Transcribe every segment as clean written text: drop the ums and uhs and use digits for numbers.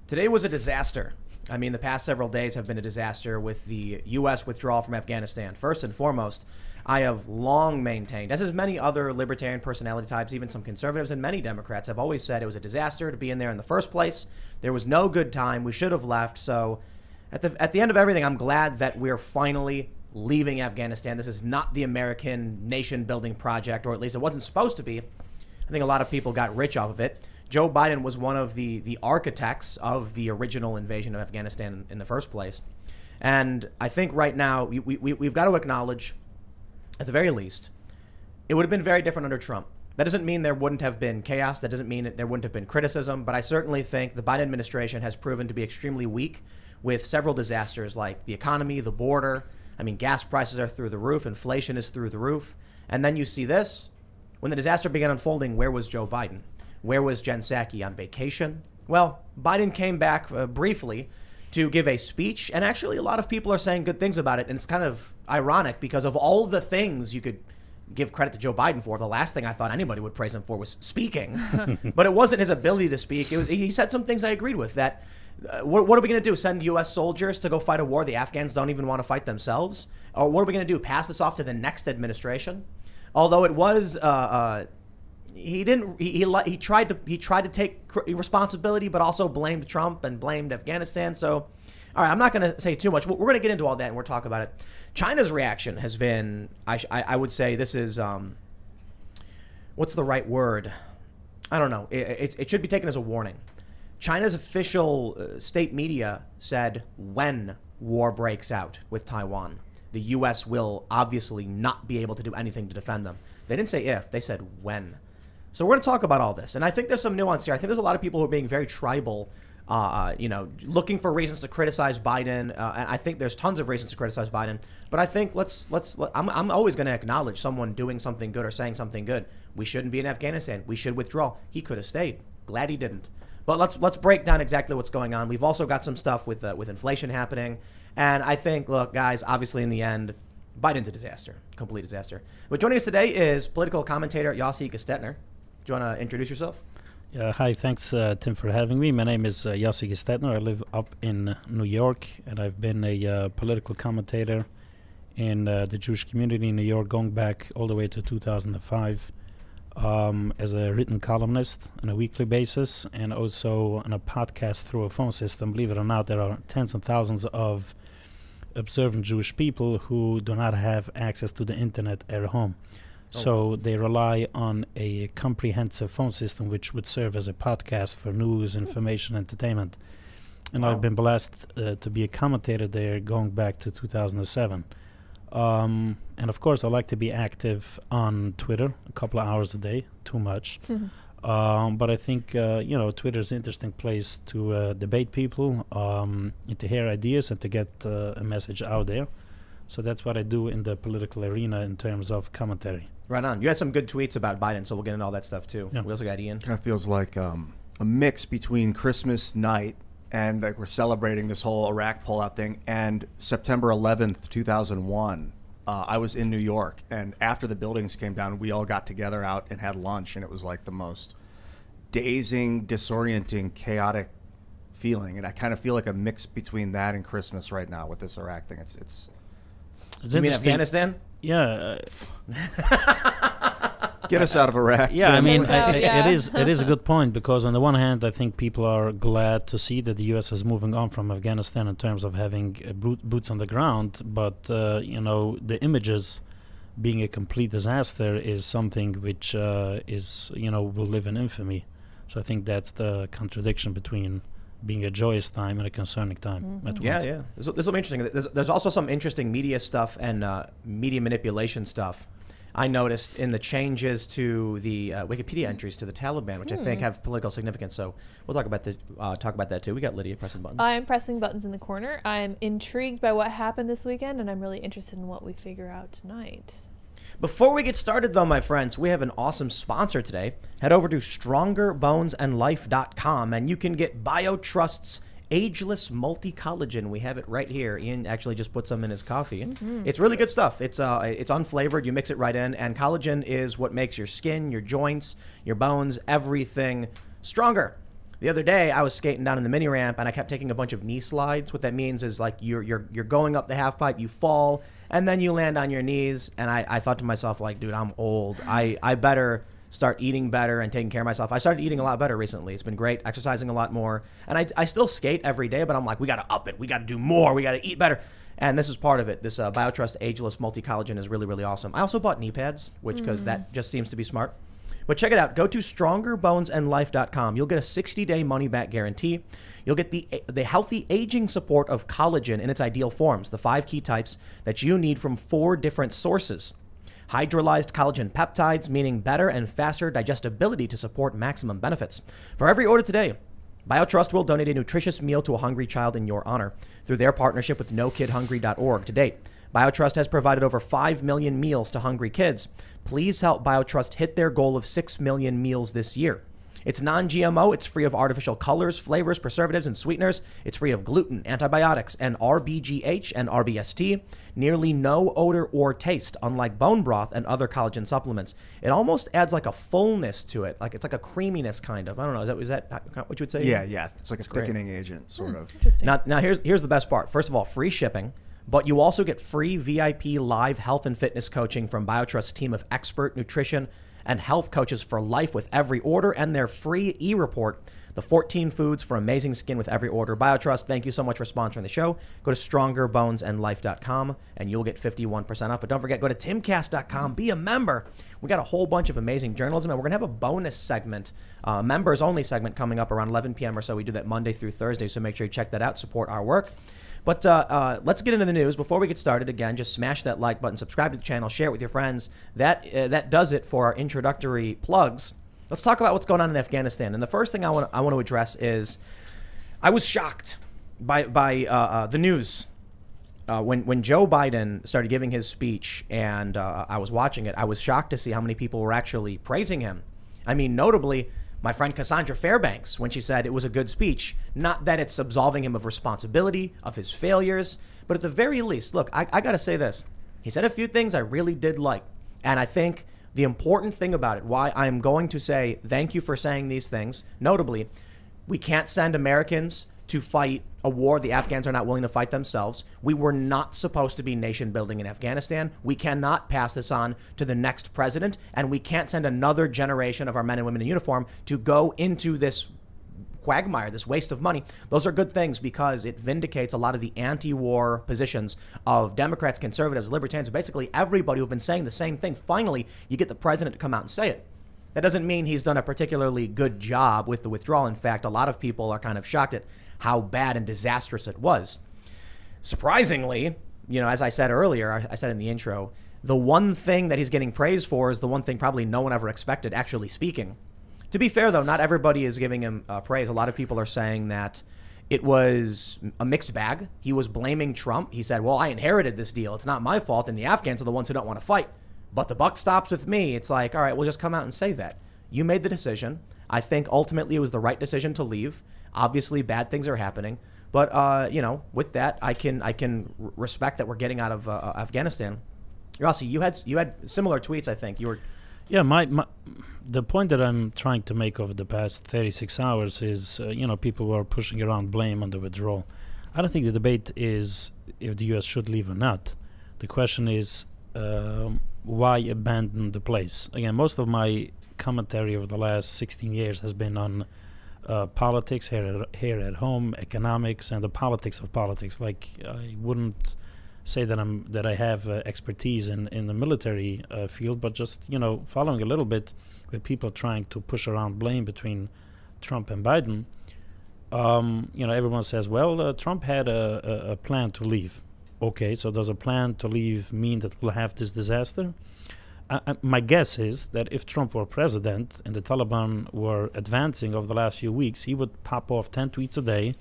Today was a disaster. I mean, the past several days have been a disaster with the U.S. withdrawal from Afghanistan. First and foremost, I have long maintained, as has many other libertarian personality types, even some conservatives and many Democrats have always said it was a disaster to be in there in the first place. There was no good time. We should have left. So at the end of everything, I'm glad that we're finally leaving Afghanistan. This is not the American nation-building project, or at least it wasn't supposed to be. I think a lot of people got rich off of it. Joe Biden was one of the architects of the original invasion of Afghanistan in the first place. And I think right now we've got to acknowledge, at the very least, it would have been very different under Trump. That doesn't mean there wouldn't have been chaos. That doesn't mean there wouldn't have been criticism. But I certainly think the Biden administration has proven to be extremely weak with several disasters like the economy, the border. I mean, gas prices are through the roof. Inflation is through the roof. And then you see this. When the disaster began unfolding, where was Joe Biden? Where was Jen Psaki? On vacation? Well, Biden came back briefly to give a speech, and actually a lot of people are saying good things about it, and it's kind of ironic because of all the things you could give credit to Joe Biden for, the last thing I thought anybody would praise him for was speaking. But it wasn't his ability to speak. He said some things I agreed with, that what are we going to do, send U.S. soldiers to go fight a war the Afghans don't even want to fight themselves? Or what are we going to do, pass this off to the next administration? Although it was... He tried to take responsibility, but also blamed Trump and blamed Afghanistan. So, all right, I'm not going to say too much. We're going to get into all that and we'll talk about it. China's reaction has been, I would say this is, what's the right word? I don't know. It should be taken as a warning. China's official state media said when war breaks out with Taiwan, the U.S. will obviously not be able to do anything to defend them. They didn't say if, they said when. So we're going to talk about all this. And I think there's some nuance here. I think there's a lot of people who are being very tribal, looking for reasons to criticize Biden. And I think there's tons of reasons to criticize Biden. But I think I'm always going to acknowledge someone doing something good or saying something good. We shouldn't be in Afghanistan. We should withdraw. He could have stayed. Glad he didn't. But let's break down exactly what's going on. We've also got some stuff with inflation happening. And I think, look, guys, obviously in the end, Biden's a disaster, complete disaster. But joining us today is political commentator Yossi Gestetner. Do you want to introduce yourself? Hi, thanks, Tim, for having me. My name is Yossi Gestetner. I live up in New York, and I've been a political commentator in the Jewish community in New York going back all the way to 2005 as a written columnist on a weekly basis and also on a podcast through a phone system. Believe it or not, there are tens and thousands of observant Jewish people who do not have access to the internet at home. So they rely on a comprehensive phone system which would serve as a podcast for news, information, entertainment. And I've been blessed to be a commentator there going back to 2007. And of course, I like to be active on Twitter a couple of hours a day, too much. But I think, Twitter is an interesting place to debate people, and to hear ideas and to get a message out there. So that's what I do in the political arena in terms of commentary. Right on. You had some good tweets about Biden, so we'll get into all that stuff too. Yeah. We also got Ian. Kind of feels like a mix between Christmas night and like we're celebrating this whole Iraq pullout thing and September 11th, 2001. I was in New York, and after the buildings came down, we all got together out and had lunch, and it was like the most dazing, disorienting, chaotic feeling. And I kind of feel like a mix between that and Christmas right now with this Iraq thing. It's you mean Afghanistan? Yeah. Get us out of Iraq. Yeah, I mean, it is a good point because on the one hand, I think people are glad to see that the U.S. is moving on from Afghanistan in terms of having boots on the ground. But, the images being a complete disaster is something which will live in infamy. So I think that's the contradiction between being a joyous time and a concerning time at once. Yeah. This will be interesting. There's also some interesting media stuff and media manipulation stuff I noticed in the changes to the Wikipedia entries to the Taliban, which I think have political significance. So we'll talk about that too. We got Lydia pressing buttons. I'm pressing buttons in the corner. I'm intrigued by what happened this weekend, and I'm really interested in what we figure out tonight. Before we get started, though, my friends, we have an awesome sponsor today. Head over to StrongerBonesAndLife.com, and you can get BioTrust's Ageless Multi-Collagen. We have it right here. Ian actually just put some in his coffee. It's really good stuff. It's unflavored. You mix it right in, and collagen is what makes your skin, your joints, your bones, everything stronger. The other day, I was skating down in the mini ramp, and I kept taking a bunch of knee slides. What that means is like you're going up the half pipe, you fall, and then you land on your knees. And I thought to myself, like, dude, I'm old. I better start eating better and taking care of myself. I started eating a lot better recently. It's been great, exercising a lot more, and I still skate every day. But I'm like, we got to up it. We got to do more. We got to eat better. And this is part of it. This BioTrust Ageless Multi-Collagen is really, really awesome. I also bought knee pads, because that just seems to be smart. But check it out. Go to StrongerBonesAndLife.com. You'll get a 60-day money-back guarantee. You'll get the healthy aging support of collagen in its ideal forms, the 5 key types that you need from 4 different sources. Hydrolyzed collagen peptides, meaning better and faster digestibility to support maximum benefits. For every order today, BioTrust will donate a nutritious meal to a hungry child in your honor through their partnership with NoKidHungry.org. To date, BioTrust has provided over 5 million meals to hungry kids. Please help BioTrust hit their goal of 6 million meals this year. It's non-GMO, it's free of artificial colors, flavors, preservatives, and sweeteners. It's free of gluten, antibiotics, and RBGH and RBST. Nearly no odor or taste, unlike bone broth and other collagen supplements. It almost adds like a fullness to it, like it's like a creaminess kind of. I don't know, is that what you would say? Yeah. It's like a great. thickening agent, sort of. Interesting. Now here's the best part. First of all, free shipping. But you also get free VIP live health and fitness coaching from BioTrust's team of expert nutrition and health coaches for life with every order, and their free e-report, the 14 foods for amazing skin with every order. BioTrust, thank you so much for sponsoring the show. Go to StrongerBonesAndLife.com and you'll get 51% off. But don't forget, go to Timcast.com, be a member. We got a whole bunch of amazing journalism, and we're going to have a bonus segment, members only segment coming up around 11 p.m. or so. We do that Monday through Thursday, so make sure you check that out, support our work. But let's get into the news. Before we get started, again, just smash that like button, subscribe to the channel, share it with your friends. That does it for our introductory plugs. Let's talk about what's going on in Afghanistan. And the first thing I want to address is I was shocked by the news. When Joe Biden started giving his speech and I was watching it, I was shocked to see how many people were actually praising him. I mean, notably, my friend Cassandra Fairbanks, when she said it was a good speech, not that it's absolving him of responsibility, of his failures, but at the very least, look, I got to say this. He said a few things I really did like. And I think the important thing about it, why I'm going to say thank you for saying these things, notably, we can't send Americans to fight a war the Afghans are not willing to fight themselves. We were not supposed to be nation building in Afghanistan. We cannot pass this on to the next president, and we can't send another generation of our men and women in uniform to go into this quagmire, this waste of money. Those are good things because it vindicates a lot of the anti-war positions of Democrats, conservatives, libertarians, basically everybody who've been saying the same thing. Finally, you get the president to come out and say it. That doesn't mean he's done a particularly good job with the withdrawal. In fact, a lot of people are kind of shocked at how bad and disastrous it was. Surprisingly, as I said earlier, I said in the intro, the one thing that he's getting praise for is the one thing probably no one ever expected, actually speaking. To be fair, though, not everybody is giving him praise. A lot of people are saying that it was a mixed bag. He was blaming Trump. He said, well, I inherited this deal. It's not my fault, and the Afghans are the ones who don't want to fight. But the buck stops with me. It's like, all right, we'll just come out and say that. You made the decision. I think ultimately it was the right decision to leave. Obviously, bad things are happening. But, with that, I can respect that we're getting out of Afghanistan. Yossi, you had similar tweets, I think. You were... Yeah, the point that I'm trying to make over the past 36 hours is, people were pushing around blame on the withdrawal. I don't think the debate is if the U.S. should leave or not. The question is why abandon the place? Again, most of my commentary over the last 16 years has been on politics here at home, economics, and the politics of politics. Like, I wouldn't say that I have expertise in the military field, but just following a little bit with people trying to push around blame between Trump and Biden. Everyone says, well, Trump had a plan to leave. Okay, so does a plan to leave mean that we'll have this disaster? My guess is that if Trump were president and the Taliban were advancing over the last few weeks, he would pop off 10 tweets a day,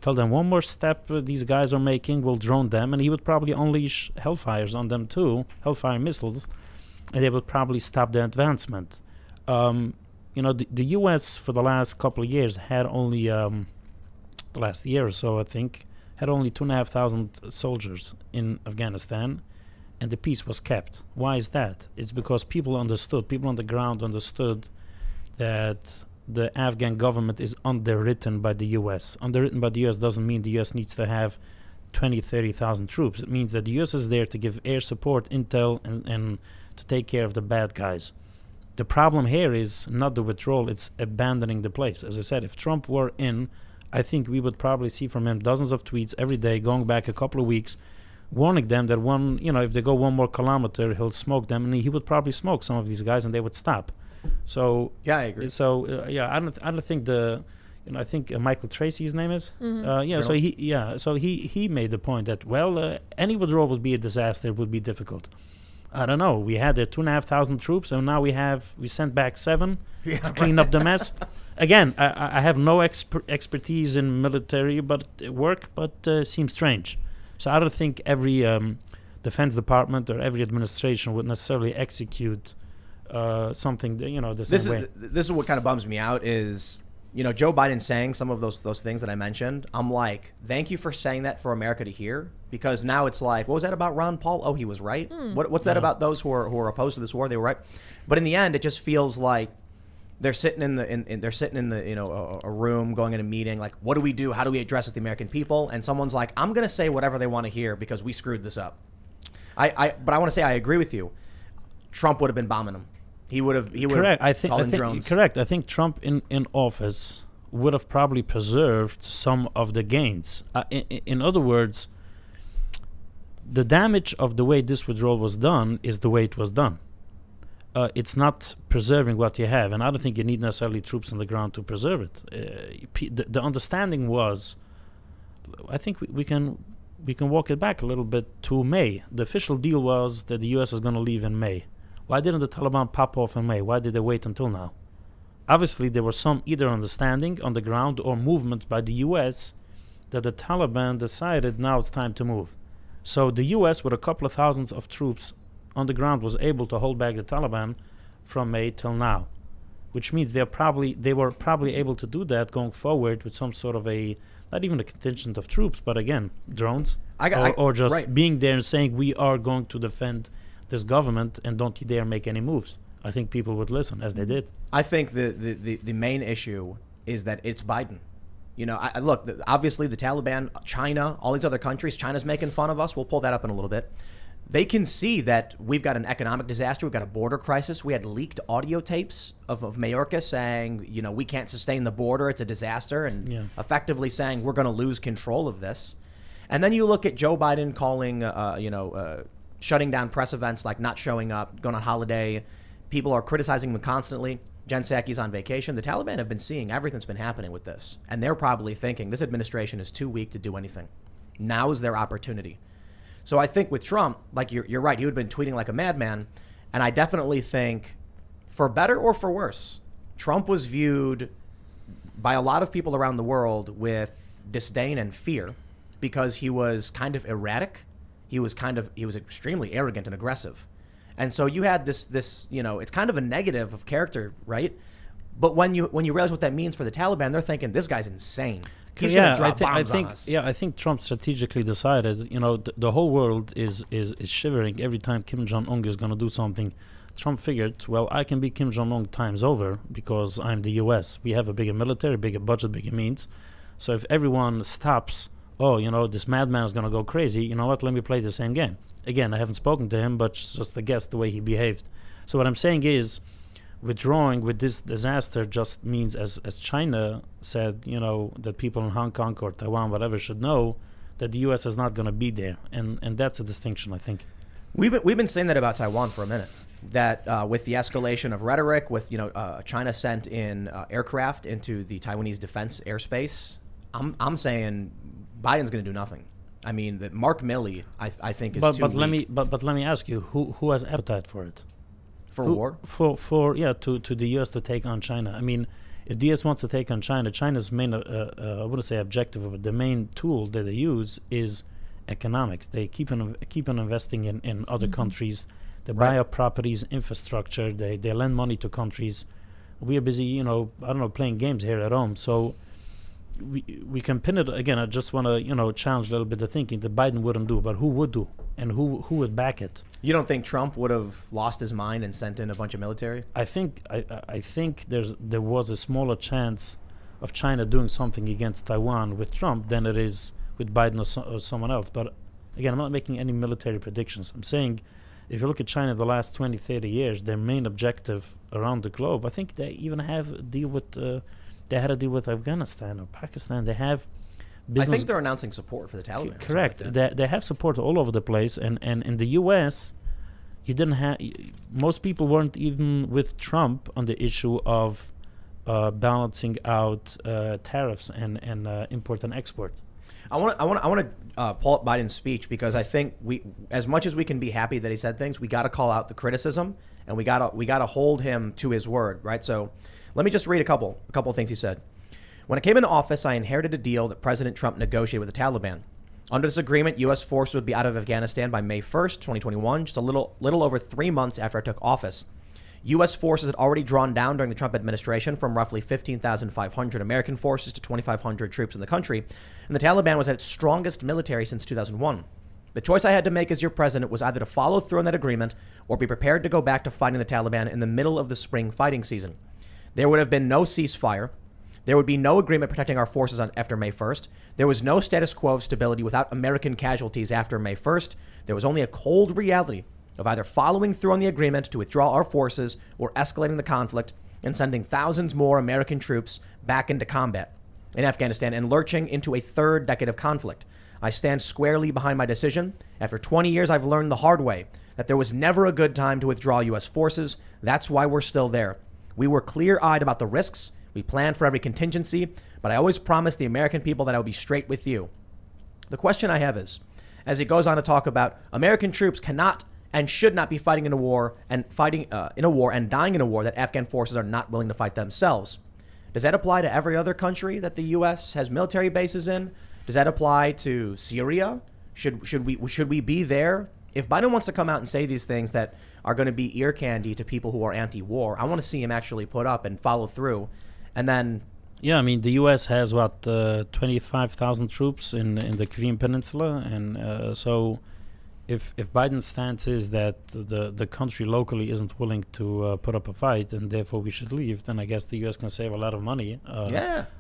tell them one more step these guys are making will drone them, and he would probably unleash Hellfires on them too, Hellfire missiles, and they would probably stop their advancement. The U.S. for the last couple of years had only, the last year or so, I think, had only 2,500 soldiers in Afghanistan, and the peace was kept. Why is that? It's because people on the ground understood that the Afghan government is underwritten by the U.S. Underwritten by the U.S. doesn't mean the U.S. needs to have 20, 30,000 troops. It means that the U.S. is there to give air support, intel, and to take care of the bad guys. The problem here is not the withdrawal, it's abandoning the place. As I said, if Trump were in, I think we would probably see from him dozens of tweets every day, going back a couple of weeks, warning them that if they go 1 more kilometer, he'll smoke them, and he would probably smoke some of these guys, and they would stop. So yeah, I agree. So I don't think I think Michael Tracy, his name is. Mm-hmm. So he made the point that any withdrawal would be a disaster. It would be difficult. I don't know. We had 2,500 troops, and now we sent back 7 to clean up the mess. Again, I have no expertise in military work, but seems strange. So I don't think every defense department or every administration would necessarily execute something the same way. This is what kind of bums me out is, Joe Biden saying some of those things that I mentioned. I'm like, thank you for saying that for America to hear, because now it's like, what was that about Ron Paul? Oh, he was right. What's that about those who are opposed to this war? They were right. But in the end, it just feels like they're sitting in a room, going in a meeting, like, what do we do? How do we address it, the American people? And someone's like, I'm going to say whatever they want to hear because we screwed this up. But I want to say I agree with you. Trump would have been bombing them. He would have correct. I think drones. Correct. I think Trump in office would have probably preserved some of the gains. In other words, the damage of the way this withdrawal was done is the way it was done. It's not preserving what you have, and I don't think you need necessarily troops on the ground to preserve it. The understanding was, I think we can walk it back a little bit to May. The official deal was that the U.S. is going to leave in May. Why didn't the Taliban pop off in May? Why did they wait until now? Obviously, there was some either understanding on the ground or movement by the U.S. that the Taliban decided now it's time to move. So the U.S. with a couple of thousands of troops on the ground was able to hold back the Taliban from May till now, which means they were probably able to do that going forward with some sort of not even a contingent of troops, but again, drones, or just being there and saying we are going to defend this government and don't you dare make any moves. I think people would listen, as they did. I think the main issue is that it's Biden. Look, obviously the Taliban, China, all these other countries, China's making fun of us. We'll pull that up in a little bit. They can see that we've got an economic disaster. We've got a border crisis. We had leaked audio tapes of Mayorkas saying, we can't sustain the border. It's a disaster. And effectively saying we're going to lose control of this. And then you look at Joe Biden calling, shutting down press events, like not showing up, going on holiday. People are criticizing him constantly. Jen Psaki's on vacation. The Taliban have been seeing everything that's been happening with this. And they're probably thinking this administration is too weak to do anything. Now is their opportunity. So I think with Trump, like you're right, he would have been tweeting like a madman. And I definitely think, for better or for worse, Trump was viewed by a lot of people around the world with disdain and fear because he was kind of erratic. He was extremely arrogant and aggressive. And so you had this it's kind of a negative of character, right? But when you realize what that means for the Taliban, they're thinking this guy's insane. He's going to drop bombs on us. Yeah, I think Trump strategically decided, the whole world is shivering every time Kim Jong-un is going to do something. Trump figured, well, I can beat Kim Jong-un times over because I'm the U.S. We have a bigger military, bigger budget, bigger means. So if everyone stops, this madman is going to go crazy, you know what, let me play the same game. Again, I haven't spoken to him, but just a guess the way he behaved. So what I'm saying is, withdrawing with this disaster just means, as China said, that people in Hong Kong or Taiwan, whatever, should know that the U.S. is not going to be there. And that's a distinction, I think. We've been saying that about Taiwan for a minute. That with the escalation of rhetoric, with China sent in aircraft into the Taiwanese defense airspace, I'm saying Biden's going to do nothing. I mean, that Mark Milley, I think, is too weak. But let me ask you, who has appetite for it? War? To the U.S. to take on China. I mean, if the U.S. wants to take on China, China's main, I wouldn't say objective, but the main tool that they use is economics. They keep on investing in other countries. They buy up properties, infrastructure. They lend money to countries. We are busy, playing games here at home. So we can pin it again. I just want to challenge a little bit the thinking that Biden wouldn't do, but who would do, and who would back it? You don't think Trump would have lost his mind and sent in a bunch of military? I think there was a smaller chance of China doing something against Taiwan with Trump than it is with Biden or someone else. But again, I'm not making any military predictions. I'm saying if you look at China the last 20, 30 years, their main objective around the globe, I think they even have a deal with, they had a deal with Afghanistan or Pakistan. They have business. I think they're announcing support for the Taliban. Correct. Like they have support all over the place. And in the U.S., you didn't have, most people weren't even with Trump on the issue of balancing out tariffs and import and export. I want to pull up Biden's speech because I think we, as much as we can be happy that he said things, we got to call out the criticism and we got to hold him to his word, right? So let me just read a couple of things he said. When I came into office, I inherited a deal that President Trump negotiated with the Taliban. Under this agreement, U.S. forces would be out of Afghanistan by May 1st, 2021, just a little over 3 months after I took office. U.S. forces had already drawn down during the Trump administration from roughly 15,500 American forces to 2,500 troops in the country, and the Taliban was at its strongest military since 2001. The choice I had to make as your president was either to follow through on that agreement or be prepared to go back to fighting the Taliban in the middle of the spring fighting season. There would have been no ceasefire. There would be no agreement protecting our forces after May 1st. There was no status quo of stability without American casualties after May 1st. There was only a cold reality of either following through on the agreement to withdraw our forces or escalating the conflict and sending thousands more American troops back into combat in Afghanistan and lurching into a third decade of conflict. I stand squarely behind my decision. After 20 years, I've learned the hard way that there was never a good time to withdraw U.S. forces. That's why we're still there. We were clear-eyed about the risks. We planned for every contingency, but I always promised the American people that I would be straight with you. The question I have is, as he goes on to talk about American troops cannot and should not be fighting in a war and dying in a war that Afghan forces are not willing to fight themselves. Does that apply to every other country that the U.S. has military bases in? Does that apply to Syria? Should we be there? If Biden wants to come out and say these things that are going to be ear candy to people who are anti-war, I want to see him actually put up and follow through. And then, yeah, I mean, the U.S. has 25,000 troops in the Korean Peninsula, and so if Biden's stance is that the country locally isn't willing to put up a fight and therefore we should leave, then I guess the U.S. can save a lot of money.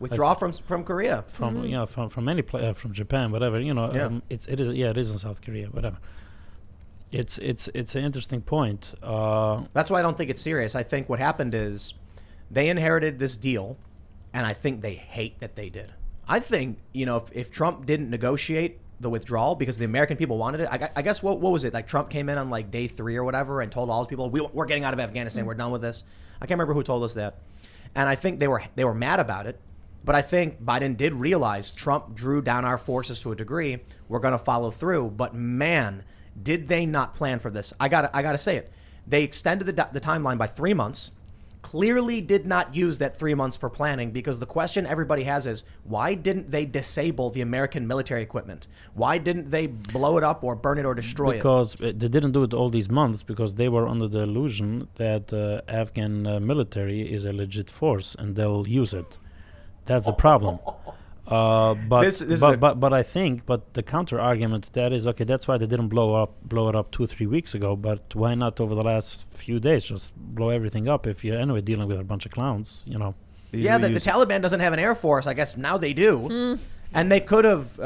Withdraw from Korea, from any place, from Japan, whatever. It is in South Korea, whatever. It's an interesting point. That's why I don't think it's serious. I think what happened is they inherited this deal, and I think they hate that they did. I think, if Trump didn't negotiate the withdrawal because the American people wanted it, I guess what was it? Like Trump came in on like day 3 or whatever and told all his people, we're getting out of Afghanistan. We're done with this. I can't remember who told us that. And I think they were mad about it. But I think Biden did realize Trump drew down our forces to a degree. We're going to follow through. But man, did they not plan for this? I gotta say it. They extended the timeline by 3 months. Clearly did not use that 3 months for planning, because the question everybody has is, why didn't they disable the American military equipment? Why didn't they blow it up or burn it or destroy because they didn't do it all these months because they were under the illusion that Afghan military is a legit force and they'll use it. That's the problem. But I think the counter argument to that is, okay, that's why they didn't blow it up 2-3 weeks ago. But why not over the last few days just blow everything up if you're anyway dealing with a bunch of clowns, Yeah, the Taliban doesn't have an air force. I guess now they do. And they could have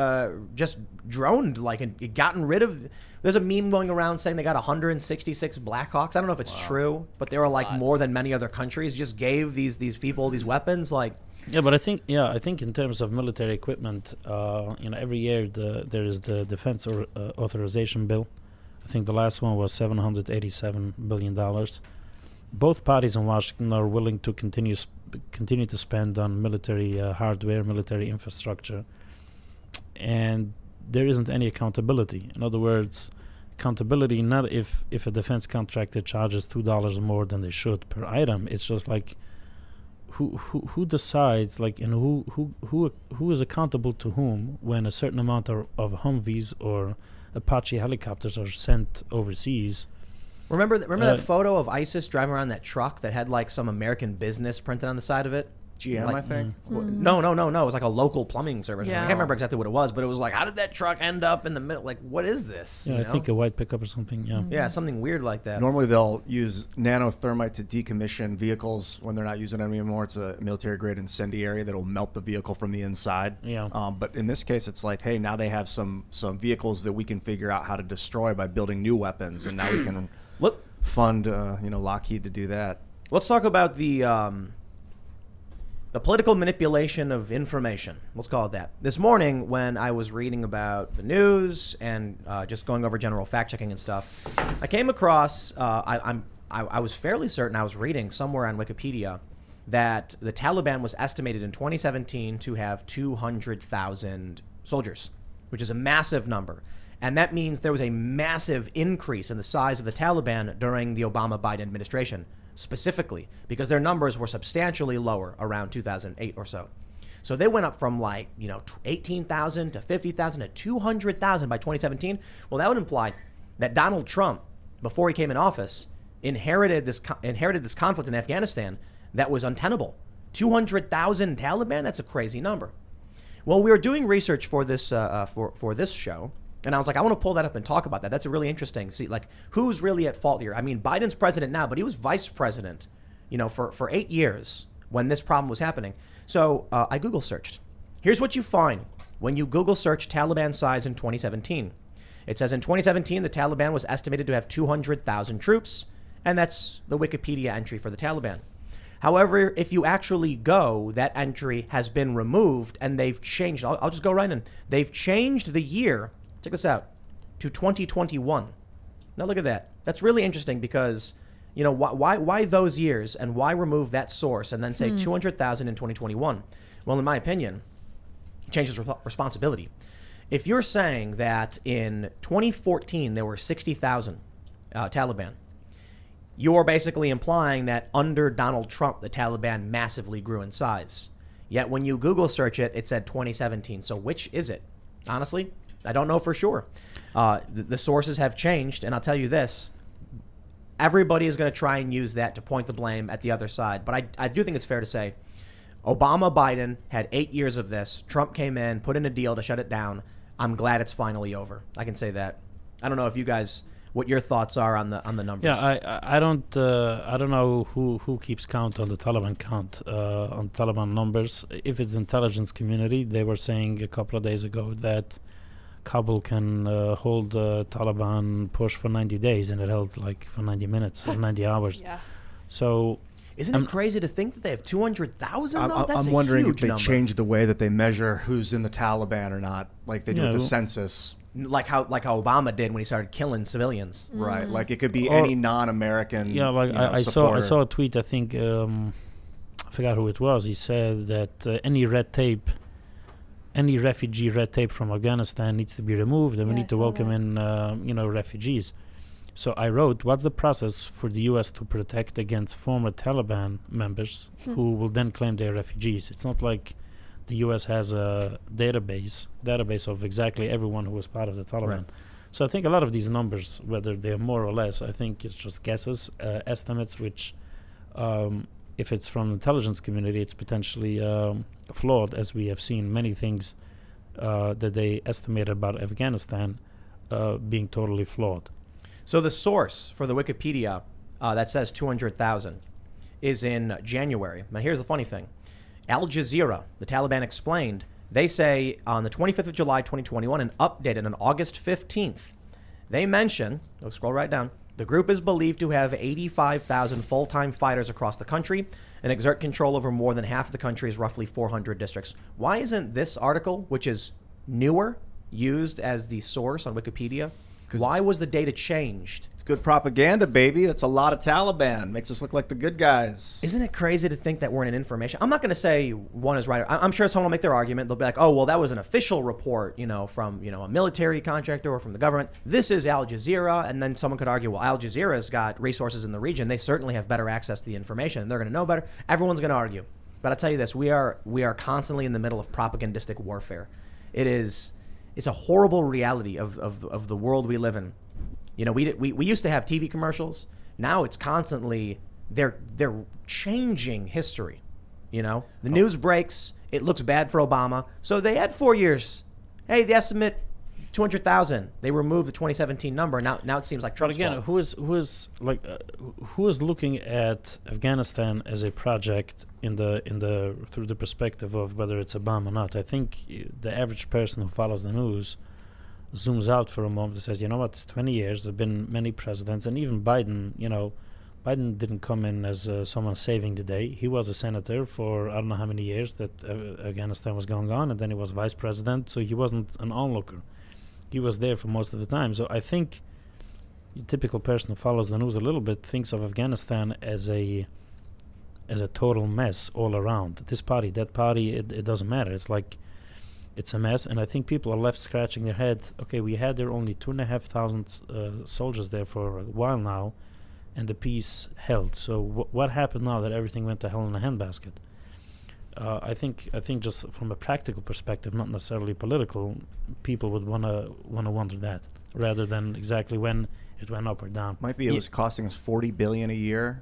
just droned, and gotten rid of. There's a meme going around saying they got 166 Blackhawks. I don't know if it's true, but they were more than many other countries. Just gave these people these weapons, Yeah, but I think in terms of military equipment, every year there is the defense authorization bill. I think the last one was $787 billion. Both parties in Washington are willing to continue to spend on military hardware, military infrastructure, and there isn't any accountability. In other words, accountability not if a defense contractor charges $2 more than they should per item. It's just who decides, and who is accountable to whom when a certain amount of Humvees or Apache helicopters are sent overseas. Remember that photo of ISIS driving around that truck that had some American business printed on the side of it? GM, I think. No. It was like a local plumbing service. Yeah. I can't remember exactly what it was, but it was like, how did that truck end up in the middle? Like, what is this? Yeah, I think a white pickup or something. Yeah. Yeah, something weird like that. Normally they'll use nanothermite to decommission vehicles when they're not using it anymore. It's a military-grade incendiary that'll melt the vehicle from the inside. Yeah. But in this case, it's like, hey, now they have some vehicles that we can figure out how to destroy by building new weapons, and now we can fund Lockheed to do that. Let's talk about the political manipulation of information. Let's call it that. This morning, when I was reading about the news and just going over general fact-checking and stuff, I came across, I was fairly certain I was reading somewhere on Wikipedia that the Taliban was estimated in 2017 to have 200,000 soldiers, which is a massive number. And that means there was a massive increase in the size of the Taliban during the Obama-Biden administration, specifically because their numbers were substantially lower around 2008 or so. So they went up from 18,000 to 50,000 to 200,000 by 2017. Well, that would imply that Donald Trump, before he came in office, inherited this conflict in Afghanistan that was untenable. 200,000 Taliban? That's a crazy number. Well, we were doing research for this for this show, and I was like, I want to pull that up and talk about that. That's a really interesting. See, who's really at fault here? I mean, Biden's president now, but he was vice president, for 8 years when this problem was happening. So I Google searched. Here's what you find when you Google search Taliban size in 2017. It says in 2017, the Taliban was estimated to have 200,000 troops, and that's the Wikipedia entry for the Taliban. However, if you actually go, that entry has been removed, and they've changed. I'll just go right in. They've changed the year. Check this out, to 2021. Now look at that. That's really interesting because, why those years and why remove that source and then say 200,000 in 2021? Well, in my opinion, it changes responsibility. If you're saying that in 2014 there were 60,000 Taliban, you're basically implying that under Donald Trump, the Taliban massively grew in size. Yet when you Google search it, it said 2017. So which is it? Honestly, I don't know for sure. The sources have changed, and I'll tell you this. Everybody is going to try and use that to point the blame at the other side. But I do think it's fair to say Obama, Biden had 8 years of this. Trump came in, put in a deal to shut it down. I'm glad it's finally over. I can say that. I don't know if you guys, what your thoughts are on the numbers. Yeah, I don't know who keeps count on the Taliban on Taliban numbers. If it's the intelligence community, they were saying a couple of days ago that Kabul can hold the Taliban push for 90 days, and it held for 90 minutes or 90 hours. Yeah. So isn't it crazy to think that they have 200,000 though? That's I'm wondering if they number. changed the way that they measure who's in the Taliban or not, like they do with the census. Like how Obama did when he started killing civilians. Right. Like it could be any non-American. Yeah, I saw a tweet, I think I forgot who it was. He said that any refugee red tape from Afghanistan needs to be removed, and we need to welcome in refugees. So I wrote, what's the process for the U.S. to protect against former Taliban members who will then claim they're refugees? It's not like the U.S. has a database of exactly everyone who was part of the Taliban. Right. So I think a lot of these numbers, whether they're more or less, I think it's just guesses, estimates, which if it's from the intelligence community, it's potentially flawed, as we have seen many things that they estimated about Afghanistan being totally flawed. So the source for the Wikipedia that says 200,000 is in January. Now here's the funny thing. Al Jazeera, the Taliban explained, they say on the 25th of July, 2021, and updated on August 15th, they mention, scroll right down, the group is believed to have 85,000 full-time fighters across the country and exert control over more than half of the country's roughly 400 districts. Why isn't this article, which is newer, used as the source on Wikipedia? Why was the data changed? It's good propaganda, baby. That's a lot of Taliban. Makes us look like the good guys. Isn't it crazy to think that we're in an information? I'm not going to say one is right. I'm sure someone will make their argument. They'll be like, oh, well, that was an official report, from, a military contractor or from the government. This is Al Jazeera. And then someone could argue, well, Al Jazeera's got resources in the region. They certainly have better access to the information, and they're going to know better. Everyone's going to argue. But I'll tell you this, we are constantly in the middle of propagandistic warfare. It's a horrible reality of the world we live in. We used to have TV commercials. Now it's constantly they're changing history. You know, the news breaks. It looks bad for Obama. So they had 4 years. Hey, the estimate 200,000. They removed the 2017 number. Now it seems like But Trump's again, fault. who is looking at Afghanistan as a project in the through the perspective of whether it's a bomb or not? I think the average person who follows the news zooms out for a moment and says, you know what, it's 20 years. There've been many presidents, and even Biden. You know, Biden didn't come in as someone saving the day. He was a senator for I don't know how many years that Afghanistan was going on, and then he was vice president, so he wasn't an onlooker. He was there for most of the time. So I think the typical person who follows the news a little bit thinks of Afghanistan as a total mess all around. This party, that party, it doesn't matter. It's like it's a mess, and I think people are left scratching their head. Okay, we had there only 2,500 soldiers there for a while now, and the peace held. So what happened now that everything went to hell in a handbasket? I think just from a practical perspective, not necessarily political, people would wanna wonder that rather than exactly when it went up or down. Might be it was costing us $40 billion a year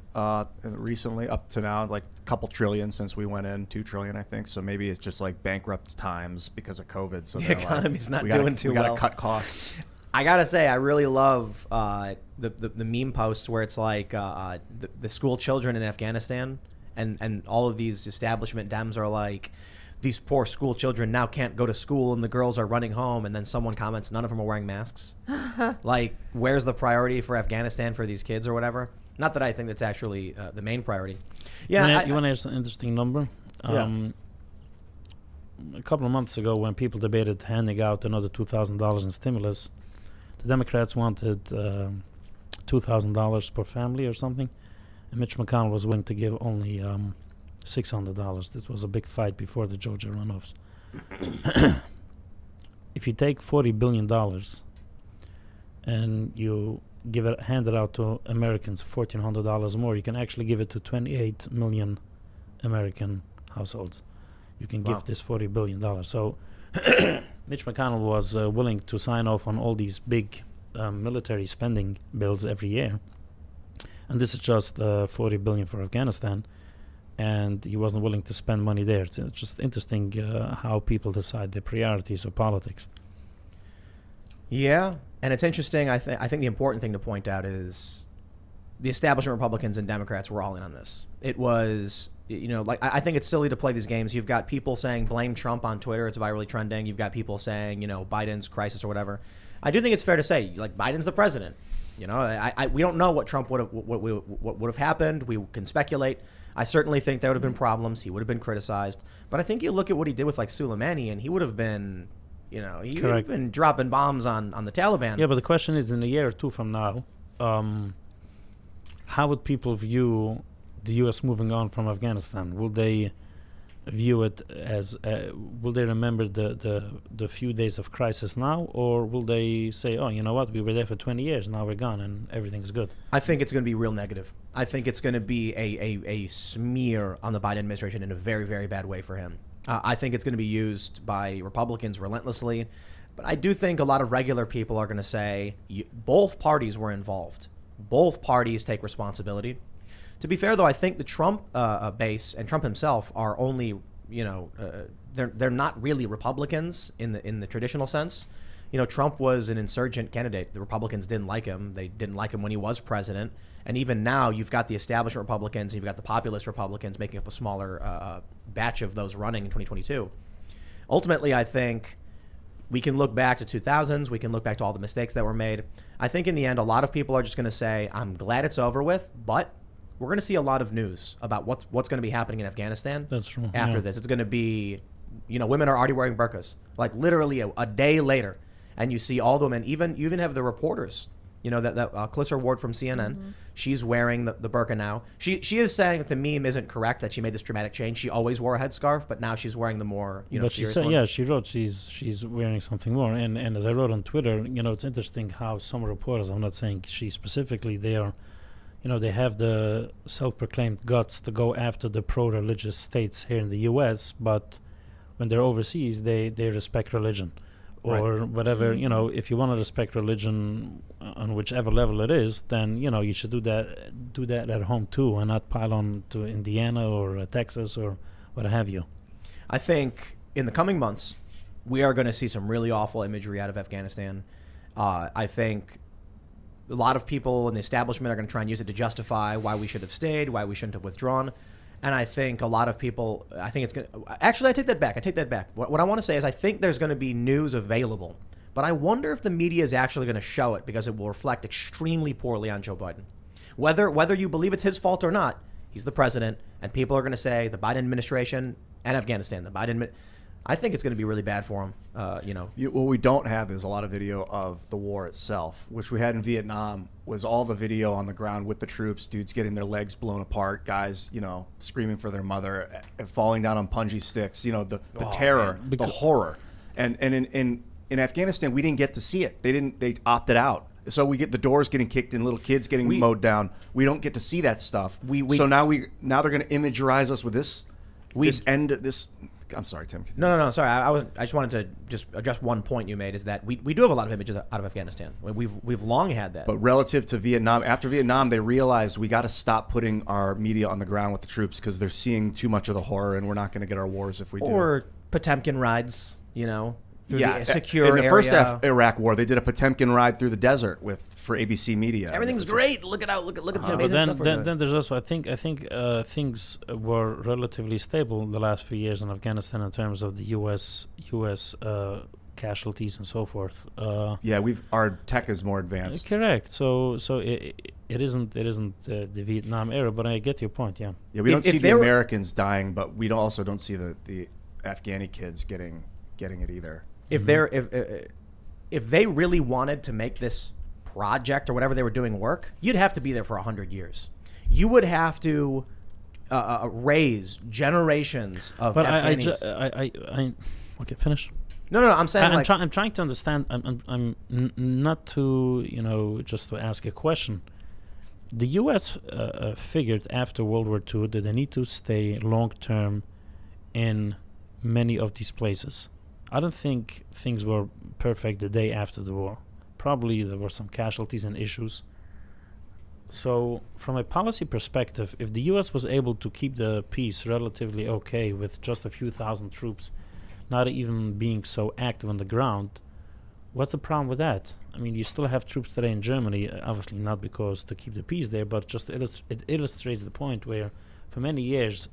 recently, up to now, like a couple trillion since we went in, $2 trillion, I think. So maybe it's just like bankrupt times because of COVID. So The economy's not doing too we well. gotta cut costs. I gotta say, I really love the meme posts where it's like the school children in Afghanistan, and all of these establishment Dems are like, these poor school children now can't go to school, and the girls are running home, and then someone comments, none of them are wearing masks. Like, where's the priority for Afghanistan for these kids or whatever? Not that I think that's actually the main priority. Yeah, you want to hear an interesting number? A couple of months ago, when people debated handing out another $2,000 in stimulus, the Democrats wanted $2,000 per family or something, and Mitch McConnell was willing to give only $600. This was a big fight before the Georgia runoffs. If you take $40 billion and you hand it out to Americans, $1,400 more, you can actually give it to 28 million American households. You can give this $40 billion. So Mitch McConnell was willing to sign off on all these big military spending bills every year. And this is just $40 billion for Afghanistan. And he wasn't willing to spend money there. It's just interesting how people decide their priorities or politics. Yeah, and it's interesting. I think the important thing to point out is the establishment Republicans and Democrats were all in on this. It was, I think it's silly to play these games. You've got people saying blame Trump on Twitter. It's virally trending. You've got people saying, Biden's crisis or whatever. I do think it's fair to say, like, Biden's the president. We don't know what Trump would have happened. We can speculate. I certainly think there would have been problems. He would have been criticized. But I think you look at what he did with like Soleimani, and he would have been, he would have been dropping bombs on the Taliban. Yeah, but the question is, in a year or two from now, how would people view the U.S. moving on from Afghanistan? Will they view it as, will they remember the few days of crisis now, or will they say, oh, you know what, we were there for 20 years, now we're gone and everything's good? I think it's going to be real negative. I think it's going to be a smear on the Biden administration in a very, very bad way for him. I think it's going to be used by Republicans relentlessly. But I do think a lot of regular people are going to say both parties were involved. Both parties take responsibility. To be fair, though, I think the Trump base and Trump himself are only, they're not really Republicans in the traditional sense. Trump was an insurgent candidate. The Republicans didn't like him. They didn't like him when he was president. And even now, you've got the establishment Republicans, you've got the populist Republicans making up a smaller batch of those running in 2022. Ultimately, I think we can look back to 2000s. We can look back to all the mistakes that were made. I think in the end, a lot of people are just going to say, I'm glad it's over with, but we're going to see a lot of news about what's going to be happening in Afghanistan. That's true. After this. It's going to be, women are already wearing burqas, like literally a day later. And you see all the women, you even have the reporters, that Clisser Ward from CNN, she's wearing the burqa now. She is saying that the meme isn't correct, that she made this dramatic change. She always wore a headscarf, but now she's wearing the more, but serious she said, one. yeah, she wrote she's wearing something more. And as I wrote on Twitter, it's interesting how some reporters, I'm not saying she specifically, they are, they have the self-proclaimed guts to go after the pro-religious states here in the U.S., but when they're overseas, they respect religion. Or whatever, if you want to respect religion on whichever level it is, then, you should do that at home too, and not pile on to Indiana or Texas or what have you. I think in the coming months, we are going to see some really awful imagery out of Afghanistan. I think a lot of people in the establishment are going to try and use it to justify why we should have stayed, why we shouldn't have withdrawn. And I think a lot of people, I think it's going to, actually, I take that back. What I want to say is I think there's going to be news available, but I wonder if the media is actually going to show it because it will reflect extremely poorly on Joe Biden. Whether you believe it's his fault or not, he's the president, and people are going to say the Biden administration and Afghanistan, I think it's going to be really bad for him. What we don't have is a lot of video of the war itself, which we had in Vietnam. Was all the video on the ground with the troops, dudes getting their legs blown apart, guys, screaming for their mother, falling down on punji sticks. The terror, the horror, and in Afghanistan we didn't get to see it. They opted out. So we get the doors getting kicked in, little kids getting mowed down. We don't get to see that stuff. So now they're going to imagerize us with this. I'm sorry, Tim. No. Sorry, I just wanted to just address one point you made. Is that we do have a lot of images out of Afghanistan. We've long had that. But relative to Vietnam, after Vietnam, they realized we got to stop putting our media on the ground with the troops because they're seeing too much of the horror, and we're not going to get our wars if we do. Or Potemkin rides, through the secure in the area. first Iraq war, they did a Potemkin ride through the desert for ABC Media. Everything's great. Look at this amazing but stuff. then there's also I think things were relatively stable the last few years in Afghanistan in terms of the U.S. Casualties and so forth. Our tech is more advanced. Correct. So it isn't the Vietnam era, but I get your point. Yeah. Yeah, we don't see the Americans dying, but we also don't see the Afghani kids getting it either. If they really wanted to make this project or whatever they were doing work, you'd have to be there for 100 years. You would have to raise generations of Afghanis. Okay, finish. No. I'm saying I'm trying to understand. I'm not to just to ask a question. The U.S. Figured after World War II that they need to stay long term in many of these places. I don't think things were perfect the day after the war. Probably there were some casualties and issues. So from a policy perspective, if the U.S. was able to keep the peace relatively okay with just a few thousand troops, not even being so active on the ground, what's the problem with that? I mean, you still have troops today in Germany, obviously not because to keep the peace there, but just it illustrates the point where for many years,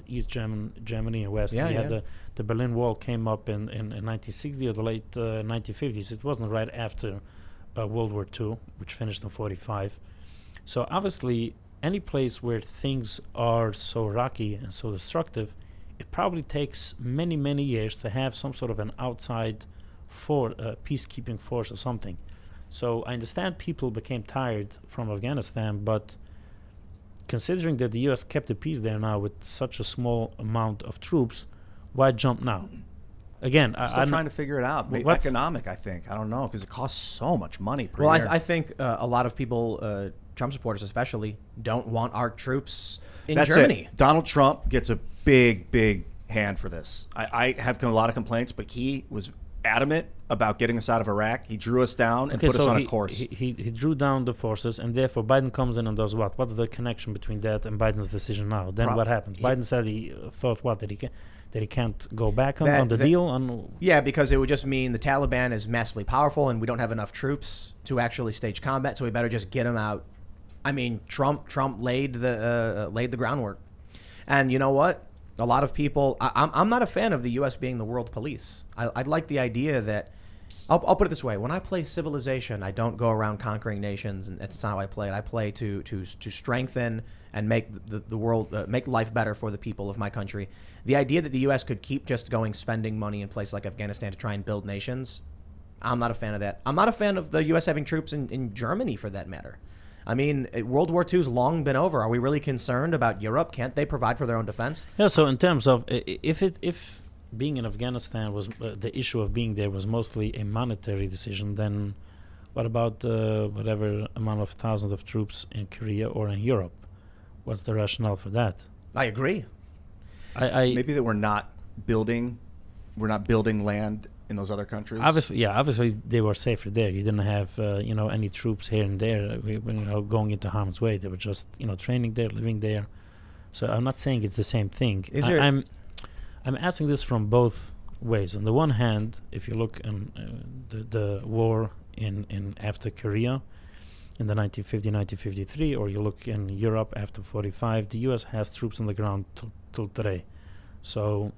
East Germany and West, the Berlin Wall came up in 1960 or the late 1950s. It wasn't right after World War II, which finished in 45. So obviously, any place where things are so rocky and so destructive, it probably takes many, many years to have some sort of an outside peacekeeping force or something. So I understand people became tired from Afghanistan, but considering that the U.S. kept the peace there now with such a small amount of troops, why jump now? Again, I'm trying to figure it out. Maybe economic, I think. I don't know, because it costs so much money per year. I think a lot of people, Trump supporters especially, don't want our troops in That's Germany. It. Donald Trump gets a big hand for this. I have a lot of complaints, but he was adamant about getting us out of Iraq. He drew us down and put us on a course. He drew down the forces, and therefore Biden comes in and does what? What's the connection between that and Biden's decision now? Then what happens? Biden said he thought what? That he can't go back on the deal? Yeah, because it would just mean the Taliban is massively powerful and we don't have enough troops to actually stage combat, so we better just get them out. I mean, Trump laid the groundwork. And you know what? A lot of people, I'm not a fan of the U.S. being the world police. I'd like the idea that, I'll put it this way: when I play Civilization, I don't go around conquering nations, and that's not how I play it. I play to strengthen and make the world, make life better for the people of my country. The idea that the U.S. could keep just spending money in places like Afghanistan to try and build nations, I'm not a fan of that. I'm not a fan of the U.S. having troops in Germany, for that matter. I mean, World War II's long been over. Are we really concerned about Europe? Can't they provide for their own defense? Yeah. So in terms of if being in Afghanistan was the issue of being there was mostly a monetary decision, then what about whatever amount of thousands of troops in Korea or in Europe? What's the rationale for that? I agree. Maybe that we're not building land in those other countries. Obviously they were safer there. You didn't have any troops here and there going into harm's way. They were just training there, living there. So I'm not saying it's the same thing. Is there- I'm asking this from both ways. On the one hand, if you look in the war in after Korea in the 1950-1953, or you look in Europe after 45, the U.S. has troops on the ground till today. So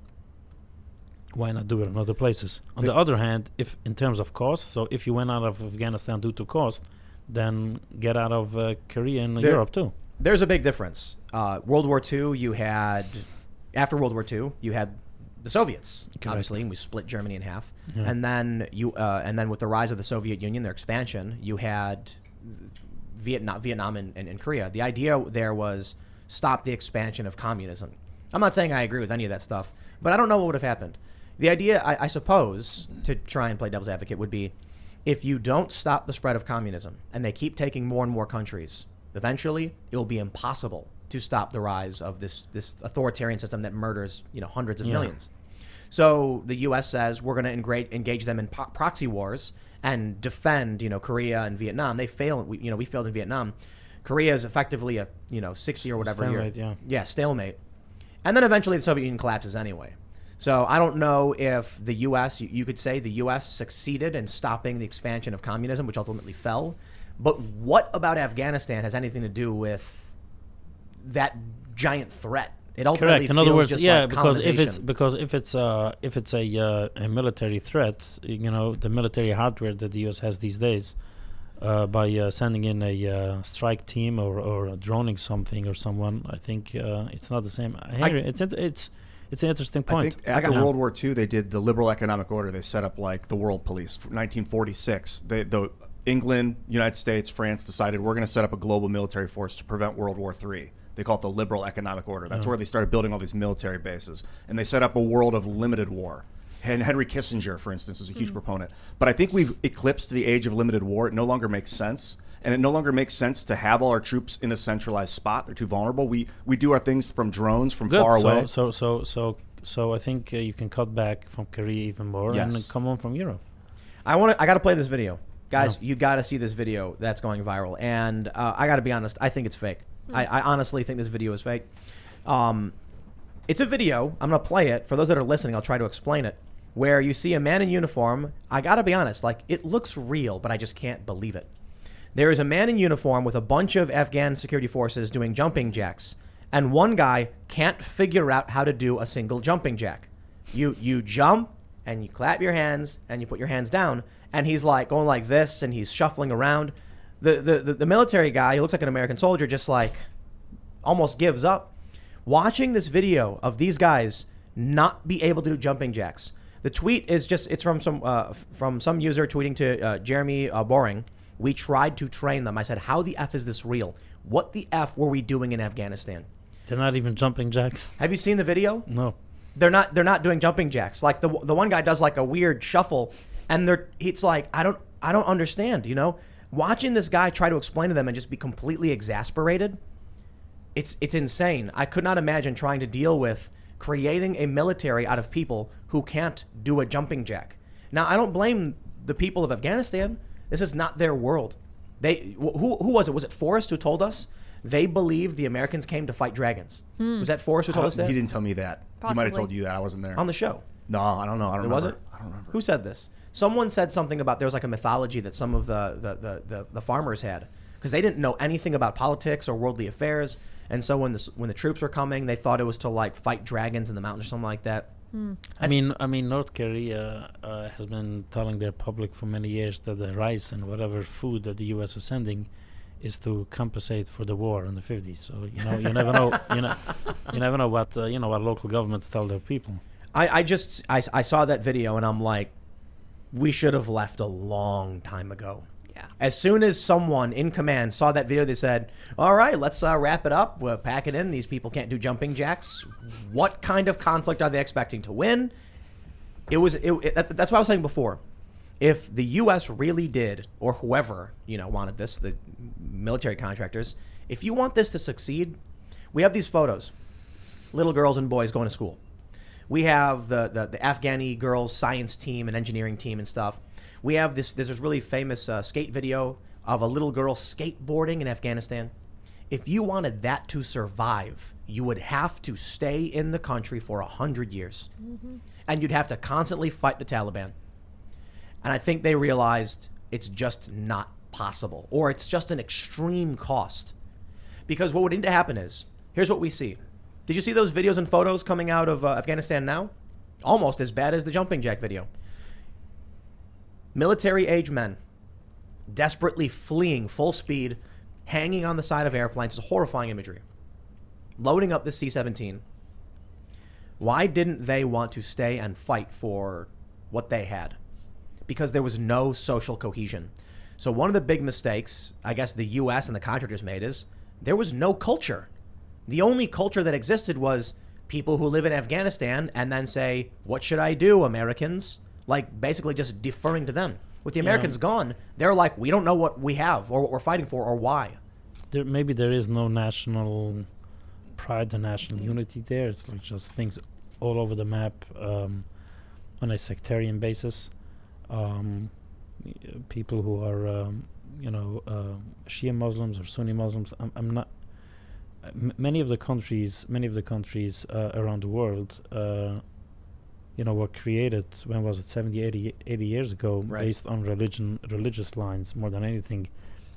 why not do it in other places? On the other hand, if in terms of cost, so if you went out of Afghanistan due to cost, then get out of Korea and Europe too. There's a big difference. World War II, after World War II, you had the Soviets, Correct. obviously, and we split Germany in half. Yeah. And then with the rise of the Soviet Union, their expansion, you had Vietnam and Korea. The idea there was stop the expansion of communism. I'm not saying I agree with any of that stuff, but I don't know what would have happened. The idea, I suppose, to try and play devil's advocate would be, if you don't stop the spread of communism and they keep taking more and more countries, eventually it will be impossible to stop the rise of this authoritarian system that murders hundreds of millions. So the U.S. says we're going to engage them in proxy wars and defend Korea and Vietnam. They fail. We failed in Vietnam. Korea is effectively a 60 or whatever Stalemate, year. yeah. Stalemate. And then eventually the Soviet Union collapses anyway. So I don't know if the U.S. You could say the U.S. succeeded in stopping the expansion of communism, which ultimately fell. But what about Afghanistan has anything to do with that giant threat? It ultimately Correct. In other words, just yeah, like because if colonization. it's a military threat, the military hardware that the U.S. has these days, by sending in a strike team or droning something or someone, I think it's not the same. It's an interesting point. I think after World War II, they did the liberal economic order. They set up like the world police. 1946, England, United States, France decided we're going to set up a global military force to prevent World War III. They call it the liberal economic order. That's where they started building all these military bases. And they set up a world of limited war. And Henry Kissinger, for instance, is a huge proponent. But I think we've eclipsed the age of limited war. It no longer makes sense. And it no longer makes sense to have all our troops in a centralized spot. They're too vulnerable. We do our things from drones from Good. far away. So I think you can cut back from Korea even more and come on from Europe. I got to play this video. Guys, you got to see this video that's going viral. And I got to be honest, I think it's fake. I honestly think this video is fake. It's a video. I'm going to play it. For those that are listening, I'll try to explain it. Where you see a man in uniform. I got to be honest, like, it looks real, but I just can't believe it. There is a man in uniform with a bunch of Afghan security forces doing jumping jacks. And one guy can't figure out how to do a single jumping jack. You jump and you clap your hands and you put your hands down. And he's like going like this and he's shuffling around. The military guy, he looks like an American soldier, just like almost gives up. Watching this video of these guys not be able to do jumping jacks. The tweet is it's from some user tweeting to Jeremy Boring. We tried to train them. I said, how the F is this real? What the F were we doing in Afghanistan? They're not even jumping jacks. Have you seen the video? No. They're not doing jumping jacks. Like the one guy does like a weird shuffle, and it's like I don't understand. Watching this guy try to explain to them and just be completely exasperated, it's insane. I could not imagine trying to deal with creating a military out of people who can't do a jumping jack. Now, I don't blame the people of Afghanistan. This is not their world. Who was it? Was it Forrest who told us they believed the Americans came to fight dragons? Was that Forrest who told us that? He didn't tell me that. He might have told you that. I wasn't there. On the show. No, I don't know. I don't remember. Was it? I don't remember. Who said this? Someone said something about there was like a mythology that some of the farmers had, because they didn't know anything about politics or worldly affairs. And so when the troops were coming, they thought it was to like fight dragons in the mountains or something like that. I mean, North Korea has been telling their public for many years that the rice and whatever food that the U.S. is sending is to compensate for the war in the 50s. So you never know. You never know what what local governments tell their people. I saw that video and I'm like, we should have left a long time ago. Yeah. As soon as someone in command saw that video, they said, all right, let's wrap it up. We'll pack it in. These people can't do jumping jacks. What kind of conflict are they expecting to win? That's what I was saying before. If the U.S. really did, or whoever, wanted this, the military contractors, if you want this to succeed, we have these photos. Little girls and boys going to school. We have the Afghani girls science team and engineering team and stuff. We have this really famous skate video of a little girl skateboarding in Afghanistan. If you wanted that to survive, you would have to stay in the country for 100 years. And you'd have to constantly fight the Taliban. And I think they realized it's just not possible, or it's just an extreme cost. Because what would need to happen is, here's what we see. Did you see those videos and photos coming out of Afghanistan now? Almost as bad as the jumping jack video. Military-age men desperately fleeing full speed, hanging on the side of airplanes. It's horrifying imagery. Loading up the C-17. Why didn't they want to stay and fight for what they had? Because there was no social cohesion. So one of the big mistakes, I guess the U.S. and the contractors made is there was no culture. The only culture that existed was people who live in Afghanistan and then say, what should I do, Americans? Like basically just deferring to them. With the Americans gone, they're like, we don't know what we have or what we're fighting for or why. Maybe there is no national pride and national unity there. It's like just things all over the map on a sectarian basis. People who are, Shia Muslims or Sunni Muslims. I'm not. Many of the countries around the world, were created, when was it, 70, 80 years ago, based on religious lines more than anything.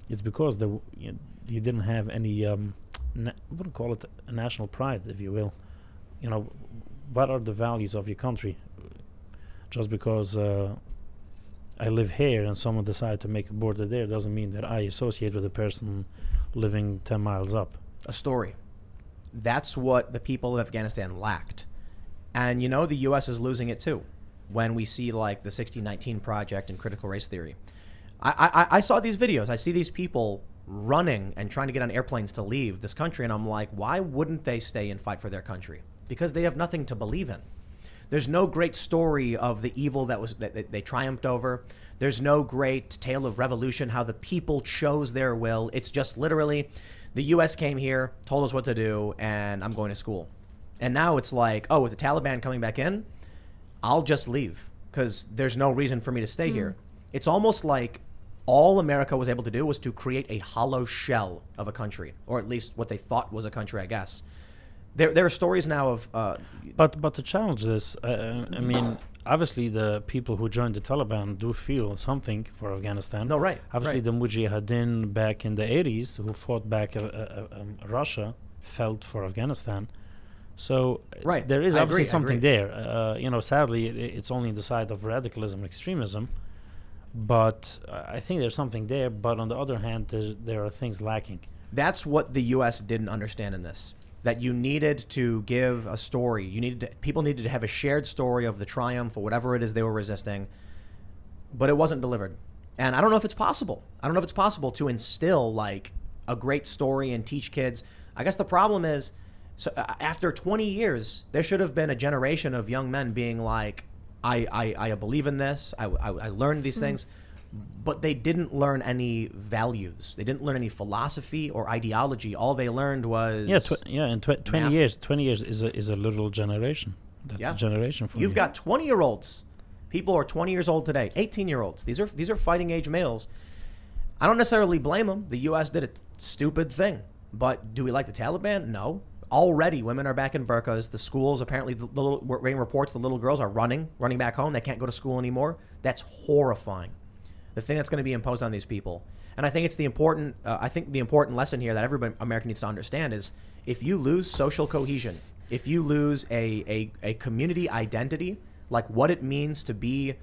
It's because you didn't have any, I wouldn't call it a national pride, if you will. What are the values of your country? Just because I live here and someone decided to make a border there doesn't mean that I associate with a person living 10 miles up. A story. That's what the people of Afghanistan lacked. And the U.S. is losing it too when we see like the 1619 Project and critical race theory. I saw these videos. I see these people running and trying to get on airplanes to leave this country, and I'm like, why wouldn't they stay and fight for their country? Because they have nothing to believe in. There's no great story of the evil that they triumphed over. There's no great tale of revolution, how the people chose their will. It's just literally the U.S. came here, told us what to do, and I'm going to school. And now it's like, oh, with the Taliban coming back in, I'll just leave because there's no reason for me to stay here. It's almost like all America was able to do was to create a hollow shell of a country, or at least what they thought was a country, I guess. There are stories now of... But to challenge this, I mean, obviously the people who joined the Taliban do feel something for Afghanistan. No, right. Obviously the Mujahideen back in the 80s who fought back Russia felt for Afghanistan. So there is obviously something there. Sadly, it's only the side of radicalism and extremism. But I think there's something there. But on the other hand, there are things lacking. That's what the U.S. didn't understand in this. That you needed to give a story. People needed to have a shared story of the triumph or whatever it is they were resisting. But it wasn't delivered. And I don't know if it's possible. I don't know if it's possible to instill like a great story and teach kids. I guess the problem is, so after 20 years, there should have been a generation of young men being like, I believe in this. I learned these things. But they didn't learn any values. They didn't learn any philosophy or ideology. All they learned was 20 years. 20 years is a literal generation. That's a generation for You've got 20-year-olds. People are 20 years old today. 18-year-olds. These are fighting age males. I don't necessarily blame them. The U.S. did a stupid thing. But do we like the Taliban? No. Already, women are back in burqas. The schools, apparently, we're getting reports the little girls are running back home. They can't go to school anymore. That's horrifying. The thing that's going to be imposed on these people. And I think it's the important lesson here that every American needs to understand is if you lose social cohesion, if you lose a community identity, like what it means to be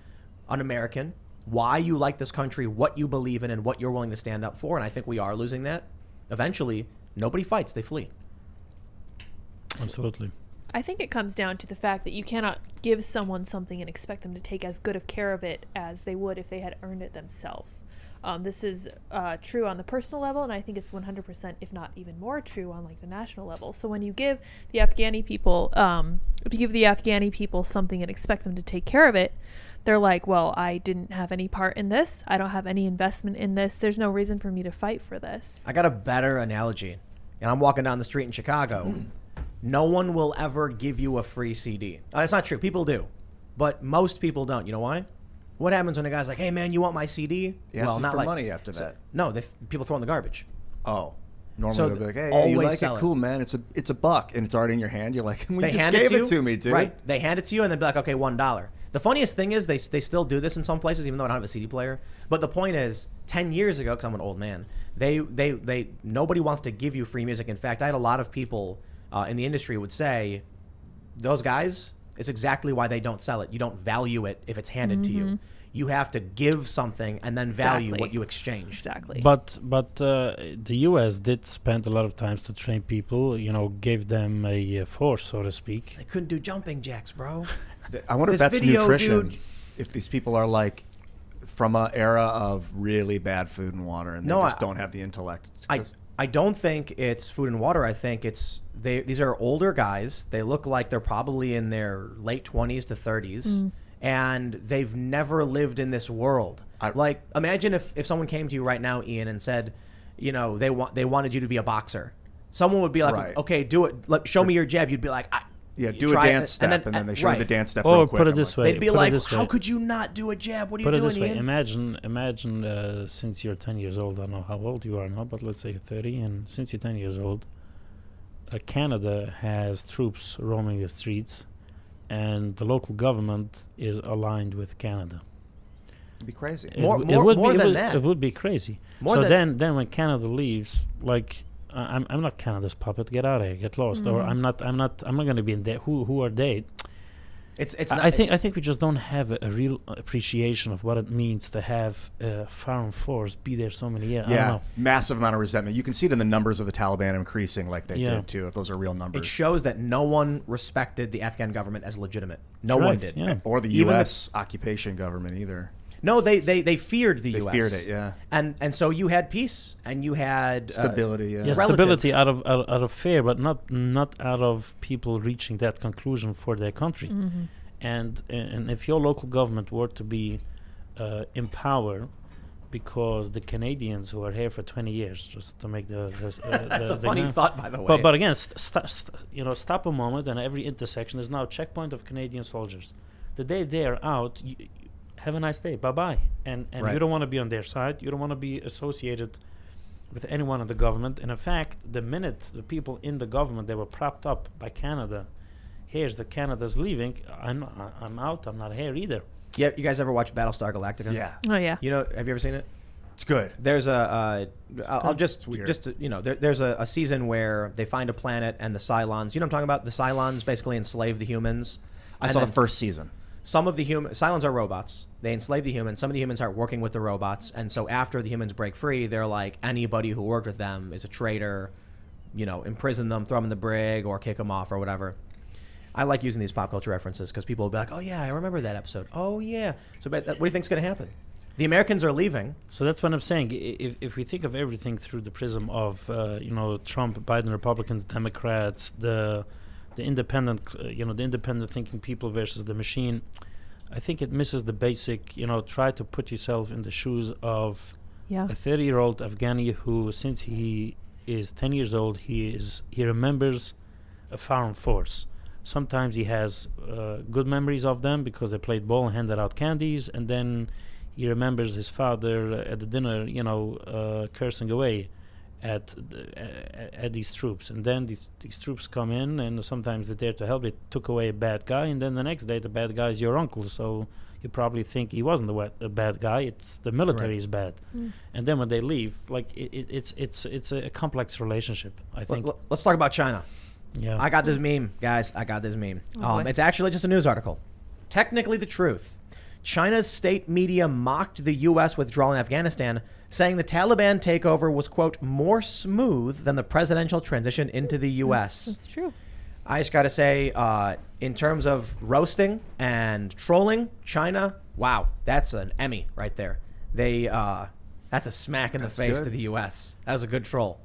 an American, why you like this country, what you believe in, and what you're willing to stand up for, and I think we are losing that, eventually, nobody fights, they flee. Absolutely. I think it comes down to the fact that you cannot give someone something and expect them to take as good of care of it as they would if they had earned it themselves. This is true on the personal level, and I think it's 100%, if not even more true on like the national level. So when you give the Afghani people, something and expect them to take care of it, they're like, well, I didn't have any part in this. I don't have any investment in this. There's no reason for me to fight for this. I got a better analogy. And I'm walking down the street in Chicago. No one will ever give you a free CD. That's not true. People do. But most people don't. You know why? What happens when a guy's like, hey, man, you want my CD? He asks you for money after that. No, people throw in the garbage. Oh. Normally So they'll be like, hey, always you like it? sell it. Cool, man. It's a buck, and it's already in your hand. You're like, we They just hand gave you, it to me, dude. Right. They hand it to you and they'll be like, okay, $1. The funniest thing is they still do this in some places, even though I don't have a CD player. But the point is, 10 years ago, because I'm an old man, they nobody wants to give you free music. In fact, I had a lot of people in the industry would say, those guys, it's exactly why they don't sell it. You don't value it if it's handed to you. You have to give something and then value Exactly. what you exchange. Exactly. But the U.S. did spend a lot of times to train people. Gave them a force, so to speak. They couldn't do jumping jacks, bro. I wonder if This that's video, nutrition. dude. If these people are like from an era of really bad food and water, and they No, just I- don't have the intellect. It's I 'cause- I don't think it's food and water. I think these are older guys. They look like they're probably in their late 20s to 30s, and they've never lived in this world. Like, imagine if someone came to you right now, Ian, and said, they wanted you to be a boxer. Someone would be like, Right. okay, do it. Show me your jab. You'd be like, Yeah, do a try it, dance step, and then they show you right. the dance step Or real quick. put it I'm this like, way. They'd be put it like, this how way. could you not do a jab? What are you Put it doing, this way. Ian? Imagine since you're 10 years old, I don't know how old you are now, but let's say you're 30, and since you're 10 years old, Canada has troops roaming the streets, and the local government is aligned with Canada. It'd be crazy. More than that. It would be crazy. More so than- then when Canada leaves, like I'm not Canada's puppet. Get out of here. Get lost. Or I'm not going to be in there. Who are they? It's I think we just don't have a real appreciation of what it means to have a foreign force be there so many years. I don't Yeah, know. massive amount of resentment. You can see it in the numbers of the Taliban increasing like they Yeah. did too, if those are real numbers. It shows that no one respected the Afghan government as legitimate. No one Correct, did. yeah. Or the Even the- U.S. occupation government either. No, they feared the They U.S. feared it, yeah. And so you had peace and you had Stability, yeah. Yeah, Relative. stability out of fear, but not out of people reaching that conclusion for their country. And if your local government were to be in power, because the Canadians who are here for 20 years, just to make That's a funny example. thought, by the way. But again, stop a moment, and every intersection is now a checkpoint of Canadian soldiers. The day they're out, have a nice day, bye-bye. And Right. you don't want to be on their side. You don't want to be associated with anyone in the government. And in fact, the minute the people in the government, they were propped up by Canada, here's the Canada's leaving, I'm out, I'm not here either. Yeah, you guys ever watch Battlestar Galactica? Yeah, Oh yeah. Have you ever seen it? it's good. There's I'll just weird. there's a season where they find a planet and the Cylons. You know what I'm talking about? The Cylons basically enslave the humans. I And saw the then first season. Some of the Cylons are robots. They enslave the humans. Some of the humans are working with the robots. And so after the humans break free, they're like, anybody who worked with them is a traitor. Imprison them, throw them in the brig, or kick them off or whatever. I like using these pop culture references because people will be like, oh, yeah, I remember that episode. Oh, yeah. So what do you think's going to happen? The Americans are leaving. So that's what I'm saying. If we think of everything through the prism of Trump, Biden, Republicans, Democrats, the independent the independent thinking people versus the machine, I think it misses the basic. Try to put yourself in the shoes of Yeah. a 30-year-old Afghani who, since he is 10 years old, he remembers a foreign force. Sometimes he has good memories of them because they played ball and handed out candies, and then he remembers his father at the dinner, cursing away at these troops. And then these troops come in, and sometimes they're there to help. They took away a bad guy, and then the next day the bad guy is your uncle. So you probably think he wasn't a bad guy. It's the military is bad. And then when they leave, like it's a complex relationship, I think. Let's talk about China. Yeah. I got this meme, guys. I got this meme. Oh, boy. It's actually just a news article. Technically the truth. China's state media mocked the U.S. withdrawal in Afghanistan, saying the Taliban takeover was, quote, more smooth than the presidential transition into the U.S. That's true. I just got to say, in terms of roasting and trolling, China, wow, that's an Emmy right there. That's a smack in the face good. to the U.S. That was a good troll.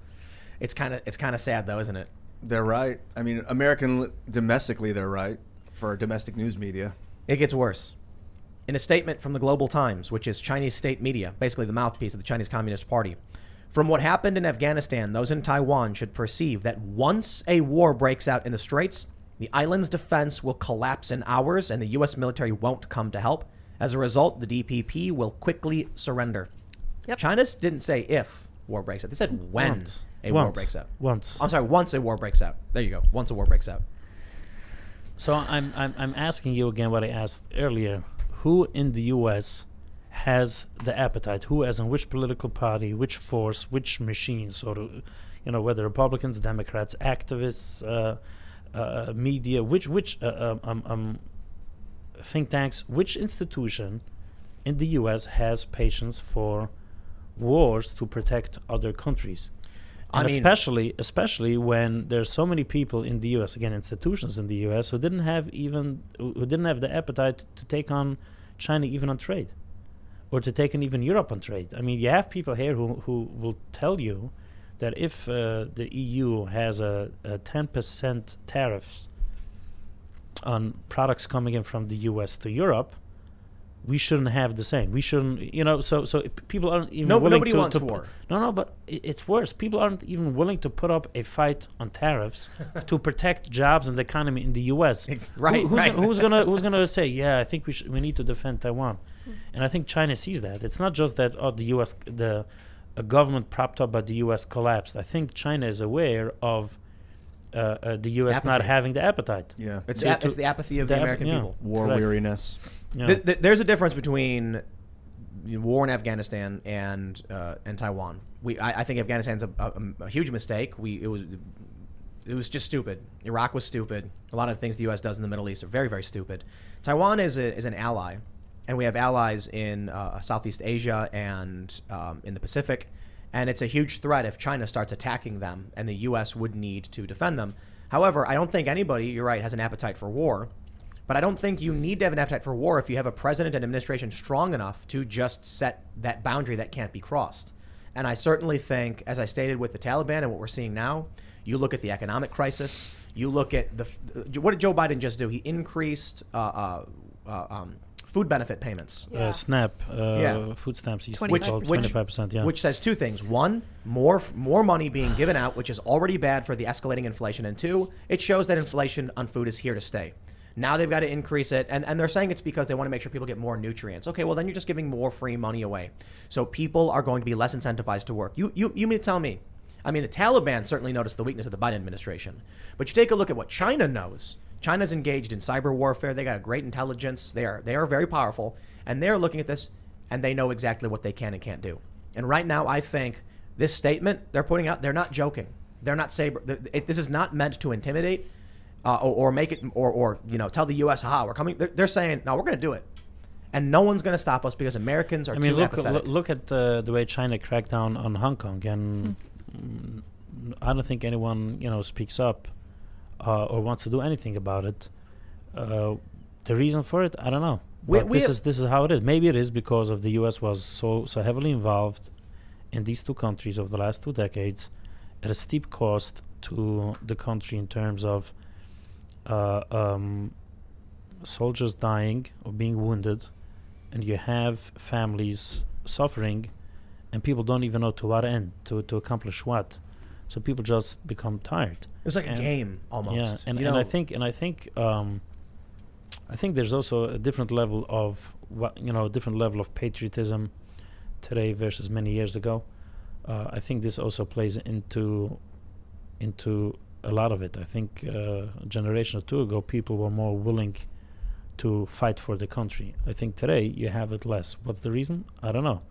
It's kind of sad, though, isn't it? They're right. I mean, domestically, they're right for domestic news media. It gets worse. In a statement from the Global Times, which is Chinese state media, basically the mouthpiece of the Chinese Communist Party, from what happened in Afghanistan, those in Taiwan should perceive that once a war breaks out in the Straits, the island's defense will collapse in hours and the U.S. military won't come to help. As a result, the DPP will quickly surrender. Yep. China didn't say if war breaks out. They said when. a war breaks out. Once. I'm sorry, once a war breaks out. There you go. Once a war breaks out. So I'm asking you again what I asked earlier. Who in the U.S. has the appetite? Who, as in which political party, which force, which machine, sort of, whether Republicans, Democrats, activists, media, which think tanks, which institution in the U.S. has patience for wars to protect other countries? And especially when there's so many people in the U.S., again, institutions in the U.S. who didn't have the appetite to take on China even on trade, or to take on even Europe on trade. I mean, you have people here who will tell you that if the EU has a 10% tariffs on products coming in from the U.S. to Europe, we shouldn't have the same. We shouldn't, so people aren't even willing nobody to... wants war. No, but it's worse. People aren't even willing to put up a fight on tariffs to protect jobs and the economy in the U.S. Right. Who's gonna say, yeah, I think we need to defend Taiwan? And I think China sees that. It's not just that, the U.S., a government propped up by the U.S. collapsed. I think China is aware of the U.S. Apathy. not having the appetite. Yeah. It's the apathy of the American people. War Correct. weariness. Yeah. There's a difference between war in Afghanistan and Taiwan. I think Afghanistan's a huge mistake. It was just stupid. Iraq was stupid. A lot of the things the U.S. does in the Middle East are very, very stupid. Taiwan is an ally, and we have allies in Southeast Asia and in the Pacific, and it's a huge threat if China starts attacking them, and the U.S. would need to defend them. However, I don't think anybody, you're right, has an appetite for war. But I don't think you need to have an appetite for war if you have a president and administration strong enough to just set that boundary that can't be crossed. And I certainly think, as I stated with the Taliban and what we're seeing now, you look at the economic crisis, you look at what did Joe Biden just do? He increased food benefit payments. SNAP, food stamps, 25%, yeah. Which says two things. One, more money being given out, which is already bad for the escalating inflation. And two, it shows that inflation on food is here to stay. Now they've got to increase it, and they're saying it's because they want to make sure people get more nutrients. Okay, well then you're just giving more free money away. So people are going to be less incentivized to work. You mean to tell me? I mean, the Taliban certainly noticed the weakness of the Biden administration. But you take a look at what China knows. China's engaged in cyber warfare. They got a great intelligence. They are very powerful, and they're looking at this, and they know exactly what they can and can't do. And right now, I think this statement they're putting out, they're not joking. They're not this is not meant to intimidate. Or make it, or tell the U.S., we're coming. They're saying, no, we're going to do it, and no one's going to stop us because Americans are too apathetic. Look at the way China cracked down on Hong Kong, and I don't think anyone speaks up or wants to do anything about it. The reason for it, I don't know. But this is how it is. Maybe it is because of the U.S. was so heavily involved in these two countries over the last 2 decades at a steep cost to the country in terms of soldiers dying or being wounded, and you have families suffering, and people don't even know to what end, to accomplish what. So people just become tired. It's like a game almost. Yeah, and I think there's also a different level of patriotism today versus many years ago. I think this also plays into a lot of it. I think a generation or two ago, people were more willing to fight for the country. I think today you have it less. What's the reason? I don't know,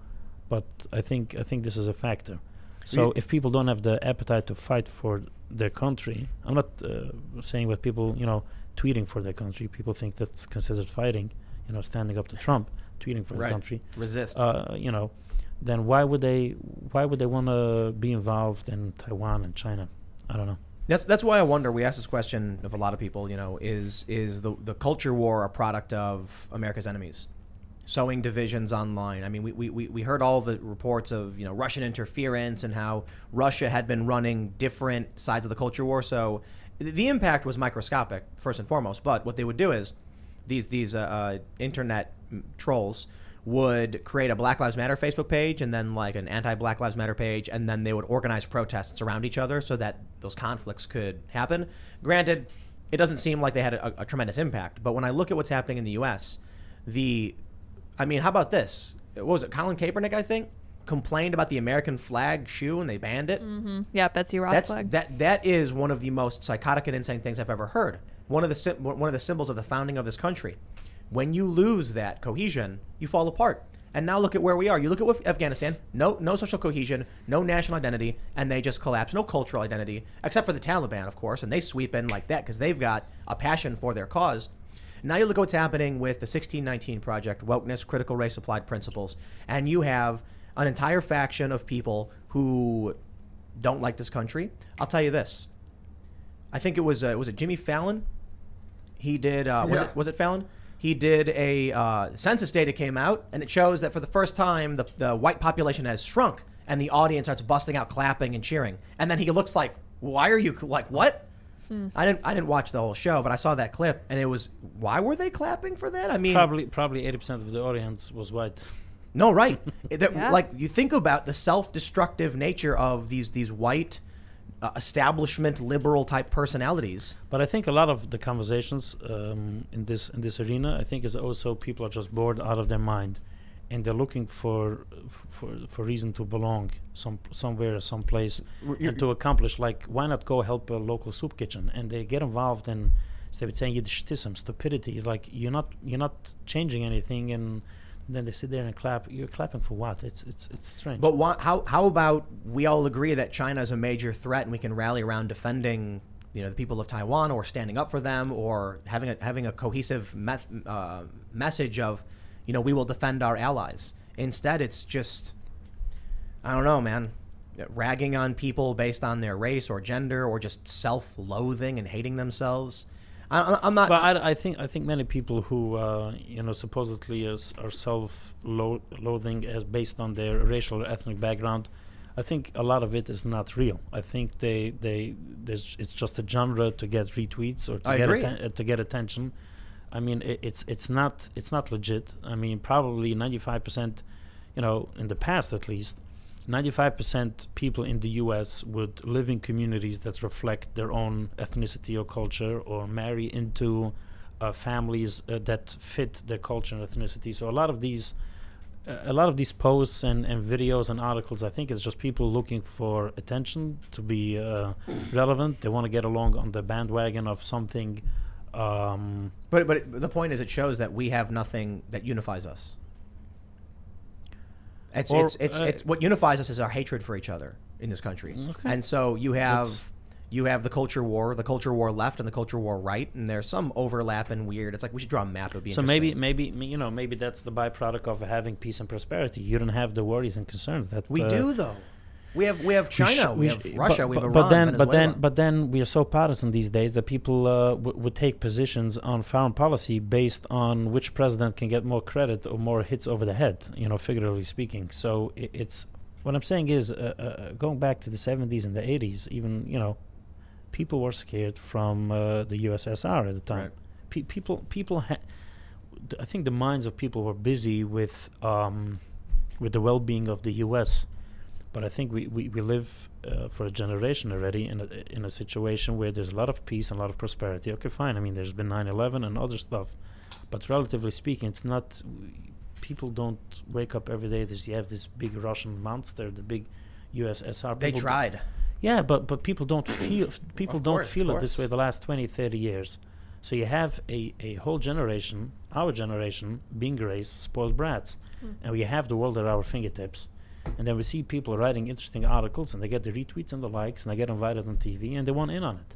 but I think this is a factor. So if people don't have the appetite to fight for their country, I'm not saying what people tweeting for their country. People think that's considered fighting. Standing up to Trump, tweeting for the country. Resist. Then why would they want to be involved in Taiwan and China? I don't know. That's why I wonder. We asked this question of a lot of people. Is the culture war a product of America's enemies, sowing divisions online? I mean, we heard all the reports of Russian interference and how Russia had been running different sides of the culture war. So the impact was microscopic first and foremost. But what they would do is these internet trolls would create a Black Lives Matter Facebook page and then like an anti-Black Lives Matter page, and then they would organize protests around each other so that those conflicts could happen. Granted, it doesn't seem like they had a tremendous impact, but when I look at what's happening in the U.S., how about this? What was it, Colin Kaepernick, I think? complained about the American flag shoe and they banned it. Mm-hmm. Yeah, Betsy Ross flag. That is one of the most psychotic and insane things I've ever heard. One of the symbols of the founding of this country. When you lose that cohesion, you fall apart. And now look at where we are. You look at Afghanistan, no social cohesion, no national identity, and they just collapse. No cultural identity, except for the Taliban, of course, and they sweep in like that because they've got a passion for their cause. Now you look at what's happening with the 1619 Project, wokeness, critical race applied principles, and you have an entire faction of people who don't like this country. I'll tell you this. I think it was it Jimmy Fallon? He did, was it Fallon? He did a census data came out, and it shows that for the first time, the white population has shrunk, and the audience starts busting out clapping and cheering. And then he looks like, why are you, like, what? I didn't watch the whole show, but I saw that clip, and it was, why were they clapping for that? I mean, probably 80% of the audience was white. No, right. Yeah. Like, you think about the self-destructive nature of these white establishment liberal type personalities. But I think a lot of the conversations in this arena, I think, is also people are just bored out of their mind, and they're looking for reason to belong somewhere, someplace, and to accomplish. Like, why not go help a local soup kitchen? And they get involved in, instead of saying Yiddishtism, stupidity. Like, you're not changing anything, and then they sit there and clap. You're clapping for what? It's strange. But how about we all agree that China is a major threat, and we can rally around defending, the people of Taiwan, or standing up for them, or having a cohesive message of, we will defend our allies. Instead, it's just, I don't know, man, ragging on people based on their race or gender, or just self-loathing and hating themselves. I'm not. But I think many people who supposedly are self-loathing as based on their racial or ethnic background, I think a lot of it is not real. I think it's just a genre to get retweets or to get attention. I mean, it's not legit. I mean, probably 95%, in the past at least, 95% people in the U.S. would live in communities that reflect their own ethnicity or culture, or marry into families that fit their culture and ethnicity. So a lot of these posts and videos and articles, I think, is just people looking for attention, to be relevant. They want to get along on the bandwagon of something. But the point is, it shows that we have nothing that unifies us. It's what unifies us is our hatred for each other in this country. Okay. And so you have the culture war left and the culture war right, and there's some overlap and weird. It's like we should draw a map. It would be so interesting. maybe that's the byproduct of having peace and prosperity. You don't have the worries and concerns that we do, though. We have China, we have Russia, we have Iran, but then we are so partisan these days that people would take positions on foreign policy based on which president can get more credit or more hits over the head, figuratively speaking. So it's what I'm saying is, going back to the 70s and the 80s, even people were scared from the USSR at the time. Right. I think the minds of people were busy with the well-being of the U.S. But I think we live for a generation already in a situation where there's a lot of peace and a lot of prosperity. Okay, fine. I mean, there's been 9/11 and other stuff, but relatively speaking, it's not. People don't wake up every day. You have this big Russian monster, the big USSR. They tried. Yeah, but people don't feel. People don't feel it this way the last 20, 30 years. So you have a whole generation, our generation, being raised spoiled brats, and we have the world at our fingertips. And then we see people writing interesting articles, and they get the retweets and the likes, and they get invited on TV, and they want in on it.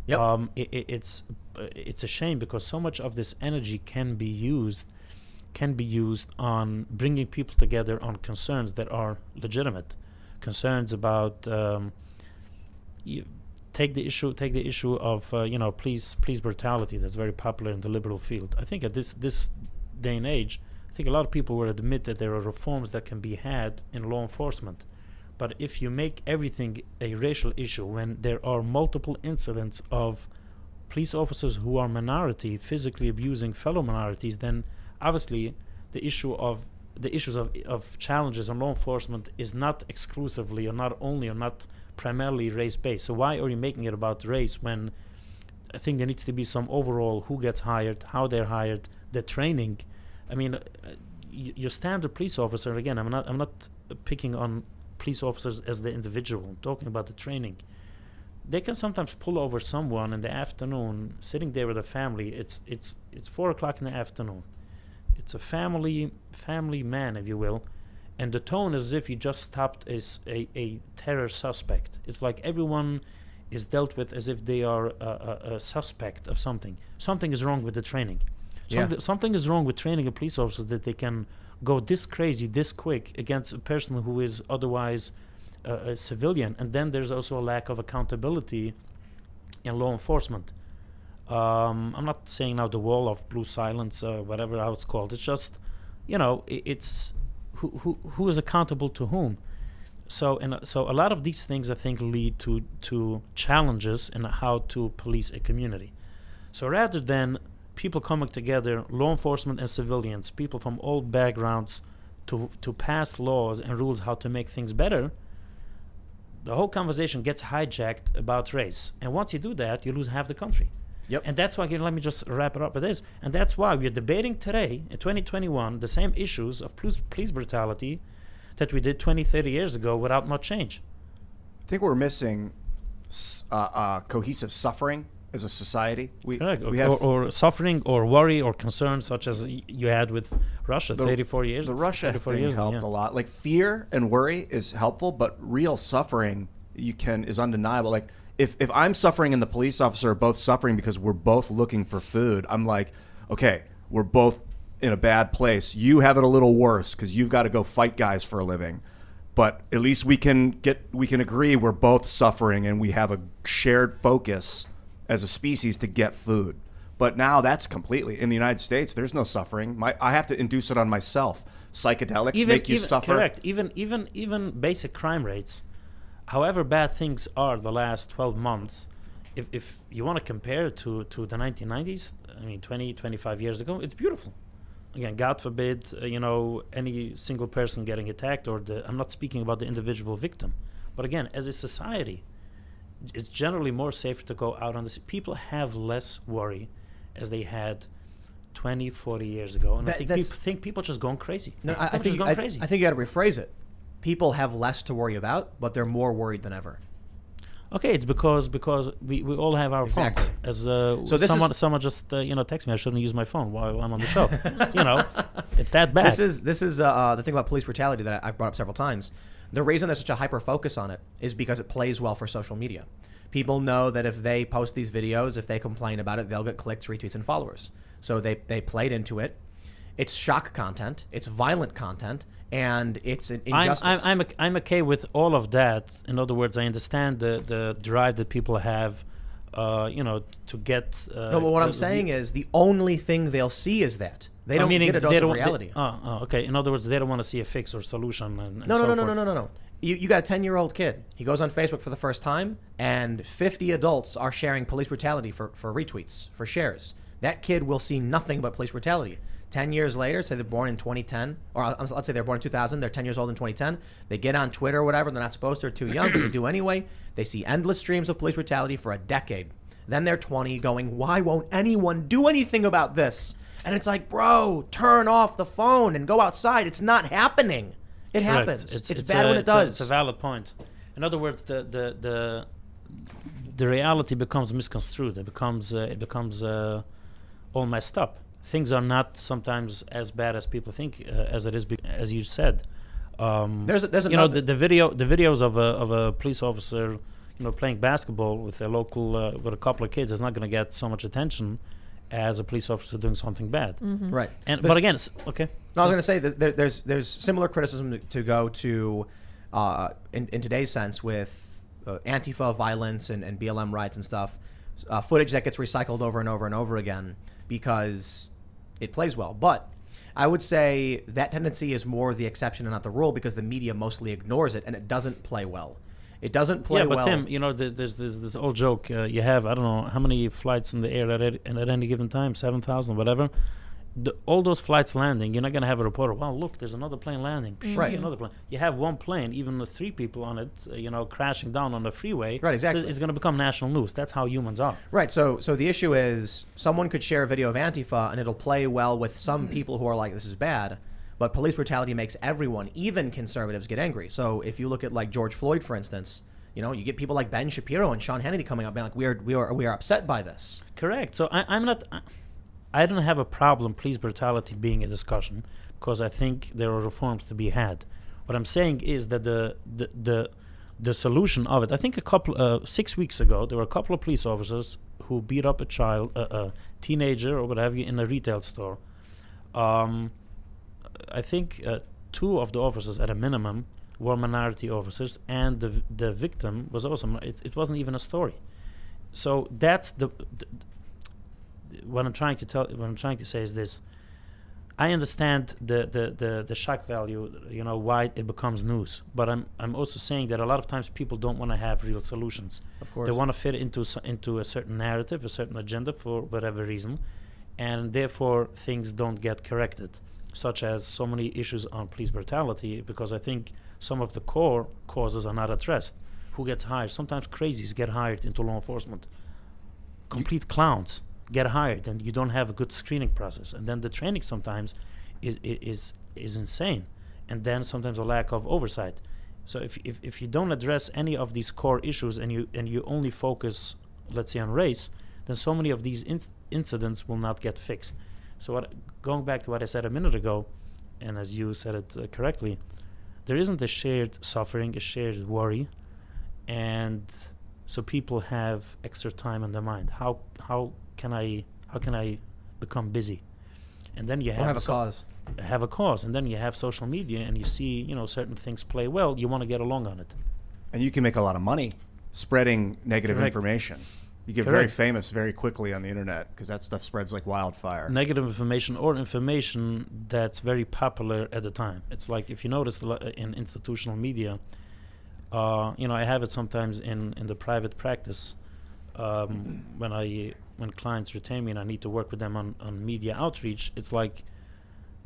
Yep. It's a shame, because so much of this energy can be used on bringing people together on concerns that are legitimate, concerns about take the issue of police brutality that's very popular in the liberal field. I think at this day and age, I think a lot of people will admit that there are reforms that can be had in law enforcement. But if you make everything a racial issue, when there are multiple incidents of police officers who are minority physically abusing fellow minorities, then obviously the issues of challenges in law enforcement is not exclusively or not primarily race-based. So why are you making it about race when I think there needs to be some overall who gets hired, how they're hired, the training. I mean, your standard police officer, again, I'm not picking on police officers as the individual. I'm talking about the training. They can sometimes pull over someone in the afternoon, sitting there with a family. It's 4:00 in the afternoon. It's a family man, if you will, and the tone is as if you just stopped as a terror suspect. It's like everyone is dealt with as if they are a suspect of something. Something is wrong with the training. Something is wrong with training a police officer that they can go this crazy, this quick against a person who is otherwise a civilian. And then there's also a lack of accountability in law enforcement. I'm not saying now the wall of blue silence, whatever how it's called. It's just, it's who is accountable to whom. So a lot of these things I think lead to challenges in how to police a community. So rather than people coming together, law enforcement and civilians, people from all backgrounds, to pass laws and rules how to make things better, the whole conversation gets hijacked about race. And once you do that, you lose half the country. Yep. And that's why, again, let me just wrap it up with this. And that's why we're debating today, in 2021, the same issues of police brutality that we did 20, 30 years ago without much change. I think we're missing cohesive suffering as a society. We have or suffering or worry or concern, such as you had with Russia 34 years. The Russia thing helped a lot. Like fear and worry is helpful, but real suffering is undeniable. Like if I'm suffering and the police officer are both suffering because we're both looking for food, I'm like, okay, we're both in a bad place. You have it a little worse because you've got to go fight guys for a living. But at least we can agree we're both suffering and we have a shared focus as a species to get food. But now that's completely, in the United States, there's no suffering. I have to induce it on myself. Psychedelics make you suffer. Correct. Even basic crime rates, however bad things are the last 12 months, if you want to compare it to the 1990s, 20, 25 years ago, it's beautiful. Again, God forbid, any single person getting attacked, I'm not speaking about the individual victim. But again, as a society, it's generally more safer to go out on the street. People have less worry as they had 20, 40 years ago. And I think people are just going crazy. No, I think you got to rephrase it. People have less to worry about, but they're more worried than ever. Okay, it's because we all have our phones. As someone just text me, I shouldn't use my phone while I'm on the show. It's that bad. This is the thing about police brutality that I've brought up several times. The reason there's such a hyper focus on it is because it plays well for social media. People know that if they post these videos, if they complain about it, they'll get clicks, retweets, and followers. So they played into it. It's shock content. It's violent content. And it's an injustice. I'm okay with all of that. In other words, I understand the drive that people have, to get. No, but what I'm saying is the only thing they'll see is that. They don't get a dose of reality. Okay. In other words, they don't want to see a fix or solution. No. You got a 10-year-old kid. He goes on Facebook for the first time, and 50 adults are sharing police brutality for retweets, for shares. That kid will see nothing but police brutality. 10 years later, say they're born in 2010, or let's say they're born in 2000, they're 10 years old in 2010, they get on Twitter or whatever, they're not supposed to, they're too young, but they do anyway. They see endless streams of police brutality for a decade. Then they're 20 going, why won't anyone do anything about this? And it's like, bro, turn off the phone and go outside. It's not happening. It happens. It's bad when it does. It's a valid point. In other words, the reality becomes misconstrued. It becomes all messed up. Things are not sometimes as bad as people think, as it is. As you said, there's the videos of a police officer, playing basketball with a local with a couple of kids is not going to get so much attention as a police officer doing something bad. Mm-hmm. Right. But again, okay. No, I was going to say that there's similar criticism to go to in today's sense with Antifa violence and BLM riots and stuff, footage that gets recycled over and over and over again because it plays well. But I would say that tendency is more the exception and not the rule because the media mostly ignores it and it doesn't play well. It doesn't play well. Yeah, but Tim, there's this old joke. You have, I don't know, how many flights in the air at any given time, 7,000, whatever. All those flights landing, you're not going to have a reporter, well, look, there's another plane landing. Right. Another plane. You have one plane, even with 3 people on it, crashing down on the freeway. Right, exactly. It's going to become national news. That's how humans are. Right, so the issue is someone could share a video of Antifa and it'll play well with some people who are like, this is bad. But police brutality makes everyone, even conservatives, get angry. So if you look at like George Floyd, for instance, you know, you get people like Ben Shapiro and Sean Hannity coming up being like, we are upset by this. Correct. So I don't have a problem police brutality being a discussion, because I think there are reforms to be had. What I'm saying is that the solution of it, I think 6 weeks ago, there were a couple of police officers who beat up a teenager or what have you in a retail store. I think 2 of the officers at a minimum were minority officers, and the victim was also, it wasn't even a story. So that's what I'm trying to say is this. I understand the shock value, you know, why it becomes news. But I'm also saying that a lot of times people don't want to have real solutions. Of course. They want to fit into a certain narrative, a certain agenda for whatever reason, and therefore things don't get corrected, such as so many issues on police brutality, because I think some of the core causes are not addressed. Who gets hired? Sometimes crazies get hired into law enforcement. Complete clowns get hired, and you don't have a good screening process, and then the training sometimes is insane, and then sometimes a lack of oversight. So if you don't address any of these core issues and you only focus, let's say, on race, then so many of these incidents will not get fixed. So going back to what I said a minute ago, and as you said it correctly, there isn't a shared suffering, a shared worry, and so people have extra time on their mind. How can I become busy? And then you have a cause. Have a cause, and then you have social media, and you see, you know, certain things play well. You want to get along on it, And you can make a lot of money spreading negative Correct. information. You get Correct. very famous very quickly on the internet because that stuff spreads like wildfire. negative information or information that's very popular at the time. It's like, if you notice in institutional media, you know, I have it sometimes in the private practice, when clients retain me and I need to work with them on media outreach. It's like,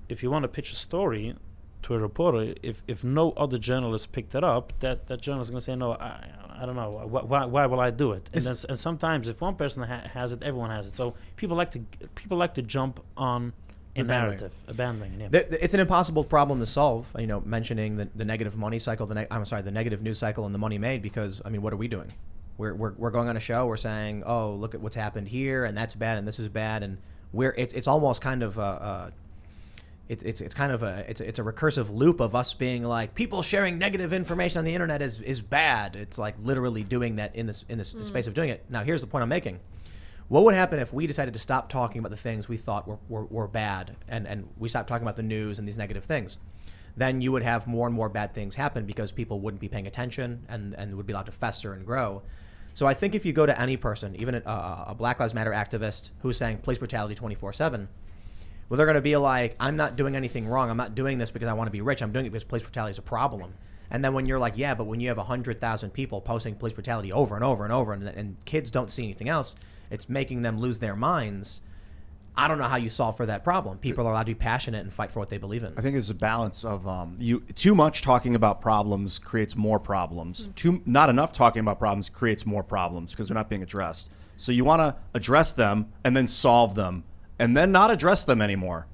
if you want to pitch a story to a reporter, if no other journalist picked it up, that journalist is going to say, no, I don't know, why will I do it? And sometimes if one person has it, everyone has it. So people like to jump on a narrative, a bandwagon. Yeah. It's an impossible problem to solve. You know, mentioning the negative money cycle, the negative news cycle and the money made, because I mean, what are we doing? We're going on a show. We're saying, oh, look at what's happened here, and that's bad, and this is bad, and it's almost kind of it's a recursive loop of us being like, people sharing negative information on the internet is bad. It's like literally doing that in this space of doing it. Now, here's the point I'm making. What would happen if we decided to stop talking about the things we thought were bad, and we stopped talking about the news and these negative things? Then you would have more and more bad things happen because people wouldn't be paying attention and would be allowed to fester and grow. So I think if you go to any person, even a Black Lives Matter activist who's saying police brutality 24/7, well, they're going to be like, I'm not doing anything wrong. I'm not doing this because I want to be rich. I'm doing it because police brutality is a problem. And then when you're like, yeah, but when you have 100,000 people posting police brutality over and over and over, and kids don't see anything else, it's making them lose their minds. I don't know how you solve for that problem. People are allowed to be passionate and fight for what they believe in. I think it's a balance of too much talking about problems creates more problems. Not enough talking about problems creates more problems because they're not being addressed. So you want to address them and then solve them, and then not address them anymore,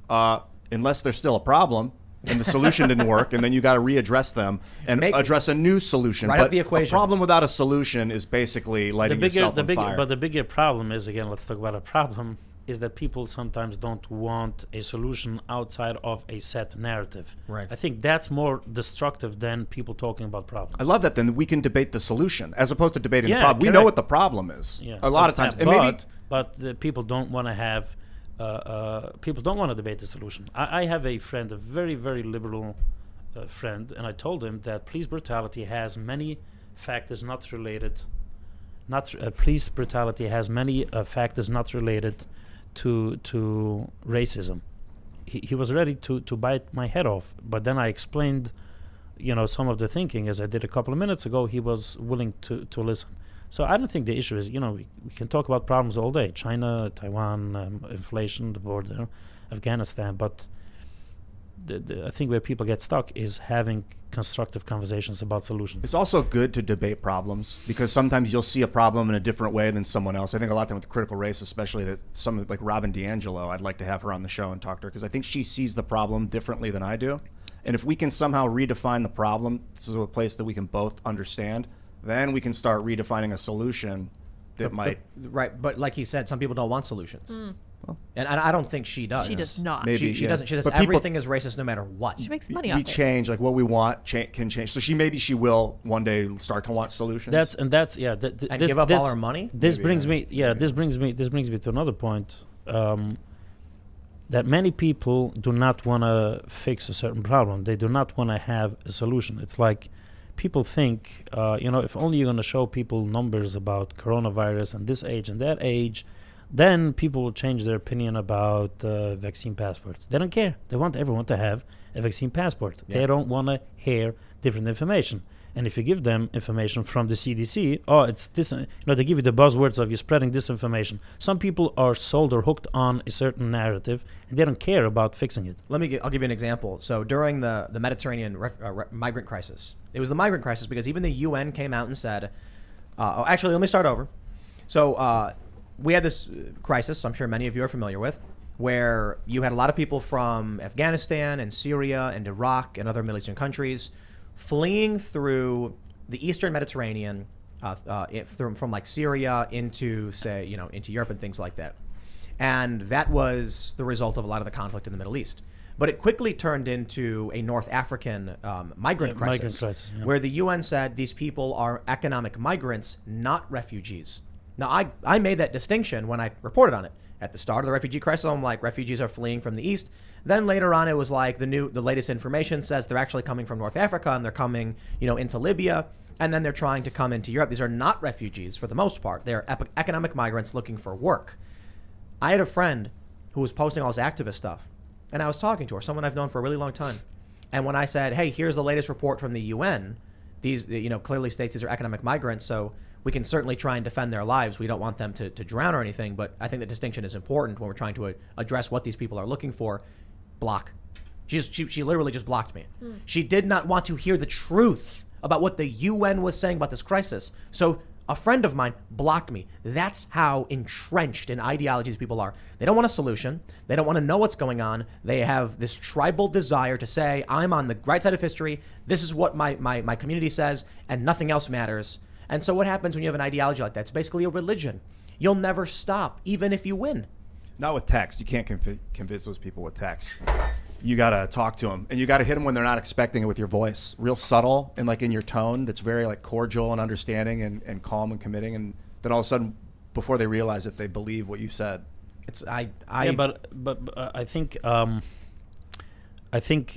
unless there's still a problem and the solution didn't work, and then you got to readdress them and address a new solution. Right, but up the equation. A problem without a solution is basically lighting yourself on fire. But the bigger problem is, again, let's talk about a problem, is that people sometimes don't want a solution outside of a set narrative. Right. I think that's more destructive than people talking about problems. I love that. Then we can debate the solution as opposed to debating the Yeah, problem. We know correct. what the problem is. Yeah. A lot of times. And But people don't want to have. People don't want to debate the solution. I have a friend, a very, very liberal friend, and I told him that police brutality has many factors not related. Police brutality has many factors not related to racism. He was ready to bite my head off, but then I explained, you know, some of the thinking, as I did a couple of minutes ago. He was willing to listen. So I don't think the issue is, you know, we can talk about problems all day: China, Taiwan, inflation, the border, Afghanistan. But I think where people get stuck is having constructive conversations about solutions. It's also good to debate problems because sometimes you'll see a problem in a different way than someone else. I think a lot of time with critical race, especially that some like Robin DiAngelo, I'd like to have her on the show and talk to her because I think she sees the problem differently than I do. And if we can somehow redefine the problem to a place that we can both understand, then we can start redefining a solution that might. Right, but like he said, some people don't want solutions. And I don't think she does. She does not. Maybe. She doesn't. She says But people- everything is racist no matter what. She makes money we off it. change, like what we want can change. So she will one day start to want solutions. And give up all our money. This Maybe, brings yeah. me, yeah. This brings me to another point. That many people do not want to fix a certain problem. They do not want to have a solution. It's like people think, if only you're going to show people numbers about coronavirus and this age and that age, then people will change their opinion about vaccine passports. They don't care. They want everyone to have a vaccine passport. Yeah. They don't want to hear different information. And if you give them information from the CDC, it's this, they give you the buzzwords of you're spreading disinformation. Some people are sold or hooked on a certain narrative, and they don't care about fixing it. I'll give you an example. So during the Mediterranean migrant crisis, it was the migrant crisis because even the UN came out and said, let me start over. So we had this crisis, I'm sure many of you are familiar with, where you had a lot of people from Afghanistan and Syria and Iraq and other Middle Eastern countries fleeing through the Eastern Mediterranean, from like Syria into into Europe and things like that. And that was the result of a lot of the conflict in the Middle East. But it quickly turned into a North African migrant crisis, where the UN said these people are economic migrants, not refugees. Now, I made that distinction when I reported on it. At the start of the refugee crisis, I'm like, refugees are fleeing from the East. Then later on, it was like the latest information says they're actually coming from North Africa and they're coming, into Libya. And then they're trying to come into Europe. These are not refugees for the most part. They're economic migrants looking for work. I had a friend who was posting all this activist stuff. And I was talking to her, someone I've known for a really long time. And when I said, hey, here's the latest report from the UN, these, clearly states these are economic migrants. So we can certainly try and defend their lives. We don't want them to drown or anything, but I think the distinction is important when we're trying to address what these people are looking for. Block. She literally just blocked me. She did not want to hear the truth about what the UN was saying about this crisis. So a friend of mine blocked me. That's how entrenched in ideologies people are. They don't want a solution. They don't want to know what's going on. They have this tribal desire to say, I'm on the right side of history. This is what my community says, and nothing else matters. And so what happens when you have an ideology like that? It's basically a religion. You'll never stop, even if you win. Not with text. You can't convince those people with text. You got to talk to them. And you got to hit them when they're not expecting it with your voice. Real subtle and like in your tone that's very like cordial and understanding and calm and committing. And then all of a sudden, before they realize it, they believe what you said. But I think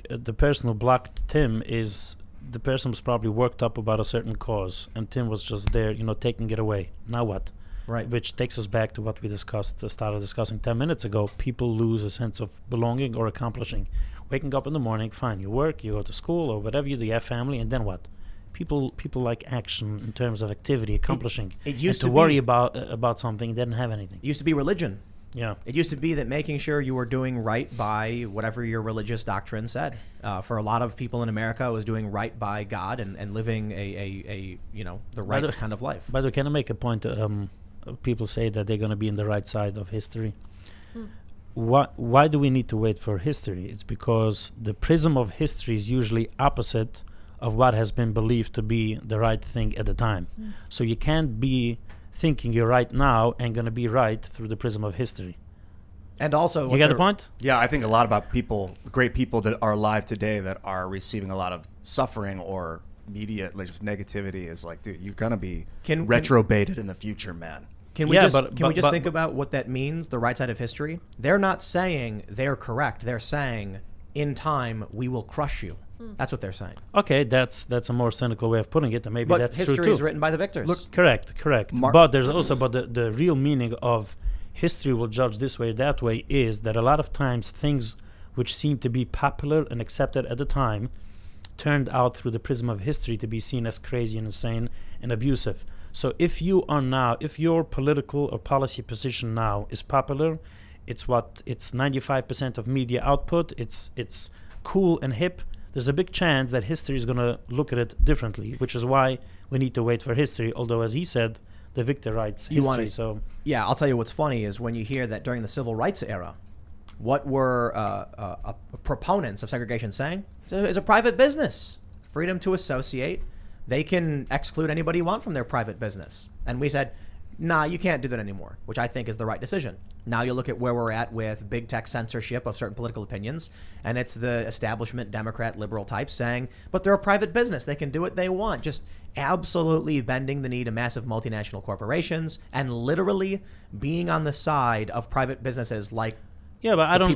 the person who blocked Tim is the person was probably worked up about a certain cause, and Tim was just there, taking it away. Now what? Right. Which takes us back to what we started discussing 10 minutes ago. People lose a sense of belonging or accomplishing. Waking up in the morning, fine, you work, you go to school or whatever you do, you have family, and then what? People like action in terms of activity, accomplishing. It used to worry about something, didn't have anything. It used to be religion. Yeah. It used to be that making sure you were doing right by whatever your religious doctrine said. For a lot of people in America, it was doing right by God and living the right kind of life. By the way, can I make a point? People say that they're going to be in the right side of history. Why do we need to wait for history? It's because the prism of history is usually opposite of what has been believed to be the right thing at the time. So you can't be thinking you're right now and going to be right through the prism of history. And also, you get the point? Yeah, I think a lot about great people that are alive today that are receiving a lot of suffering or media, like just negativity is like, dude, you're going to be retrobaited in the future, man. Can we just think about what that means, the right side of history? They're not saying they're correct. They're saying, in time, we will crush you. That's what they're saying. Okay, that's a more cynical way of putting it, and maybe but that's true too. History is written by the victors. Look, correct. But there's also, the real meaning of history will judge this way or that way is that a lot of times things which seem to be popular and accepted at the time turned out through the prism of history to be seen as crazy and insane and abusive. So if your political or policy position now is popular, it's 95% of media output, it's cool and hip, there's a big chance that history is going to look at it differently, which is why we need to wait for history. Although, as he said, the victor writes history. Yeah, I'll tell you what's funny is when you hear that during the civil rights era, what were proponents of segregation saying? It's a private business. Freedom to associate. They can exclude anybody you want from their private business. And we said, nah, you can't do that anymore, which I think is the right decision. Now you look at where we're at with big tech censorship of certain political opinions, and it's the establishment Democrat liberal types saying, but they're a private business. They can do what they want. Just absolutely bending the knee to massive multinational corporations and literally being on the side of private businesses like yeah, but I don't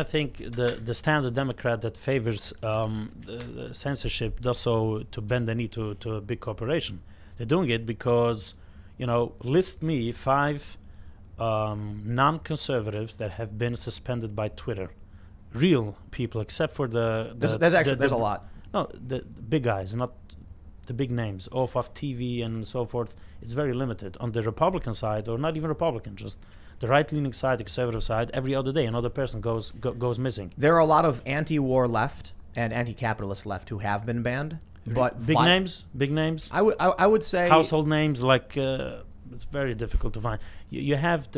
think the standard Democrat that favors the censorship does so to bend the knee to a big corporation. They're doing it because, list me 5 non-conservatives that have been suspended by Twitter. Real people, except for there's a lot. No, the big guys, not the big names, off TV and so forth. It's very limited. On the Republican side, or not even Republican, just the right-leaning side, the conservative side, every other day another person goes missing. There are a lot of anti-war left and anti-capitalist left who have been banned, but big names. I would say household names like it's very difficult to find. You have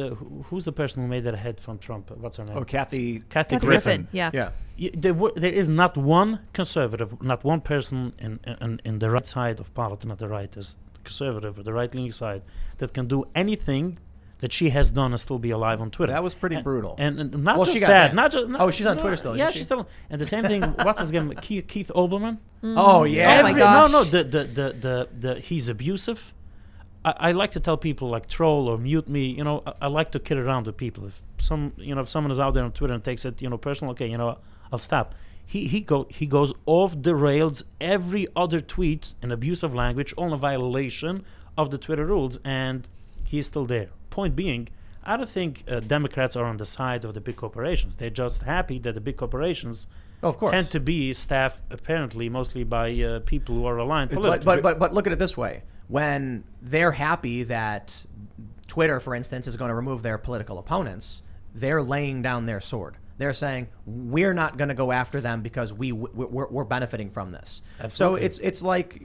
who's the person who made that head from Trump? What's her name? Oh, Kathy Griffin. Yeah. There is not one conservative, not one person in the right side of politics, not the right as conservative or the right-leaning side, that can do anything that she has done and still be alive on Twitter. That was pretty brutal. And not well, just she got that. banned. Not just, she's on Twitter still. Yeah, Isn't she? she's still. And the same thing. What's his name? Keith Olbermann. Oh yeah. Oh my gosh. No. The he's abusive. I like to tell people like troll or mute me. I like to kid around with people. If someone is out there on Twitter and takes it personal, okay, I'll stop. He goes off the rails every other tweet in abusive language, all in violation of the Twitter rules, and he's still there. Point being, I don't think Democrats are on the side of the big corporations. They're just happy that the big corporations tend to be staffed apparently mostly by people who are aligned politically. But look at it this way. When they're happy that Twitter, for instance, is going to remove their political opponents, they're laying down their sword. They're saying we're not going to go after them because we're benefiting from this. Absolutely. So it's like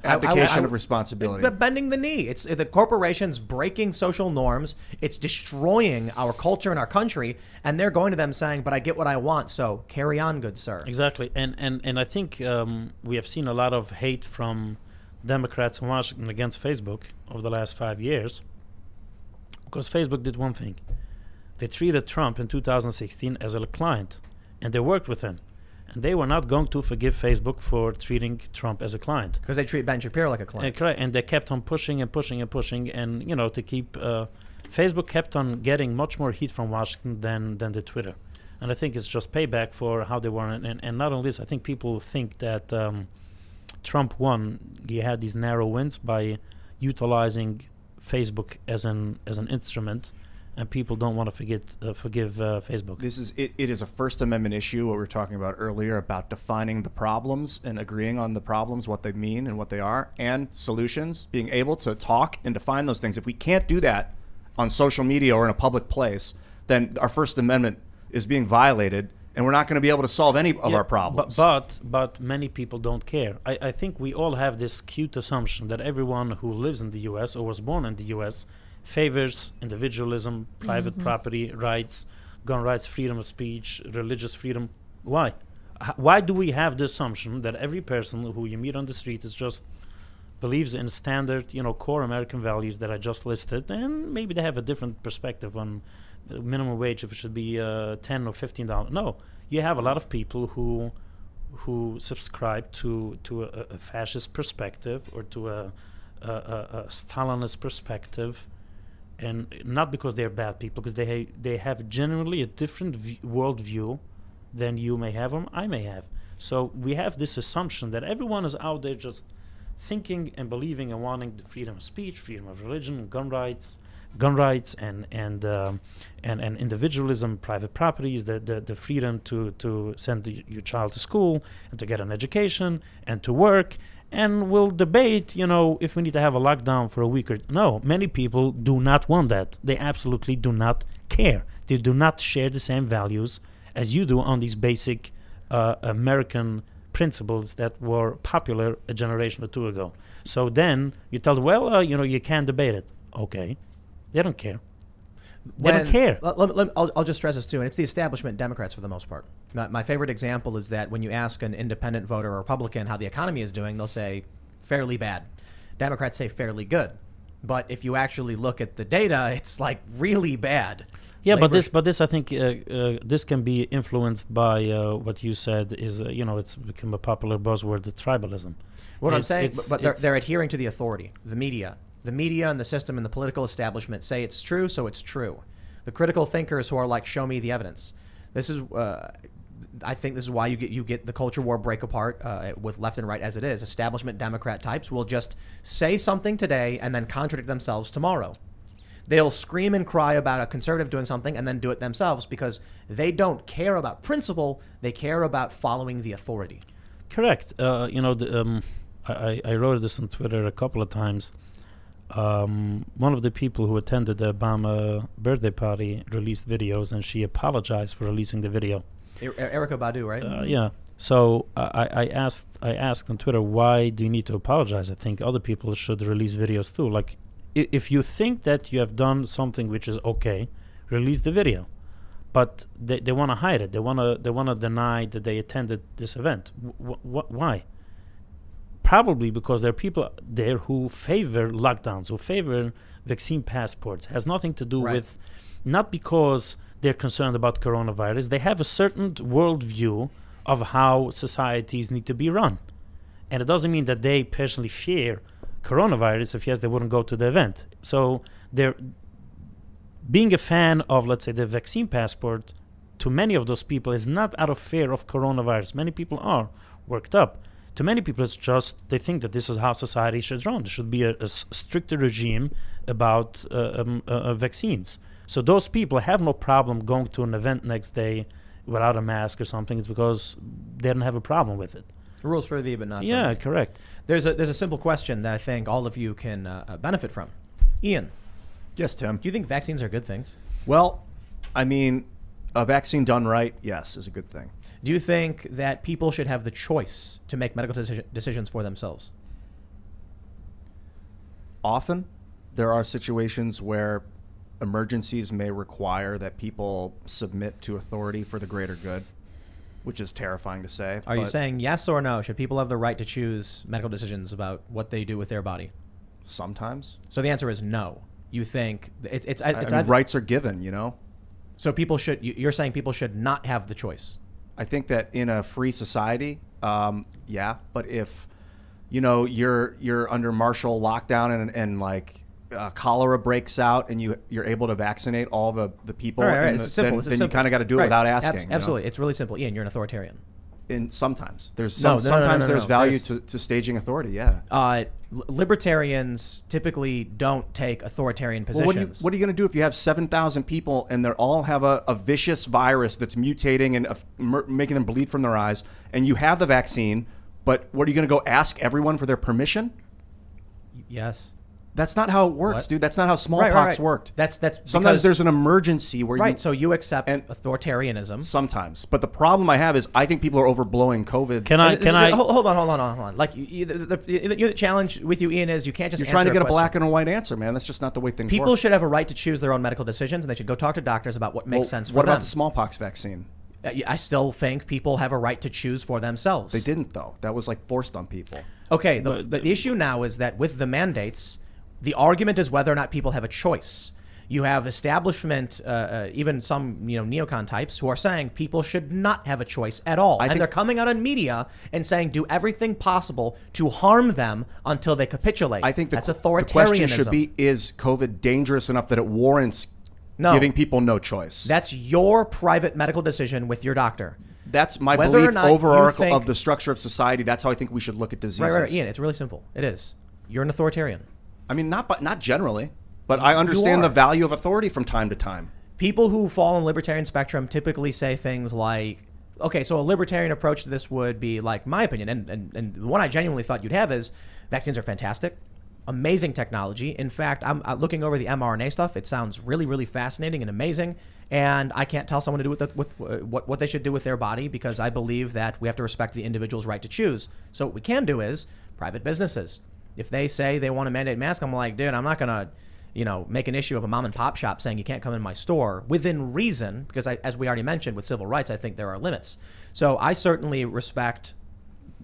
abdication of responsibility. Bending the knee. It's the corporations breaking social norms. It's destroying our culture and our country, and they're going to them saying, "But I get what I want, so carry on, good sir." Exactly, and I think we have seen a lot of hate from Democrats in Washington against Facebook over the last 5 years, because Facebook did one thing. They treated Trump in 2016 as a client, and they worked with him. And they were not going to forgive Facebook for treating Trump as a client. Because they treat Ben Shapiro like a client. Correct. And they kept on pushing and pushing and pushing. And, to keep... Facebook kept on getting much more heat from Washington than the Twitter. And I think it's just payback for how they were. And not only this, I think people think that Trump won. He had these narrow wins by utilizing Facebook as an instrument. And people don't want to forgive Facebook. It is a First Amendment issue, what we were talking about earlier, about defining the problems and agreeing on the problems, what they mean and what they are, and solutions, being able to talk and define those things. If we can't do that on social media or in a public place, then our First Amendment is being violated, and we're not going to be able to solve any of our problems. But many people don't care. I think we all have this cute assumption that everyone who lives in the U.S. or was born in the U.S. favors individualism, private property rights, gun rights, freedom of speech, religious freedom. Why? Why do we have the assumption that every person who you meet on the street is just believes in standard, core American values that I just listed, and maybe they have a different perspective on the minimum wage, if it should be $10 or $15? No, you have a lot of people who subscribe to a fascist perspective or to a Stalinist perspective. And not because they're bad people, because they have generally a different worldview than you may have or I may have. So we have this assumption that everyone is out there just thinking and believing and wanting the freedom of speech, freedom of religion, gun rights, and individualism, private properties, the freedom to send your child to school and to get an education and to work. And we'll debate, if we need to have a lockdown for a week or... No, many people do not want that. They absolutely do not care. They do not share the same values as you do on these basic American principles that were popular a generation or two ago. So then you tell them, well, you can't debate it. Okay. They don't care. They don't care. I'll just stress this too, and it's the establishment Democrats for the most part. My favorite example is that when you ask an independent voter or Republican how the economy is doing, they'll say fairly bad. Democrats say fairly good. But if you actually look at the data, it's like really bad. Yeah, but this I think this can be influenced by what you said is it's become a popular buzzword, the tribalism. What I'm saying, but they're adhering to the authority, the media. The media and the system and the political establishment say it's true, so it's true. The critical thinkers who are like, show me the evidence. This is, I think this is why you get the culture war break apart with left and right as it is. Establishment Democrat types will just say something today and then contradict themselves tomorrow. They'll scream and cry about a conservative doing something and then do it themselves because they don't care about principle. They care about following the authority. Correct. I wrote this on Twitter a couple of times. One of the people who attended the Obama birthday party released videos, and she apologized for releasing the video. Erykah Badu, right? Yeah. So I asked on Twitter, why do you need to apologize? I think other people should release videos too. Like, if you think that you have done something which is okay, release the video. But they want to hide it. They want to deny that they attended this event. Why? Probably because there are people there who favor lockdowns, who favor vaccine passports. It has nothing to do with, not because they're concerned about coronavirus. They have a certain worldview of how societies need to be run. And it doesn't mean that they personally fear coronavirus. If yes, they wouldn't go to the event. So they're being a fan of, let's say, the vaccine passport to many of those people is not out of fear of coronavirus. Many people are worked up. To many people, it's just they think that this is how society should run. There should be a stricter regime about vaccines. So those people have no problem going to an event next day without a mask or something. It's because they don't have a problem with it. Rules for thee, but not for yeah, me. Correct. There's a simple question that I think all of you can benefit from. Ian. Yes, Tim. Do you think vaccines are good things? Well, I mean, a vaccine done right, yes, is a good thing. Do you think that people should have the choice to make medical decisions for themselves? Often, there are situations where emergencies may require that people submit to authority for the greater good, which is terrifying to say. Are you saying yes or no? Should people have the right to choose medical decisions about what they do with their body? Sometimes. So the answer is no. You think it's I mean, rights are given, So people should. You're saying people should not have the choice. I think that in a free society, yeah. But if, you're under martial lockdown and like cholera breaks out and you're able to vaccinate all the people, all right. It's simple. then you kind of got to do it without asking. Absolutely. It's really simple. Ian, you're an authoritarian. Sometimes there's sometimes there's value to staging authority. Yeah. Libertarians typically don't take authoritarian positions. What are you going to do if you have 7,000 people and they all have a vicious virus that's mutating and making them bleed from their eyes, and you have the vaccine, but what are you going to go ask everyone for their permission? Yes. That's not how it works, dude. That's not how smallpox worked. That's sometimes there's an emergency where so you accept authoritarianism sometimes. But the problem I have is I think people are overblowing COVID. Can I hold on? Like the challenge with you, Ian, is you can't just. You're trying to get a black and a white answer, man. That's just not the way things work. People should have a right to choose their own medical decisions, and they should go talk to doctors about what makes sense for them. What about the smallpox vaccine? I still think people have a right to choose for themselves. They didn't, though. That was like forced on people. Okay. The issue now is that with the mandates, the argument is whether or not people have a choice. You have establishment, even some neocon types who are saying people should not have a choice at all. And they're coming out in media and saying do everything possible to harm them until they capitulate. I think that's authoritarianism. The question should be, is COVID dangerous enough that it warrants giving people no choice? That's your private medical decision with your doctor. That's my belief overarching of the structure of society. That's how I think we should look at diseases. Right, Ian, it's really simple. It is. You're an authoritarian. I mean, not generally, but I understand the value of authority from time to time. People who fall on the libertarian spectrum typically say things like, okay, so a libertarian approach to this would be like my opinion, and the one I genuinely thought you'd have is vaccines are fantastic, amazing technology. In fact, I'm looking over the mRNA stuff. It sounds really, really fascinating and amazing. And I can't tell someone to do what they should do with their body, because I believe that we have to respect the individual's right to choose. So what we can do is private businesses. If they say they want to mandate masks, I'm like, dude, I'm not going to, make an issue of a mom and pop shop saying you can't come in my store within reason, because as we already mentioned with civil rights, I think there are limits. So I certainly respect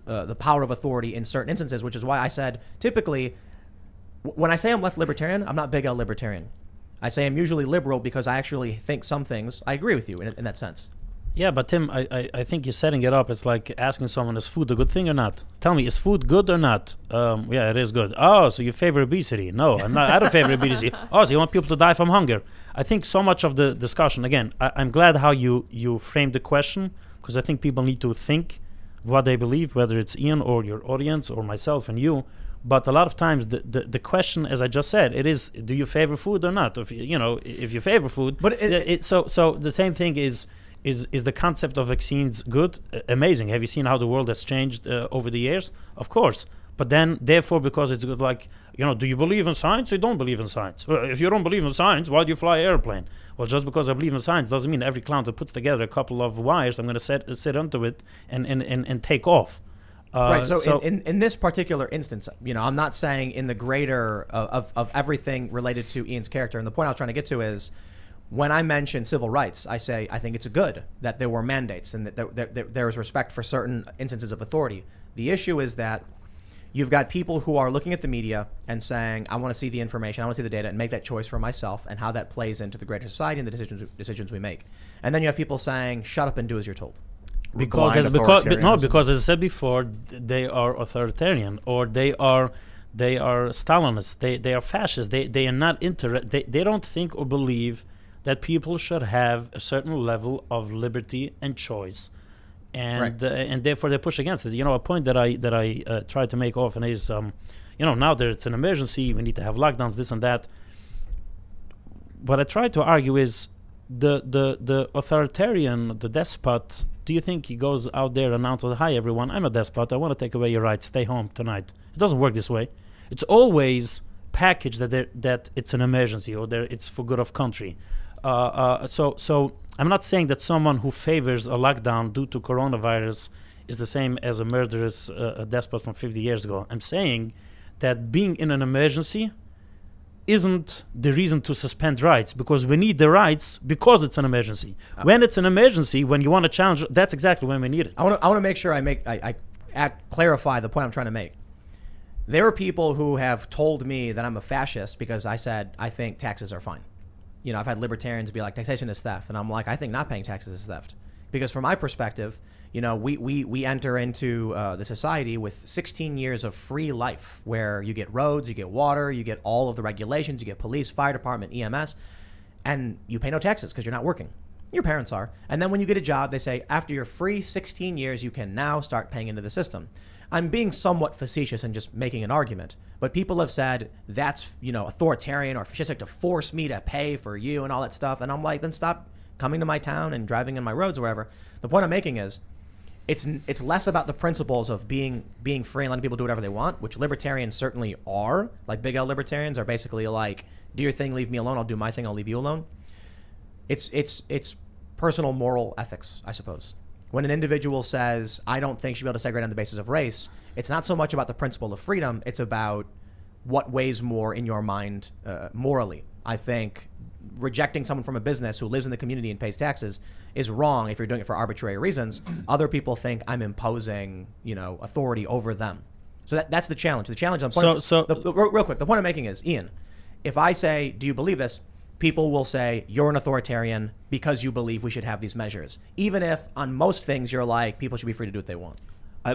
the power of authority in certain instances, which is why I said typically when I say I'm left libertarian, I'm not big L libertarian. I say I'm usually liberal because I actually think some things I agree with you in that sense. Yeah, but Tim, I think you're setting it up. It's like asking someone, is food a good thing or not? Tell me, is food good or not? Yeah, it is good. Oh, so you favor obesity? No, I don't favor obesity. Oh, so you want people to die from hunger? I think so much of the discussion, again, I'm glad how you framed the question, because I think people need to think what they believe, whether it's Ian or your audience or myself and you. But a lot of times the question, as I just said, it is, do you favor food or not? If you favor food, but so the same thing is the concept of vaccines good? Amazing. Have you seen how the world has changed over the years? Of course. But then, therefore, because it's good, like, do you believe in science or you don't believe in science? Well, if you don't believe in science, why do you fly an airplane? Well, just because I believe in science doesn't mean every clown that puts together a couple of wires, I'm going to sit onto it and take off. Right. So in this particular instance, I'm not saying in the greater of everything related to Ian's character. And the point I was trying to get to is, when I mention civil rights, I say I think it's good that there were mandates and that there is respect for certain instances of authority. The issue is that you've got people who are looking at the media and saying, I want to see the information, I want to see the data, and make that choice for myself, and how that plays into the greater society and the decisions we make. And then you have people saying, shut up and do as you're told. Because as I said before, they are authoritarian, or they are Stalinists, they are fascists. They are not they don't think or believe that people should have a certain level of liberty and choice, and right. And therefore they push against it. A point that I try to make often is, now that it's an emergency, we need to have lockdowns, this and that. What I try to argue is the authoritarian, the despot. Do you think he goes out there and announces, "Hi everyone, I'm a despot. I want to take away your rights. Stay home tonight." It doesn't work this way. It's always packaged that it's an emergency, or it's for good of country. So I'm not saying that someone who favors a lockdown due to coronavirus is the same as a murderous despot from 50 years ago. I'm saying that being in an emergency isn't the reason to suspend rights, because we need the rights because it's an emergency. When it's an emergency, when you want to challenge, that's exactly when we need it. I want to make sure I clarify the point I'm trying to make. There are people who have told me that I'm a fascist because I said I think taxes are fine. I've had libertarians be like, taxation is theft, and I'm like, I think not paying taxes is theft, because from my perspective, we enter into the society with 16 years of free life, where you get roads, you get water, you get all of the regulations, you get police, fire department, EMS, and you pay no taxes because you're not working. Your parents are. And then when you get a job, they say, after your free 16 years, you can now start paying into the system. I'm being somewhat facetious and just making an argument, but people have said that's, authoritarian or fascistic to force me to pay for you and all that stuff. And I'm like, then stop coming to my town and driving in my roads or wherever. The point I'm making is, it's less about the principles of being free and letting people do whatever they want, which libertarians certainly are. Like big L libertarians are basically like, do your thing, leave me alone. I'll do my thing, I'll leave you alone. It's personal moral ethics, I suppose. When an individual says, I don't think you should be able to segregate on the basis of race, it's not so much about the principle of freedom, it's about what weighs more in your mind morally. I think rejecting someone from a business who lives in the community and pays taxes is wrong if you're doing it for arbitrary reasons. Other people think I'm imposing, authority over them. So that's the challenge. The challenge I'm pointing real quick, the point I'm making is, Ian, if I say, do you believe this? People will say, you're an authoritarian because you believe we should have these measures. Even if on most things you're like, people should be free to do what they want.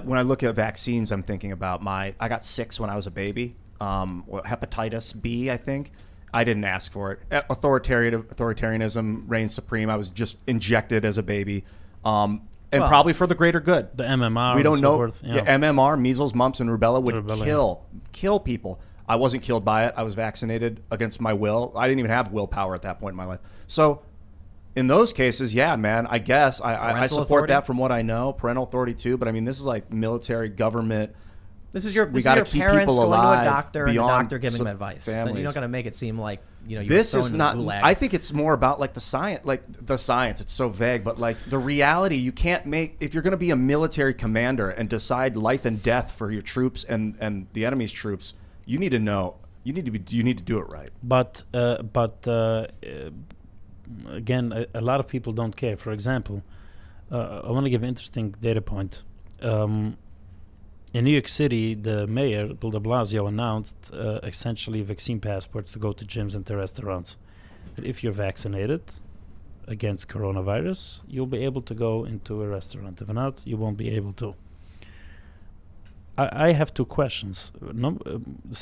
When I look at vaccines, I'm thinking about I got 6 when I was a baby. Hepatitis B, I think. I didn't ask for it. Authoritarianism reigns supreme. I was just injected as a baby. Probably for the greater good. The MMR. We don't know. Forth, MMR, measles, mumps, and rubella would kill people. I wasn't killed by it. I was vaccinated against my will. I didn't even have willpower at that point in my life. So in those cases, yeah, man, I guess I support that from what I know. Parental authority too. But I mean, this is like military, government, This is your we got to keep parents people going alive to a doctor and the beyond doctor giving them advice. Then families. you're not going to make it seem like you This were is thrown in not. the gulag. I think it's more about like the science. It's so vague, but like the reality, you can't make if you're going to be a military commander and decide life and death for your troops and the enemy's troops. You need to know. You need to do it right. But again, a lot of people don't care. For example, I want to give an interesting data point. In New York City, the mayor, Bill de Blasio, announced essentially vaccine passports to go to gyms and to restaurants. That if you're vaccinated against coronavirus, you'll be able to go into a restaurant. If not, you won't be able to. I have two questions.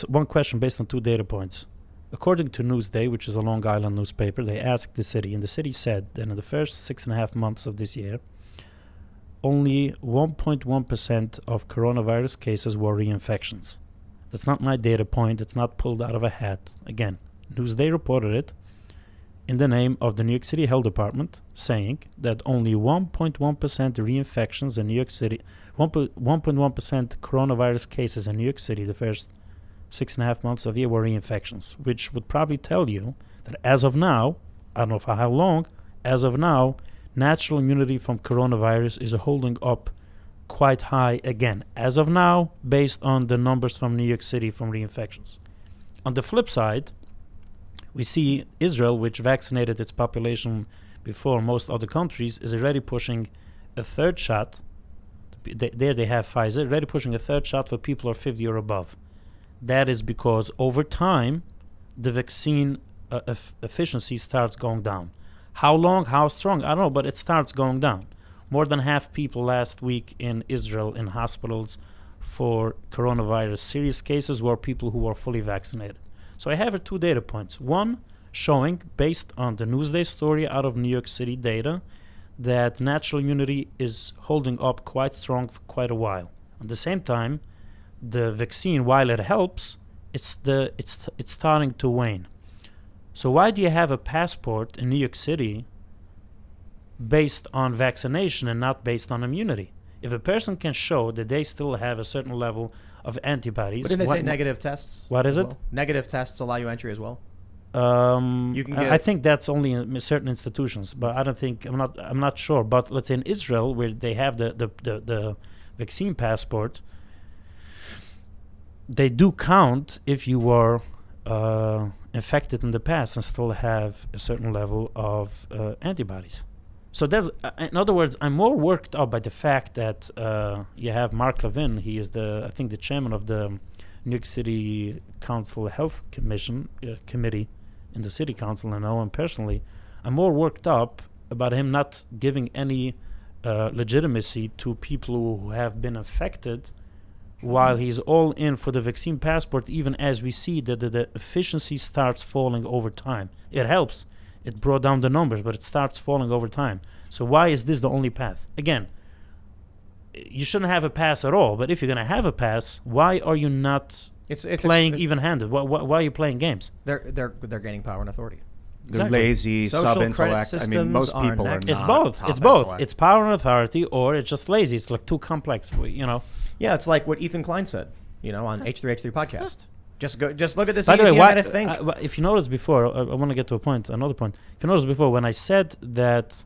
One question based on two data points. According to Newsday, which is a Long Island newspaper, they asked the city, and the city said that in the first 6.5 months of this year, only 1.1% of coronavirus cases were reinfections. That's not my data point. It's not pulled out of a hat. Again, Newsday reported it in the name of the New York City Health Department, saying that only 1.1% reinfections in New York City, 1.1% coronavirus cases in New York City the first 6.5 months of the year were reinfections, which would probably tell you that as of now, I don't know for how long, as of now, natural immunity from coronavirus is holding up quite high again, as of now, based on the numbers from New York City from reinfections. On the flip side, we see Israel, which vaccinated its population before most other countries, is already pushing a third shot. There they have Pfizer, already pushing a third shot for people who are 50 or above. That is because over time, the vaccine efficiency starts going down. How long, how strong, I don't know, but it starts going down. More than half people last week in Israel in hospitals for coronavirus serious cases were people who were fully vaccinated. So I have two data points. One, showing, based on the Newsday story out of New York City data, that natural immunity is holding up quite strong for quite a while. At the same time, the vaccine, while it helps, it's starting to wane. So why do you have a passport in New York City based on vaccination and not based on immunity? If a person can show that they still have a certain level of antibodies... But didn't they say negative tests? What is it? Well? Negative tests allow you entry as well? You can I think that's only in certain institutions, but I don't think... I'm not sure. But let's say in Israel, where they have the vaccine passport, they do count if you were... infected in the past and still have a certain level of antibodies. So there's, in other words, I'm more worked up by the fact that you have Mark Levin. He is I think the chairman of the New York City Council Health Committee in the City Council, and I know him personally. I'm more worked up about him not giving any legitimacy to people who have been affected, while he's all in for the vaccine passport, even as we see that the efficiency starts falling over time. It helps. It brought down the numbers, but it starts falling over time. So why is this the only path? Again, you shouldn't have a pass at all, but if you're going to have a pass, why are you not playing even-handed? Why are you playing games? They're gaining power and authority. They're lazy, sub-intellect. I mean, most people are not. It's both. It's both. It's power and authority, or it's just lazy. It's like too complex, Yeah, it's like what Ethan Klein said, on H3H3 podcast. Just look at this By the way, easy and think. If you notice before, I want to get to another point. If you notice before, when I said that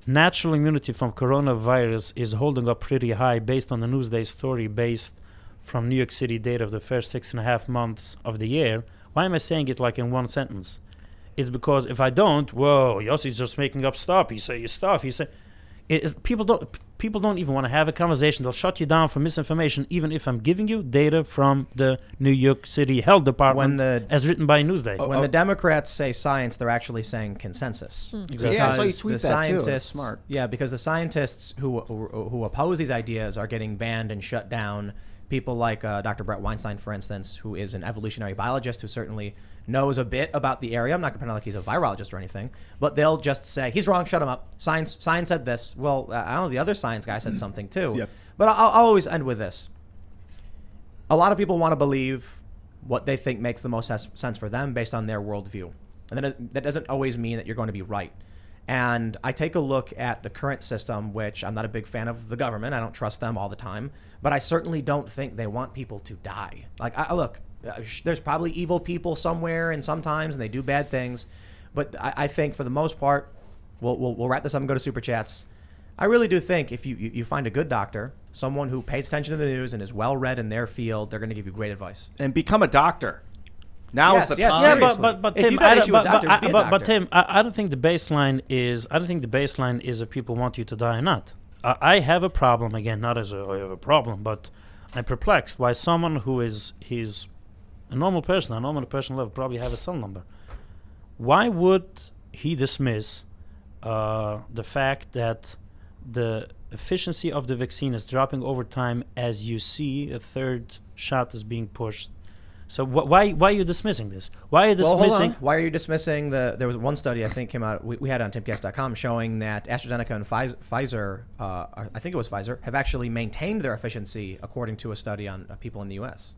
natural immunity from coronavirus is holding up pretty high based on the Newsday story based from New York City data of the first 6.5 months of the year, why am I saying it like in one sentence? It's because if I don't, Yossi's just making up stuff. He say stuff. People don't even want to have a conversation. They'll shut you down for misinformation, even if I'm giving you data from the New York City Health Department, as written by Newsday. When the Democrats say science, they're actually saying consensus. Exactly. Yeah, I saw you tweet that too. That's smart. Yeah, because the scientists who oppose these ideas are getting banned and shut down. People like Dr. Brett Weinstein, for instance, who is an evolutionary biologist who certainly knows a bit about the area. I'm not going to pretend like he's a virologist or anything, but they'll just say, he's wrong, shut him up. Science said this. Well, I don't know, the other science guy said something too. Yep. But I'll always end with this. A lot of people want to believe what they think makes the most sense for them based on their worldview. And that doesn't always mean that you're going to be right. And I take a look at the current system, which I'm not a big fan of the government. I don't trust them all the time. But I certainly don't think they want people to die. Like, there's probably evil people somewhere and sometimes, and they do bad things. But I think for the most part, we'll wrap this up and go to Super Chats. I really do think if you find a good doctor, someone who pays attention to the news and is well-read in their field, they're going to give you great advice. And become a doctor. Now is the time. Yeah, but Tim, Tim, I don't think the baseline is. I don't think the baseline is if people want you to die or not. I have a problem again, not as I have a problem, but I'm perplexed why someone who he's a normal person, a normal person level, probably have a cell number. Why would he dismiss the fact that the efficiency of the vaccine is dropping over time as you see a third shot is being pushed? So why are you dismissing this? Why are you dismissing? Well, hold on. Why are you dismissing there was one study I think came out, we had on Timcast.com showing that AstraZeneca and Pfizer, I think it was Pfizer, have actually maintained their efficiency according to a study on people in the U.S.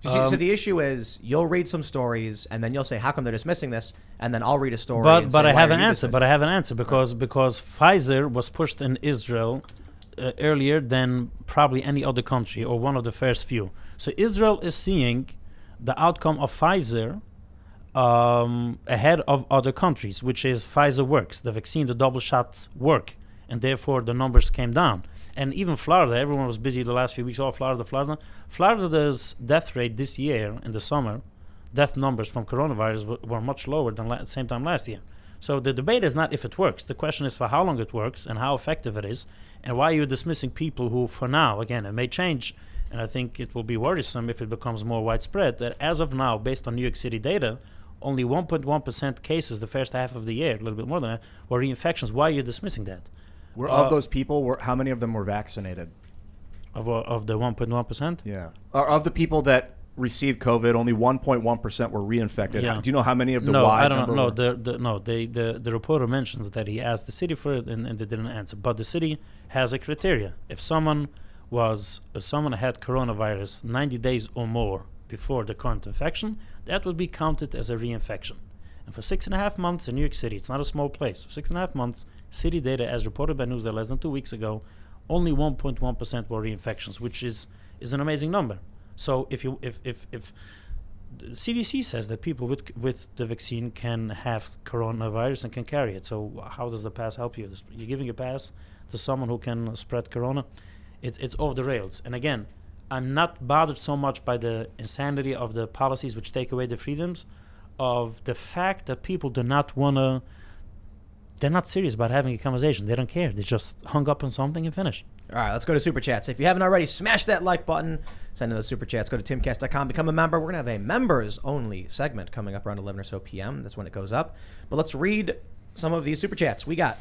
So the issue is you'll read some stories and then you'll say, how come they're dismissing this? And then I'll read a story. But I have an answer. But I have an answer because Pfizer was pushed in Israel earlier than probably any other country or one of the first few. So Israel is seeing the outcome of Pfizer ahead of other countries, which is Pfizer works. The vaccine, the double shots work, and therefore the numbers came down. And even Florida, everyone was busy the last few weeks. Oh, Florida. Florida's death rate this year in the summer, death numbers from coronavirus were much lower than the same time last year. So the debate is not if it works. The question is for how long it works and how effective it is, and why you're dismissing people who, for now, again, it may change, and I think it will be worrisome if it becomes more widespread, that as of now, based on New York City data, only 1.1% cases the first half of the year, a little bit more than that, were reinfections. Why are you dismissing that? Of those people, how many of them were vaccinated? Of the 1.1%? Yeah. Of the people that received COVID, only 1.1% were reinfected. Yeah. Do you know how many of the wide number? No, the reporter mentions that he asked the city for it and they didn't answer. But the city has a criteria. If someone had coronavirus 90 days or more before the current infection, that would be counted as a reinfection. And for 6.5 months in New York City, it's not a small place, for 6.5 months, city data, as reported by Newsday less than 2 weeks ago, only 1.1% were reinfections, which is an amazing number. So if the CDC says that people with the vaccine can have coronavirus and can carry it, so how does the pass help you? You're giving a pass to someone who can spread corona. It's off the rails. And again, I'm not bothered so much by the insanity of the policies which take away the freedoms, of the fact that people do not want to. They're not serious about having a conversation. They don't care. They just hung up on something and finished. All right, let's go to Super Chats. If you haven't already, smash that like button. Send in those Super Chats. Go to timcast.com. Become a member. We're going to have a members-only segment coming up around 11 or so p.m. That's when it goes up. But let's read some of these Super Chats. We got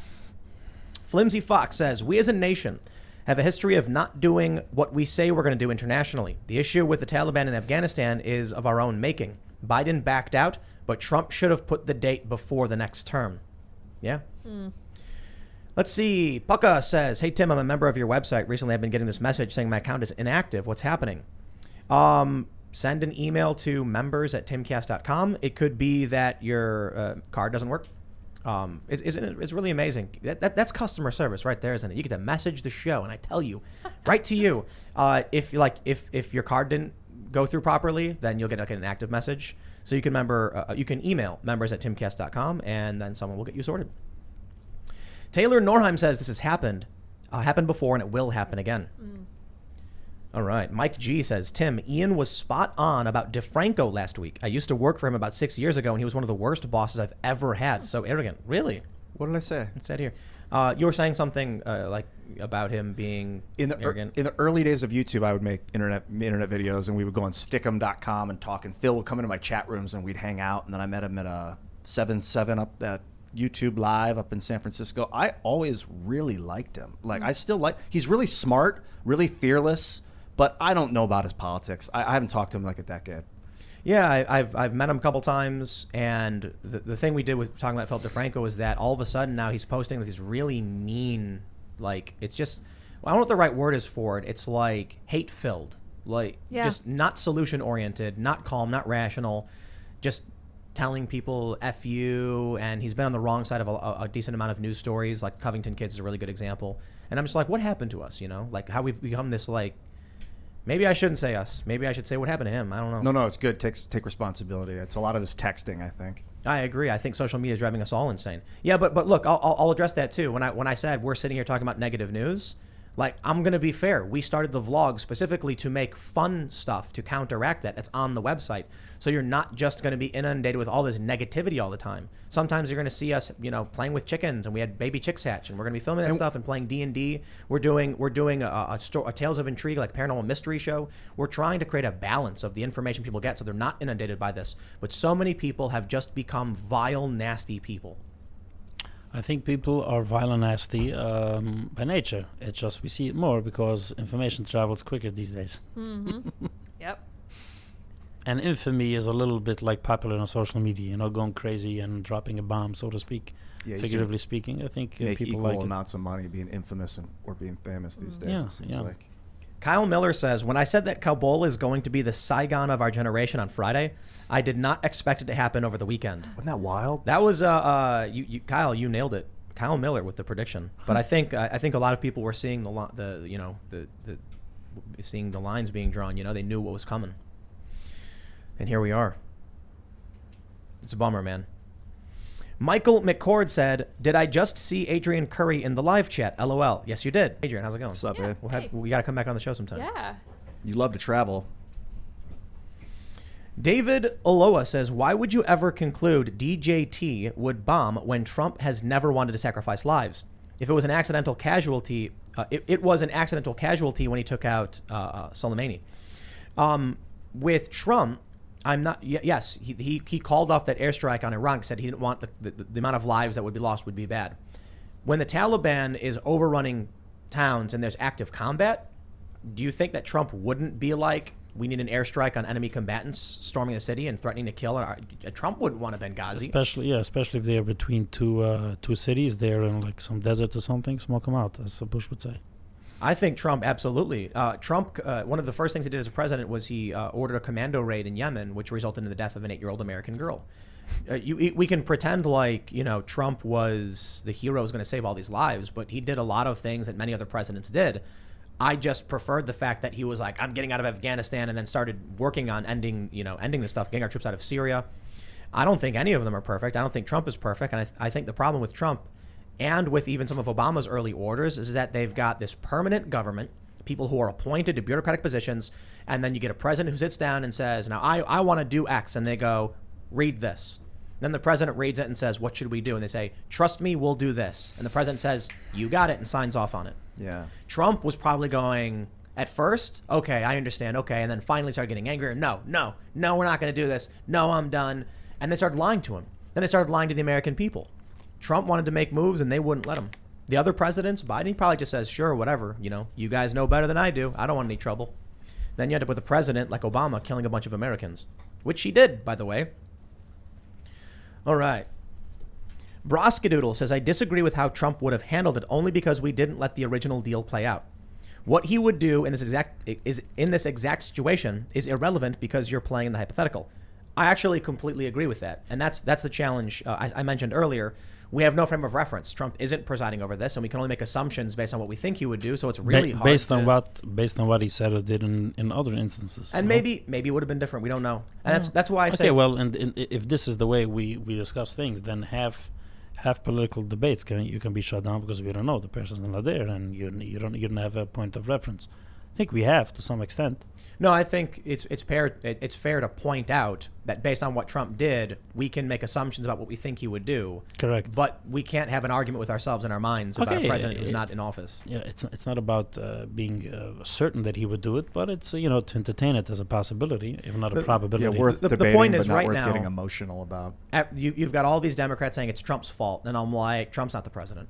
Flimsy Fox says, we as a nation have a history of not doing what we say we're going to do internationally. The issue with the Taliban in Afghanistan is of our own making. Biden backed out, but Trump should have put the date before the next term. Yeah. Let's see. Pucka says, hey, Tim, I'm a member of your website. Recently, I've been getting this message saying my account is inactive. What's happening? Send an email to members@timcast.com. It could be that your card doesn't work. It's really amazing. That's customer service right there, isn't it? You get to message the show, and I tell you, right to you, if your card didn't go through properly, then you'll get like an inactive message. So you can email members@timcast.com, and then someone will get you sorted. Taylor Norheim says this has happened before, and it will happen again. All right. Mike G says, Tim, Ian was spot on about DeFranco last week. I used to work for him about 6 years ago, and he was one of the worst bosses I've ever had. So arrogant. Really? What did I say? It said here. You were saying something like about him being arrogant. In the early days of YouTube, I would make internet videos, and we would go on stickem.com and talk. And Phil would come into my chat rooms, and we'd hang out. And then I met him at a 7 up at YouTube Live up in San Francisco. I always really liked him. Like I still he's really smart, really fearless, but I don't know about his politics. I haven't talked to him like a decade. Yeah, I've met him a couple times, and the thing we did with talking about Philip DeFranco is that all of a sudden now he's posting with these really mean, like, it's just, I don't know what the right word is for it. It's like hate-filled, like just not solution-oriented, not calm, not rational, just telling people F you, and he's been on the wrong side of a decent amount of news stories. Like Covington Kids is a really good example. And I'm just like, what happened to us? Like how we've become this, like, maybe I shouldn't say us. Maybe I should say what happened to him. I don't know. No, it's good. Take responsibility. It's a lot of this texting, I think. I agree. I think social media is driving us all insane. Yeah, but look, I'll address that too. When I said we're sitting here talking about negative news, like, I'm going to be fair. We started the vlog specifically to make fun stuff to counteract that. That's on the website. So you're not just going to be inundated with all this negativity all the time. Sometimes you're going to see us, playing with chickens, and we had baby chicks hatch, and we're going to be filming that stuff and playing D&D. We're doing a Tales of Intrigue, like paranormal mystery show. We're trying to create a balance of the information people get so they're not inundated by this. But so many people have just become vile, nasty people. I think people are vile and nasty by nature. It's just we see it more because information travels quicker these days. Mm-hmm. Yep. And infamy is a little bit like popular on social media, going crazy and dropping a bomb, so to speak. Yeah, figuratively speaking, I think make people equal like amounts of money being infamous or being famous these days. It seems like. Kyle Miller says, when I said that Kabul is going to be the Saigon of our generation on Friday, I did not expect it to happen over the weekend. Wasn't that wild? That was Kyle, you nailed it. Kyle Miller with the prediction. But I think a lot of people were seeing seeing the lines being drawn. They knew what was coming. And here we are. It's a bummer, man. Michael McCord said, did I just see Adrian Curry in the live chat? LOL. Yes, you did. Adrian, how's it going? What's up, man? We got to come back on the show sometime. Yeah. You love to travel. David Oloa says, why would you ever conclude DJT would bomb when Trump has never wanted to sacrifice lives? If it was an accidental casualty, it was an accidental casualty when he took out Soleimani. With Trump, I'm not. Yes, he called off that airstrike on Iran. Said he didn't want the amount of lives that would be lost would be bad. When the Taliban is overrunning towns and there's active combat, do you think that Trump wouldn't be like, we need an airstrike on enemy combatants storming the city and threatening to kill? Trump wouldn't want a Benghazi. Especially if they are between two cities. They're in like some desert or something. Smoke them out, as Bush would say. I think Trump, absolutely. Trump, one of the first things he did as a president was he ordered a commando raid in Yemen, which resulted in the death of an 8-year-old American girl. We can pretend like, Trump was the hero who's going to save all these lives, but he did a lot of things that many other presidents did. I just preferred the fact that he was like, I'm getting out of Afghanistan, and then started working on ending this stuff, getting our troops out of Syria. I don't think any of them are perfect. I don't think Trump is perfect. And I think the problem with Trump and with even some of Obama's early orders is that they've got this permanent government, people who are appointed to bureaucratic positions, and then you get a president who sits down and says, now I want to do X, and they go, read this. Then the president reads it and says, what should we do? And they say, trust me, we'll do this. And the president says, you got it, and signs off on it. Yeah. Trump was probably going, at first, okay, I understand, okay, and then finally started getting angrier. No, we're not going to do this. No, I'm done. And they started lying to him. Then they started lying to the American people. Trump wanted to make moves, and they wouldn't let him. The other presidents, Biden, he probably just says, sure, whatever. You guys know better than I do. I don't want any trouble. Then you end up with a president like Obama killing a bunch of Americans, which he did, by the way. All right. Broskadoodle says, I disagree with how Trump would have handled it only because we didn't let the original deal play out. What he would do in this exact situation is irrelevant because you're playing in the hypothetical. I actually completely agree with that. And that's the challenge I mentioned earlier. We have no frame of reference. Trump isn't presiding over this, and we can only make assumptions based on what we think he would do. So it's really hard based on what he said or did in other instances. And maybe it would have been different. We don't know. And that's why I say. Okay, well, and if this is the way we discuss things, then have political debates. You can be shut down because we don't know, the person's not there, and you don't have a point of reference. I think we have to some extent. No, I think it's fair to point out that based on what Trump did, we can make assumptions about what we think he would do. Correct. But we can't have an argument with ourselves in our minds about a president who's not in office. Yeah, it's not about being certain that he would do it, but it's to entertain it as a possibility, if not a probability. Yeah, worth debating, the point is but not right worth now, getting emotional about. You've got all these Democrats saying it's Trump's fault, and I'm like, Trump's not the president.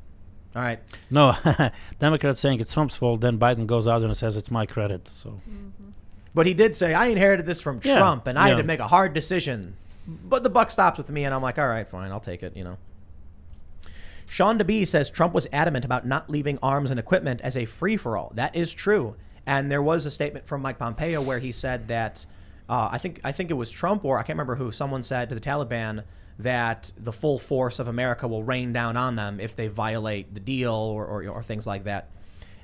All right. No, Democrats saying it's Trump's fault, then Biden goes out and says it's my credit. So. Mm-hmm. But he did say, I inherited this from Trump, and I had to make a hard decision. But the buck stops with me, and I'm like, all right, fine, I'll take it, Sean DeBee says Trump was adamant about not leaving arms and equipment as a free-for-all. That is true. And there was a statement from Mike Pompeo where he said that I think it was Trump, or I can't remember who. Someone said to the Taliban that the full force of America will rain down on them if they violate the deal or things like that.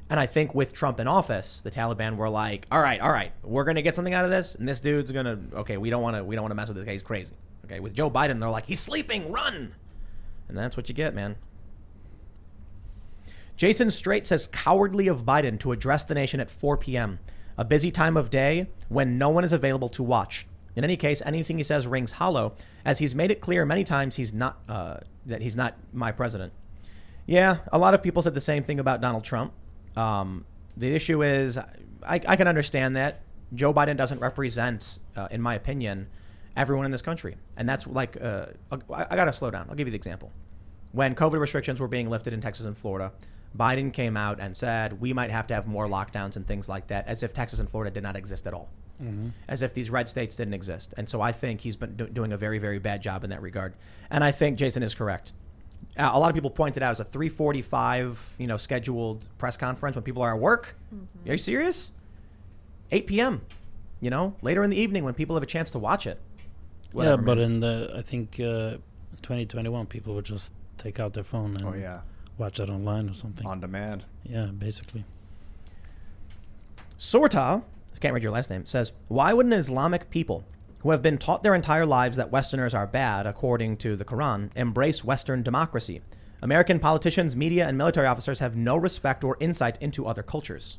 And I think with Trump in office, the Taliban were like, all right, we're going to get something out of this. And this dude's going to, okay, we don't want to mess with this guy. He's crazy. Okay. With Joe Biden, they're like, he's sleeping, run. And that's what you get, man. Jason Strait says cowardly of Biden to address the nation at 4 p.m., a busy time of day when no one is available to watch. In any case, anything he says rings hollow, as he's made it clear many times that he's not my president. Yeah, a lot of people said the same thing about Donald Trump. The issue is, I can understand that Joe Biden doesn't represent, in my opinion, everyone in this country. And that's like, I got to slow down. I'll give you the example. When COVID restrictions were being lifted in Texas and Florida, Biden came out and said we might have to have more lockdowns and things like that, as if Texas and Florida did not exist at all, as if these red states didn't exist. And so I think he's been doing a very, very bad job in that regard. And I think Jason is correct. A lot of people pointed out as a 3:45, scheduled press conference when people are at work. Are you serious? 8 p.m., later in the evening when people have a chance to watch it. Whatever, yeah, but I think 2021, people would just take out their phone and watch it online or something. On demand. Yeah, basically. Sorta, I can't read your last name, says, why would an Islamic people who have been taught their entire lives that Westerners are bad, according to the Quran, embrace Western democracy? American politicians, media, and military officers have no respect or insight into other cultures.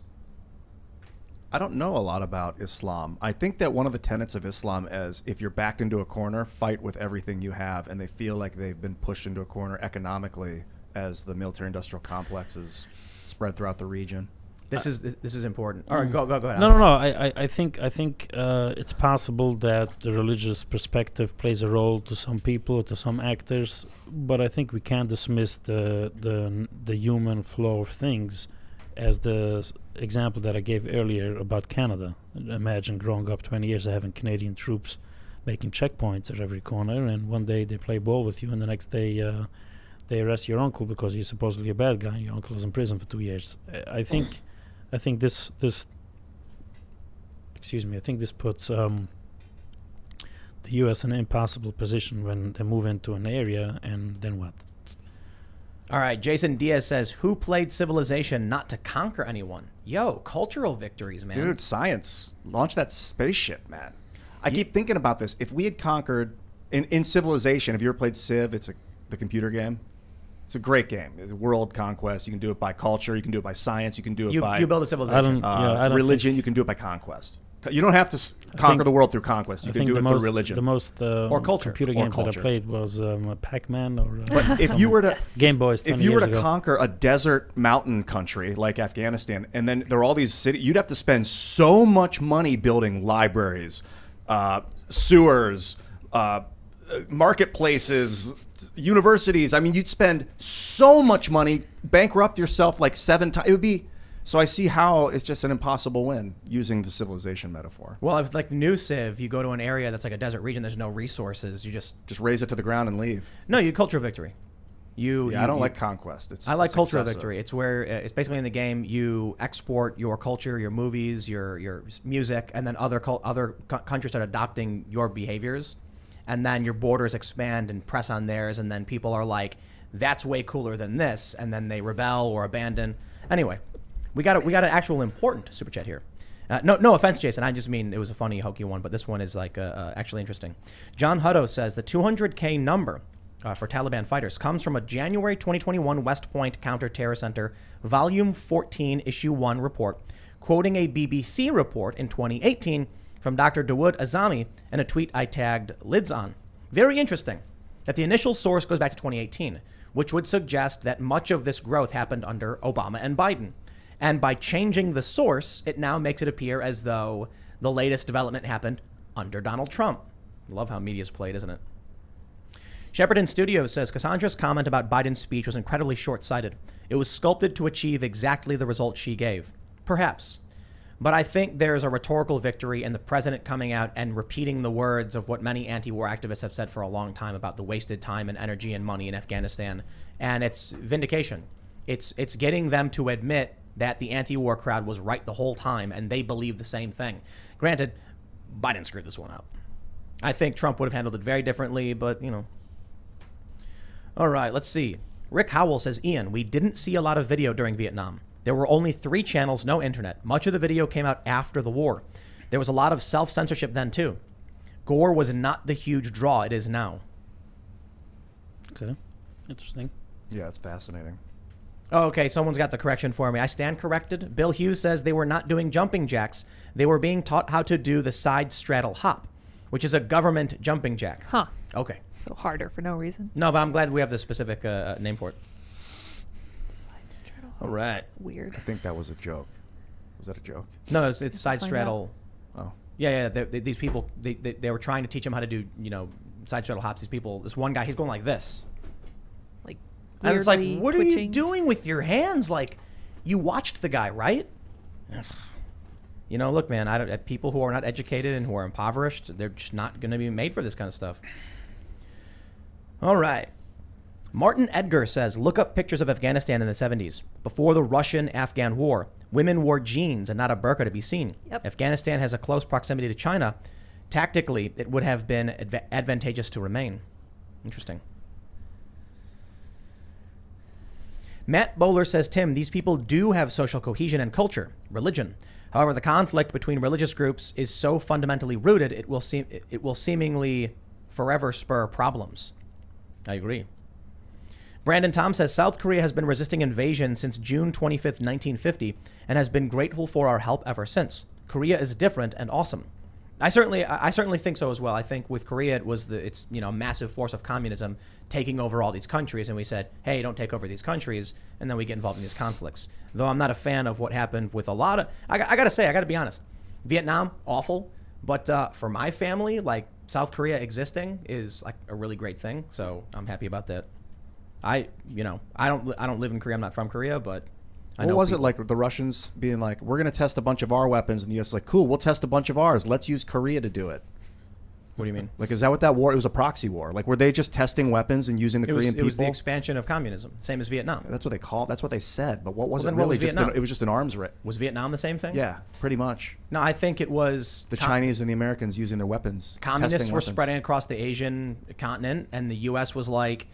I don't know a lot about Islam. I think that one of the tenets of Islam is if you're backed into a corner, fight with everything you have, and they feel like they've been pushed into a corner economically as the military-industrial complex is spread throughout the region. This is important. All right, go ahead. No. I think it's possible that the religious perspective plays a role to some people, to some actors, but I think we can't dismiss the human flow of things, as the example that I gave earlier about Canada. Imagine growing up 20 years of having Canadian troops making checkpoints at every corner, and one day they play ball with you, and the next day they arrest your uncle because he's supposedly a bad guy. Your uncle is in prison for 2 years. I think this puts the U.S. in an impossible position when they move into an area, and then what? All right, Jason Diaz says, who played Civilization not to conquer anyone? Yo, cultural victories, man. Dude, science. Launch that spaceship, man. I keep thinking about this. If we had conquered, in Civilization, have you ever played Civ? It's the computer game. It's a great game. It's world conquest. You can do it by culture. You can do it by science. You can do it by... You build a civilization. Religion. You can do it by conquest. You don't have to conquer the world through conquest. You can do it through religion. The most or culture. Computer games that I played was Pac-Man or... But if you were to... Game Boys 20 If you were years to ago. conquer a desert mountain country like Afghanistan, and then there are all these cities, you'd have to spend so much money building libraries, sewers, marketplaces, universities. I mean, you'd spend so much money, bankrupt yourself like 7 times. It would be... So I see how it's just an impossible win using the civilization metaphor. Well, if like the new Civ, you go to an area that's like a desert region, there's no resources. You just raze it to the ground and leave. No, you culture victory. I don't like conquest. I like cultural victory. It's where it's basically in the game you export your culture, your movies, your music, and then other countries start adopting your behaviors, and then your borders expand and press on theirs, and then people are like, that's way cooler than this, and then they rebel or abandon. Anyway. We got an actual important super chat here. No offense, Jason. I just mean it was a funny, hokey one, but this one is like actually interesting. John Hutto says the 200K number for Taliban fighters comes from a January 2021 West Point Counter-Terror Center Volume 14, Issue 1 report, quoting a BBC report in 2018 from Dr. Dawood Azami and a tweet I tagged Lids on. Very interesting that the initial source goes back to 2018, which would suggest that much of this growth happened under Obama and Biden. And by changing the source, it now makes it appear as though the latest development happened under Donald Trump. Love how media's played, isn't it? Shepperton Studios says Cassandra's comment about Biden's speech was incredibly short-sighted. It was sculpted to achieve exactly the result she gave. Perhaps. But I think there's a rhetorical victory in the president coming out and repeating the words of what many anti-war activists have said for a long time about the wasted time and energy and money in Afghanistan. And it's vindication. It's getting them to admit that the anti-war crowd was right the whole time and they believe the same thing. Granted, Biden screwed this one up. I think Trump would have handled it very differently, but, you know. All right, let's see. Rick Howell says, Ian, we didn't see a lot of video during Vietnam. There were only 3 channels, no internet. Much of the video came out after the war. There was a lot of self-censorship then, too. Gore was not the huge draw it is now. Okay. Interesting. Yeah, it's fascinating. Oh, okay, someone's got the correction for me. I stand corrected. Bill Hughes says they were not doing jumping jacks. They were being taught how to do the side straddle hop, which is a government jumping jack. Huh. Okay. So harder for no reason. No, but I'm glad we have the specific name for it. Side straddle. All right. Weird. I think that was a joke. Was that a joke? No, it's side find straddle. Oh. Yeah. These people, they were trying to teach them how to do, side straddle hops. These people, this one guy, he's going like this. Like, And it's like, weirdly what are you twitching. doing with your hands? Like, you watched the guy, right? Look, man, people who are not educated and who are impoverished, they're just not going to be made for this kind of stuff. All right. Martin Edgar says, look up pictures of Afghanistan in the 70s. Before the Russian-Afghan war, women wore jeans and not a burqa to be seen. Yep. Afghanistan has a close proximity to China. Tactically, it would have been advantageous to remain. Interesting. Matt Bowler says, Tim, these people do have social cohesion and culture, religion. However, the conflict between religious groups is so fundamentally rooted, it will seemingly forever spur problems. I agree. Brandon Tom says, South Korea has been resisting invasion since June 25th, 1950, and has been grateful for our help ever since. Korea is different and awesome. I certainly think so as well. I think with Korea, it's a massive force of communism taking over all these countries, and we said, hey, don't take over these countries, and then we get involved in these conflicts. Though I'm not a fan of what happened with a lot of, I got to be honest, Vietnam, awful, but for my family, like South Korea existing is like a really great thing, so I'm happy about that. I don't live in Korea. I'm not from Korea, but I know What was it people. like the Russians being like, we're going to test a bunch of our weapons, and the U.S. is like, cool, we'll test a bunch of ours. Let's use Korea to do it. What do you mean? Like, is that what that war? It was a proxy war. Like, were they just testing weapons and using the Korean people? It was the expansion of communism, same as Vietnam. That's what they called. That's what they said. But what was Well, it then what really? was Vietnam? It was just an arms race. Was Vietnam the same thing? Yeah, pretty much. No, I think it was The Chinese and the Americans using their weapons. Communists testing were weapons. spreading across the Asian continent, and the U.S. was like,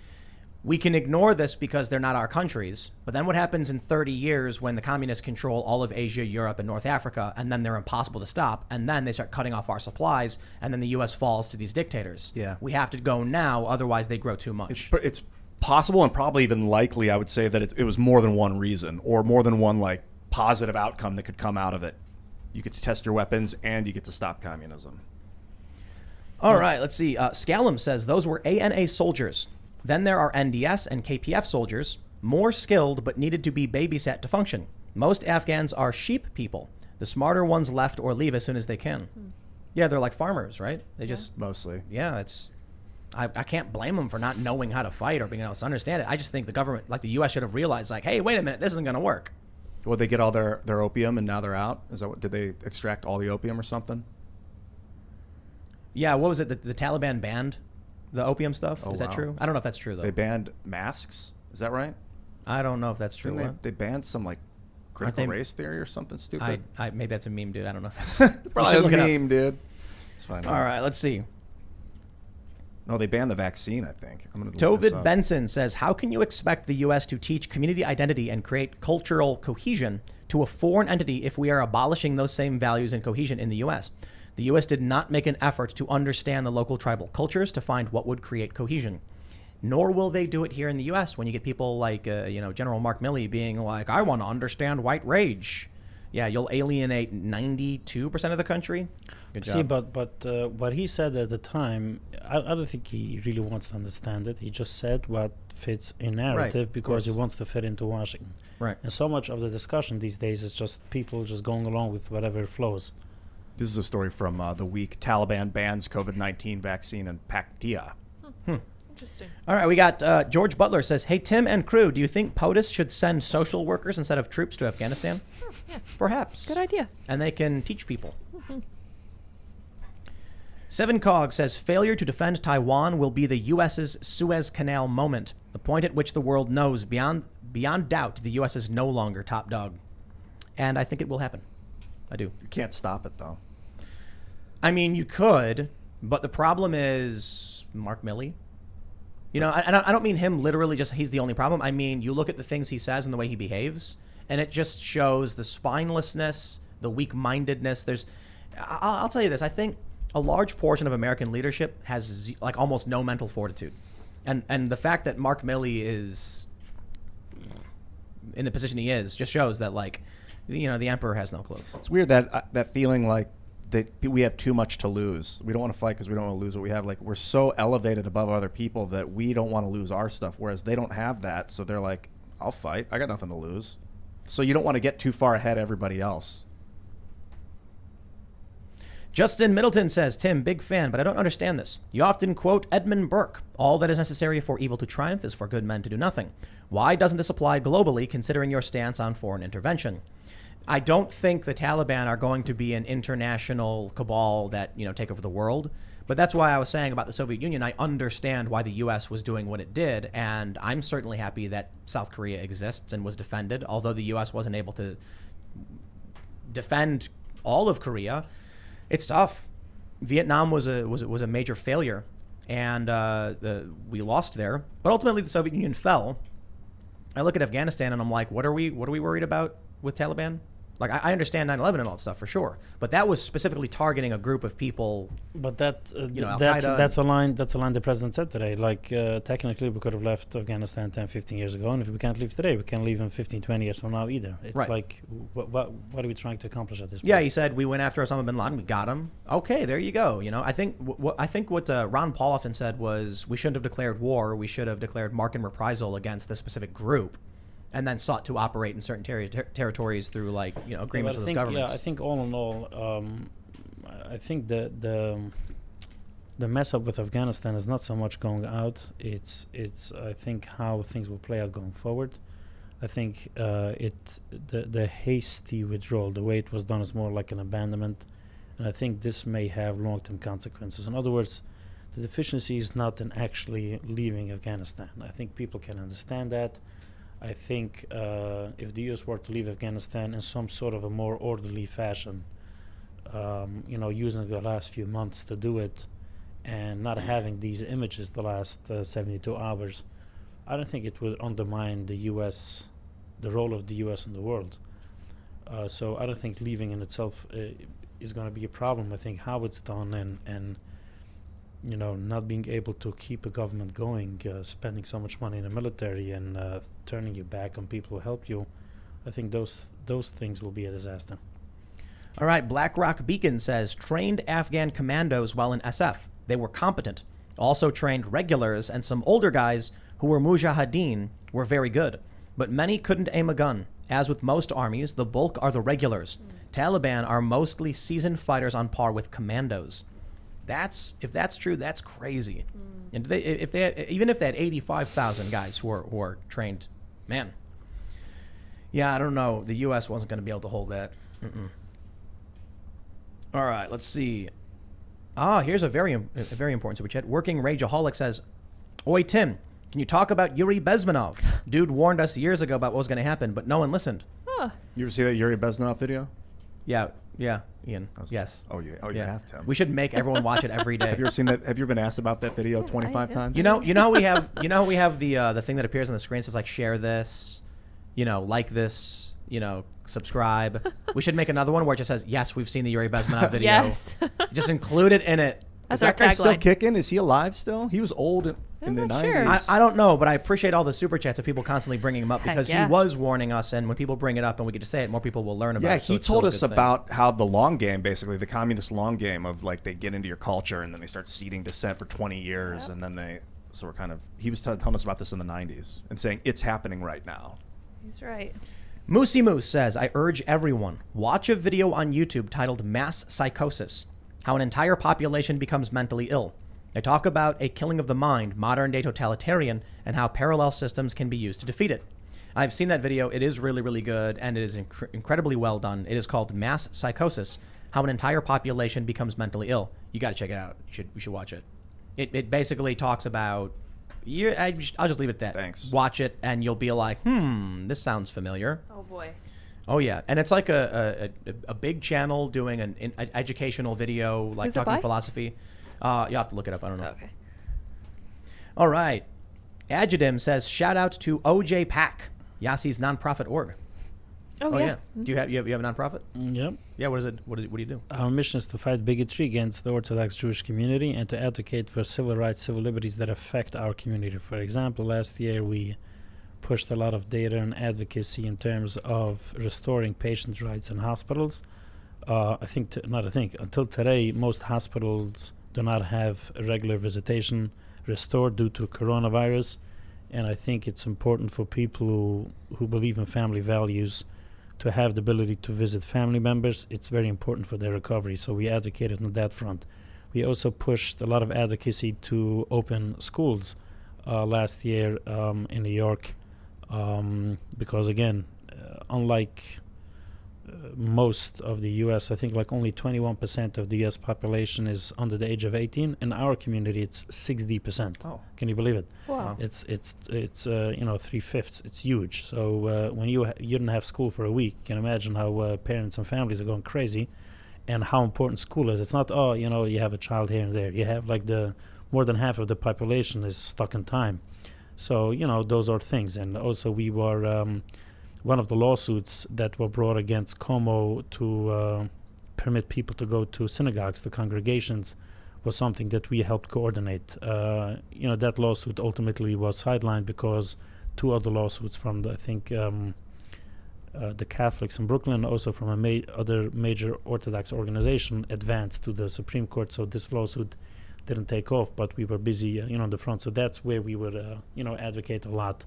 we can ignore this because they're not our countries. But then what happens in 30 years when the communists control all of Asia, Europe, and North Africa, and then they're impossible to stop, and then they start cutting off our supplies, and then the U.S. falls to these dictators. Yeah. We have to go now, otherwise they grow too much. It's possible and probably even likely, I would say, that it was more than one reason or more than one like positive outcome that could come out of it. You get to test your weapons and you get to stop communism. All right, let's see. Scallum says those were ANA soldiers. Then there are NDS and KPF soldiers, more skilled but needed to be babysat to function. Most Afghans are sheep people. The smarter ones left or leave as soon as they can. Yeah, they're like farmers, right? They just, Mostly. yeah, I can't blame them for not knowing how to fight or being able to understand it. I just think the government, like the U.S., should have realized, like, hey, wait a minute, this isn't going to work. Well, they get all their opium and now they're out? Is that what? Did they extract all the opium or something? Yeah, what was it? The Taliban banned the opium stuff? Oh, Is that wow. true? I don't know if that's true, though. They banned masks? Is that right? I don't know if that's true. Didn't they banned some like critical they- race theory or something stupid? I maybe that's a meme, dude. I don't know if that's Probably should a look it up. meme, dude. It's fine. All right, let's see. No, they banned the vaccine, I think. I'm gonna look this Tovid up. Benson says, how can you expect the U.S. to teach community identity and create cultural cohesion to a foreign entity if we are abolishing those same values and cohesion in the U.S.? The U.S. did not make an effort to understand the local tribal cultures to find what would create cohesion. Nor will they do it here in the U.S. when you get people like, General Mark Milley being like, I want to understand white rage. Yeah, you'll alienate 92% of the country. Good job. See, but what he said at the time, I don't think he really wants to understand it. He just said what fits in narrative of because he course. wants to fit into Washington. Right. And so much of the discussion these days is just people just going along with whatever flows. This is a story from the week. Taliban bans COVID-19 vaccine in Paktia. Interesting. All right, we got George Butler says, hey, Tim and crew, do you think POTUS should send social workers instead of troops to Afghanistan? Yeah. Perhaps. Good idea. And they can teach people. Seven Cog says, failure to defend Taiwan will be the U.S.'s Suez Canal moment, the point at which the world knows beyond doubt the U.S. is no longer top dog. And I think it will happen. I do. You can't stop it, though. I mean, you could, but the problem is Mark Milley. You know, I don't mean him literally just he's the only problem. I mean, you look at the things he says and the way he behaves, and it just shows the spinelessness, the weak-mindedness. I'll tell you this. I think a large portion of American leadership has like almost no mental fortitude. And the fact that Mark Milley is in the position he is just shows that, like, you know, the emperor has no clothes. It's weird that feeling like that we have too much to lose. We don't want to fight because we don't want to lose what we have. Like, we're so elevated above other people that we don't want to lose our stuff, whereas they don't have that. So they're like, I'll fight. I got nothing to lose. So you don't want to get too far ahead of everybody else. Justin Middleton says, Tim, big fan, but I don't understand this. You often quote Edmund Burke. All that is necessary for evil to triumph is for good men to do nothing. Why doesn't this apply globally, considering your stance on foreign intervention? I don't think the Taliban are going to be an international cabal that, you know, take over the world. But that's why I was saying about the Soviet Union. I understand why the U.S. was doing what it did. And I'm certainly happy that South Korea exists and was defended, although the U.S. wasn't able to defend all of Korea. It's tough. Vietnam was a major failure, and we lost there. But ultimately, the Soviet Union fell. I look at Afghanistan, and I'm like, what are we worried about with Taliban? Like, I understand 9/11 and all that stuff for sure, but that was specifically targeting a group of people. But that you know, that's a line the president said today. Like, technically, we could have left Afghanistan 10, 15 years ago, and if we can't leave today, we can't leave in 15, 20 years from now either. It's right. Like, what are we trying to accomplish at this point? Yeah, he said we went after Osama bin Laden, we got him. Okay, there you go. You know, I think what Ron Paul often said was we shouldn't have declared war. We should have declared mark and reprisal against the specific group, and then sought to operate in certain territories through, like, you know, agreements with those governments. Yeah, I think all in all, I think the mess up with Afghanistan is not so much going out. It's I think how things will play out going forward. I think the hasty withdrawal, the way it was done, is more like an abandonment, and I think this may have long-term consequences. In other words, the deficiency is not in actually leaving Afghanistan. I think people can understand that. I think if the U.S. were to leave Afghanistan in some sort of a more orderly fashion, you know, using the last few months to do it and not having these images the last 72 hours, I don't think it would undermine the U.S., the role of the U.S. in the world. So I don't think leaving in itself is going to be a problem. I think how it's done and you know, not being able to keep a government going, spending so much money in the military and turning your back on people who help you, I think those things will be a disaster. All right, Black Rock Beacon says, trained Afghan commandos while in SF. They were competent. Also trained regulars, and some older guys who were mujahideen were very good. But many couldn't aim a gun. As with most armies, the bulk are the regulars. Taliban are mostly seasoned fighters on par with commandos. If that's true, that's crazy. And even if they had 85,000 guys who are trained, man. Yeah, I don't know. The U.S. wasn't going to be able to hold that. All right, let's see. Here's a very important super chat. Working Rageaholic says, "Oi Tim, can you talk about Yuri Bezmenov? Dude warned us years ago about what was going to happen, but no one listened." You ever see that Yuri Bezmenov video? Yeah, Ian. Yes. Oh, you have to. We should make everyone watch it every day. Have you ever seen that? Have you ever been asked about that video 25 times? You know how we have the thing that appears on the screen says, like, share this, you know, like this, you know, subscribe. We should make another one where it just says, yes, we've seen the Yuri Bezmenov video. Yes. Just include it in it. That's Is that our guy still tagline. kicking? Is he alive still? He was old in the I'm 90s. not sure. I don't know, but I appreciate all the super chats of people constantly bringing him up, Heck because yeah. he was warning us, and when people bring it up and we get to say it, more people will learn about Yeah, it. So he it's still told a us good thing. about how the long game, basically, the communist long game of, like, they get into your culture and then they start seeding dissent for 20 years, and then so we're kind of, he was telling us about this in the 90s and saying it's happening right now. He's right. Moosey Moose says, I urge everyone, watch a video on YouTube titled Mass Psychosis, how an entire population becomes mentally ill. They talk about a killing of the mind, modern-day totalitarian, and how parallel systems can be used to defeat it. I've seen that video. It is really, really good, and it is incredibly well done. It is called Mass Psychosis, how an entire population becomes mentally ill. You got to check it out. You should watch it. It basically talks about... I'll just leave it at that. Thanks. Watch it, and you'll be like, this sounds familiar. Oh boy. Oh yeah, and it's like a big channel doing an educational video, like Who's it talking by? philosophy. You have to look it up. I don't know. Okay. All right. Adjudim says, shout out to OJ PAC, Yossi's nonprofit org. Oh, yeah. Do you have a nonprofit? Yep. Yeah. What is it? What do you do? Our mission is to fight bigotry against the Orthodox Jewish community and to advocate for civil rights, civil liberties that affect our community. For example, last year we pushed a lot of data and advocacy in terms of restoring patient rights in hospitals. Until today, most hospitals do not have a regular visitation restored due to coronavirus. And I think it's important for people who believe in family values to have the ability to visit family members. It's very important for their recovery. So we advocated on that front. We also pushed a lot of advocacy to open schools last year in New York. Because again, unlike most of the U.S., I think like only 21% of the U.S. population is under the age of 18. In our community, it's 60%. Oh. Can you believe it? Wow. It's 3/5. It's huge. So when you didn't have school for a week, you can imagine how parents and families are going crazy, and how important school is. It's not you have a child here and there. You have like more than half of the population is stuck in time. So, those are things. And also we were, one of the lawsuits that were brought against Como to permit people to go to synagogues, to congregations, was something that we helped coordinate. That lawsuit ultimately was sidelined because two other lawsuits from, the Catholics in Brooklyn, also from other major Orthodox organization, advanced to the Supreme Court. So this lawsuit didn't take off, but we were busy, on the front. So that's where we would, advocate a lot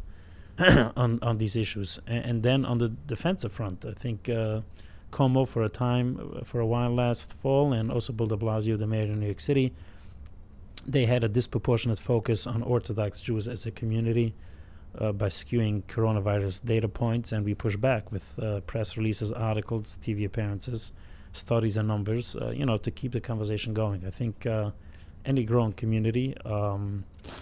on these issues. And then on the defensive front, I think Como for a while last fall, and also Bill de Blasio, the mayor of New York City, they had a disproportionate focus on Orthodox Jews as a community by skewing coronavirus data points, and we pushed back with press releases, articles, TV appearances, studies and numbers, to keep the conversation going. I think any growing community,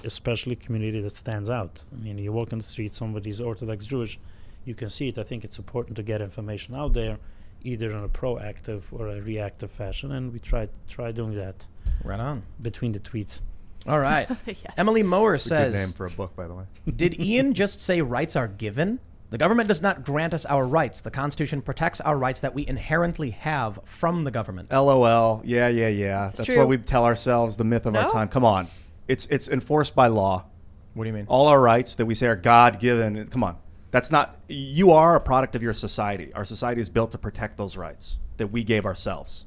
especially community that stands out. I mean, you walk in the street, somebody's Orthodox Jewish, you can see it. I think it's important to get information out there, either in a proactive or a reactive fashion, and we try doing that Right on. between the tweets. All right. Yes. Emily Mower It's a good name says, for a book, by the way. did Ian just say rights are given? The government does not grant us our rights. The Constitution protects our rights that we inherently have from the government. LOL. Yeah. That's true. what we tell ourselves, the myth of our No? time. Come on. It's enforced by law. What do you mean? All our rights that we say are God-given. Come on. That's not... You are a product of your society. Our society is built to protect those rights that we gave ourselves.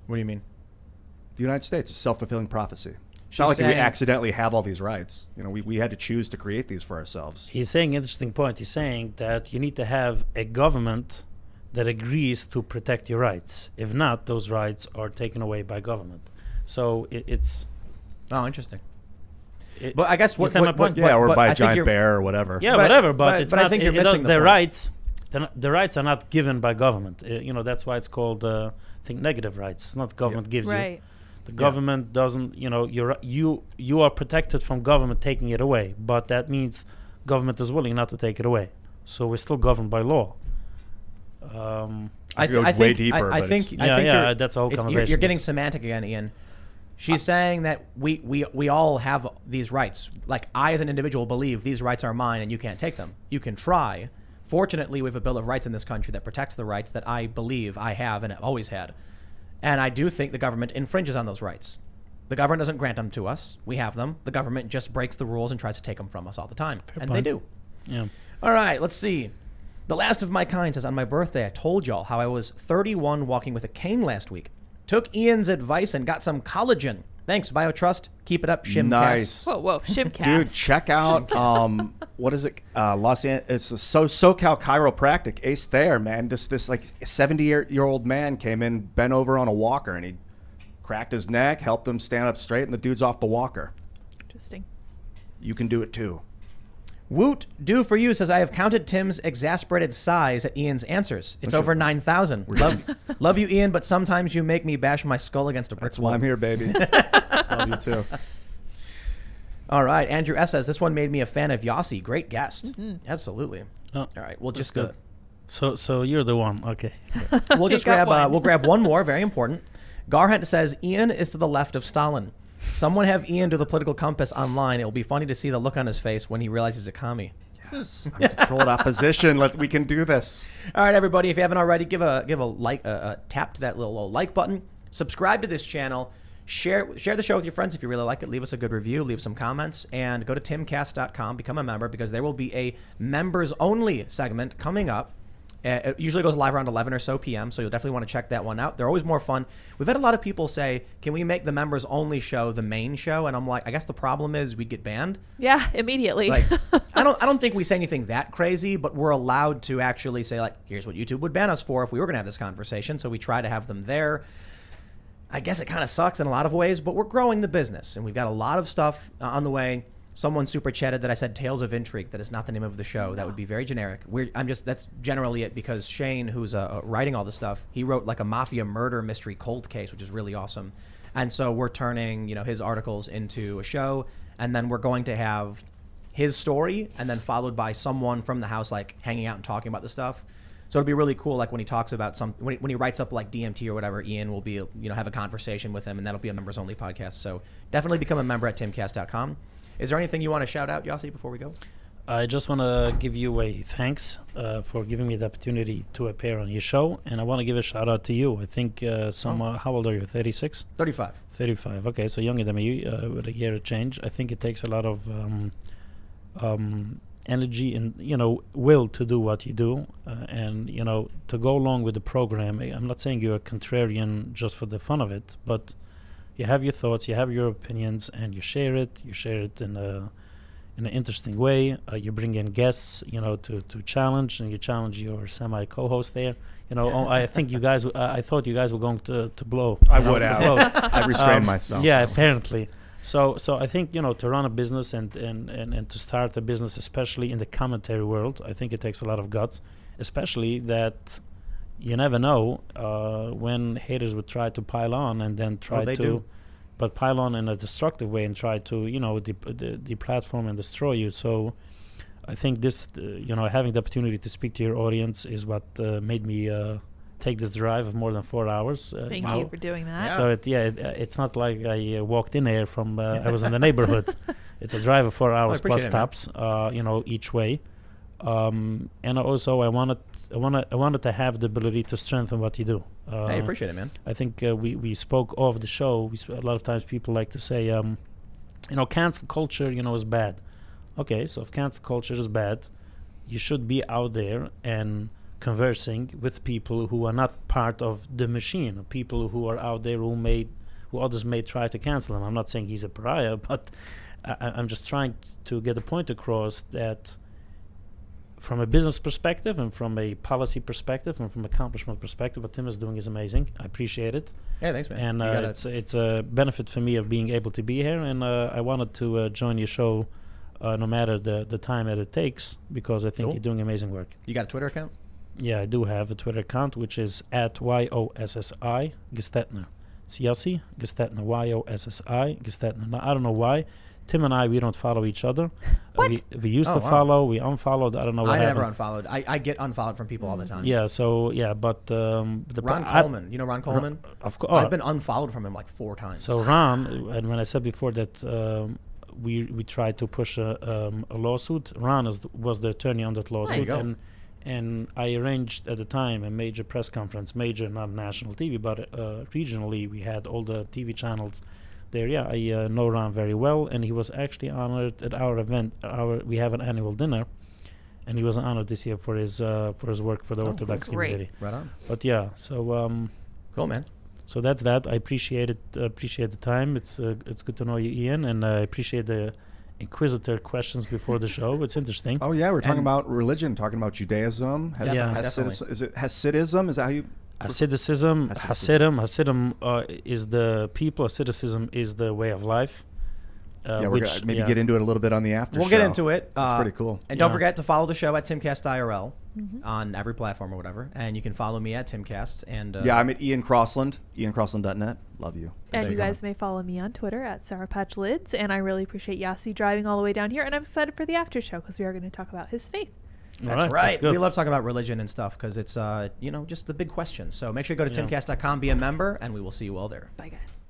What do you mean? The United States is a self-fulfilling prophecy. It's She's not like we saying- accidentally have all these rights. We had to choose to create these for ourselves. He's saying an interesting point. He's saying that you need to have a government that agrees to protect your rights. If not, those rights are taken away by government. So it's... Oh, interesting. It, But I guess You understand my point? Yeah, or but by I a think giant you're- bear or whatever. Yeah, But- whatever, but but- it's but I not... think you're missing the the point. rights... The rights are not given by government. That's why it's called, I think, negative rights. It's not government gives you. Right. The government doesn't, you are protected from government taking it away, but that means government is willing not to take it away. So we're still governed by law. I go way deeper, I but think Yeah, that's a whole conversation. You're getting That's- semantic again, Ian. She's saying that we all have these rights. Like, I as an individual believe these rights are mine and you can't take them. You can try. Fortunately, we have a Bill of Rights in this country that protects the rights that I believe I have and have always had. And I do think the government infringes on those rights. The government doesn't grant them to us. We have them. The government just breaks the rules and tries to take them from us all the time. And they point. do. Yeah. All right, let's see. The last of my kind says, on my birthday, I told y'all how I was 31 walking with a cane last week. Took Ian's advice and got some collagen. Thanks, BioTrust. Keep it up, Shimcast. Nice. Whoa, Shimcast. Dude, check out what is it? Los Angeles. It's a SoCal Chiropractic. Ace Thayer, man. This like 70-year-old man came in, bent over on a walker, and he cracked his neck, helped him stand up straight, and the dude's off the walker. Interesting. You can do it too. Woot Do For You says, I have counted Tim's exasperated sighs at Ian's answers. It's over 9,000. Love you, Ian, but sometimes you make me bash my skull against a brick That's wall. why I'm here, baby. Love you too. All right. Andrew S. says, this one made me a fan of Yossi. Great guest. Absolutely. Oh, All right. We'll that's just good. So you're the one. Okay. We'll just You got grab one. we'll grab one more. Very important. Garhunt says Ian is to the left of Stalin. Someone have Ian do the political compass online. It will be funny to see the look on his face when he realizes he's a commie. Yes. Controlled opposition. We can do this. All right, everybody. If you haven't already, give a like, tap to that little like button. Subscribe to this channel. Share the show with your friends if you really like it. Leave us a good review. Leave some comments. And go to timcast.com. Become a member because there will be a members-only segment coming up. It usually goes live around 11 or so p.m., so you'll definitely want to check that one out. They're always more fun. We've had a lot of people say, can we make the members-only show the main show? And I'm like, I guess the problem is we'd get banned. Yeah, immediately. Like, I don't think we say anything that crazy, but we're allowed to actually say, like, here's what YouTube would ban us for if we were going to have this conversation, so we try to have them there. I guess it kind of sucks in a lot of ways, but we're growing the business, and we've got a lot of stuff on the way. Someone super chatted that I said Tales of Intrigue. That is not the name of the show. That would be very generic. That's generally it because Shane, who's writing all this stuff, he wrote like a mafia murder mystery cold case, which is really awesome. And so we're turning, his articles into a show, and then we're going to have his story, and then followed by someone from the house like hanging out and talking about the stuff. So it'll be really cool. Like when he talks about when he writes up like DMT or whatever, Ian will be have a conversation with him, and that'll be a members only podcast. So definitely become a member at timcast.com. Is there anything you want to shout out, Yossi, before we go? I just want to give you a thanks for giving me the opportunity to appear on your show, and I want to give a shout out to you. I think how old are you? 36? 35. 35. Okay, so younger than me with a year of change. I think it takes a lot of energy and will to do what you do, and to go along with the program. I'm not saying you're a contrarian just for the fun of it, but you have your thoughts, you have your opinions, and you share it. You share it in an interesting way. You bring in guests, to challenge, and you challenge your semi-co-host there. I think you guys. I thought you guys were going to blow. I would have. I restrained myself. Yeah, apparently. So I think to run a business and to start a business, especially in the commentary world, I think it takes a lot of guts, especially that. You never know when haters would try to pile on and then but pile on in a destructive way and try to, deplatform and destroy you. So I think this, having the opportunity to speak to your audience is what made me take this drive of more than 4 hours. Thank you for doing that. So it's not like I walked in here from, I was in the neighborhood. It's a drive of 4 hours plus stops, each way. And also I wanted to have the ability to strengthen what you do. I appreciate it, man. I think we spoke off the show. A lot of times people like to say, cancel culture, is bad. Okay, so if cancel culture is bad, you should be out there and conversing with people who are not part of the machine, people who are out there who others may try to cancel him. I'm not saying he's a pariah, but I'm just trying to get a point across that from a business perspective and from a policy perspective and from accomplishment perspective, what Tim is doing is amazing. I appreciate it. Yeah, thanks, man. And it's a benefit for me of being able to be here, and I wanted to join your show no matter the time that it takes, because I think you're doing amazing work. You got a Twitter account? Yeah, I do have a Twitter account, which is at YOSSI Gestetner. It's Yossi Gestetner, YOSSI Gestetner. Now, I don't know why. Tim and we don't follow each other. What? We used to follow. We unfollowed. I don't know what happened. I never unfollowed. I get unfollowed from people all the time. Yeah. So but Ron Coleman. You know Ron Coleman? Of course. I've been unfollowed from him like 4 times. So Ron, and when I said before that we tried to push a lawsuit, Ron was the attorney on that lawsuit, and I arranged at the time a major press conference, not national TV, but regionally. We had all the TV channels there. Yeah, I know Ron very well, and he was actually honored at our event. We have an annual dinner, and he was honored this year for his work for the Orthodox community. Right on. But yeah, so cool, man. So that's that. I appreciate it. Appreciate the time. It's good to know you, Ian, and I appreciate the inquisitor questions before the show. It's interesting. Oh yeah, we're talking about religion, talking about Judaism. Definitely. Is it Hasidism? Is that how you? Hasidim is the people. Hasidism is the way of life. We're gonna maybe get into it a little bit on the after show. We'll get into it. That's pretty cool. And don't forget to follow the show at Timcast IRL on every platform or whatever. And you can follow me at Timcast. And I'm at Ian Crossland, IanCrossland.net. Love you. And you guys may follow me on Twitter at SourPatchLids. And I really appreciate Yossi driving all the way down here. And I'm excited for the after show because we are going to talk about his faith. All That's right, right. that's good. We love talking about religion and stuff because it's, just the big questions. So make sure you go to Yeah. timcast.com, be a member, and we will see you all there. Bye, guys.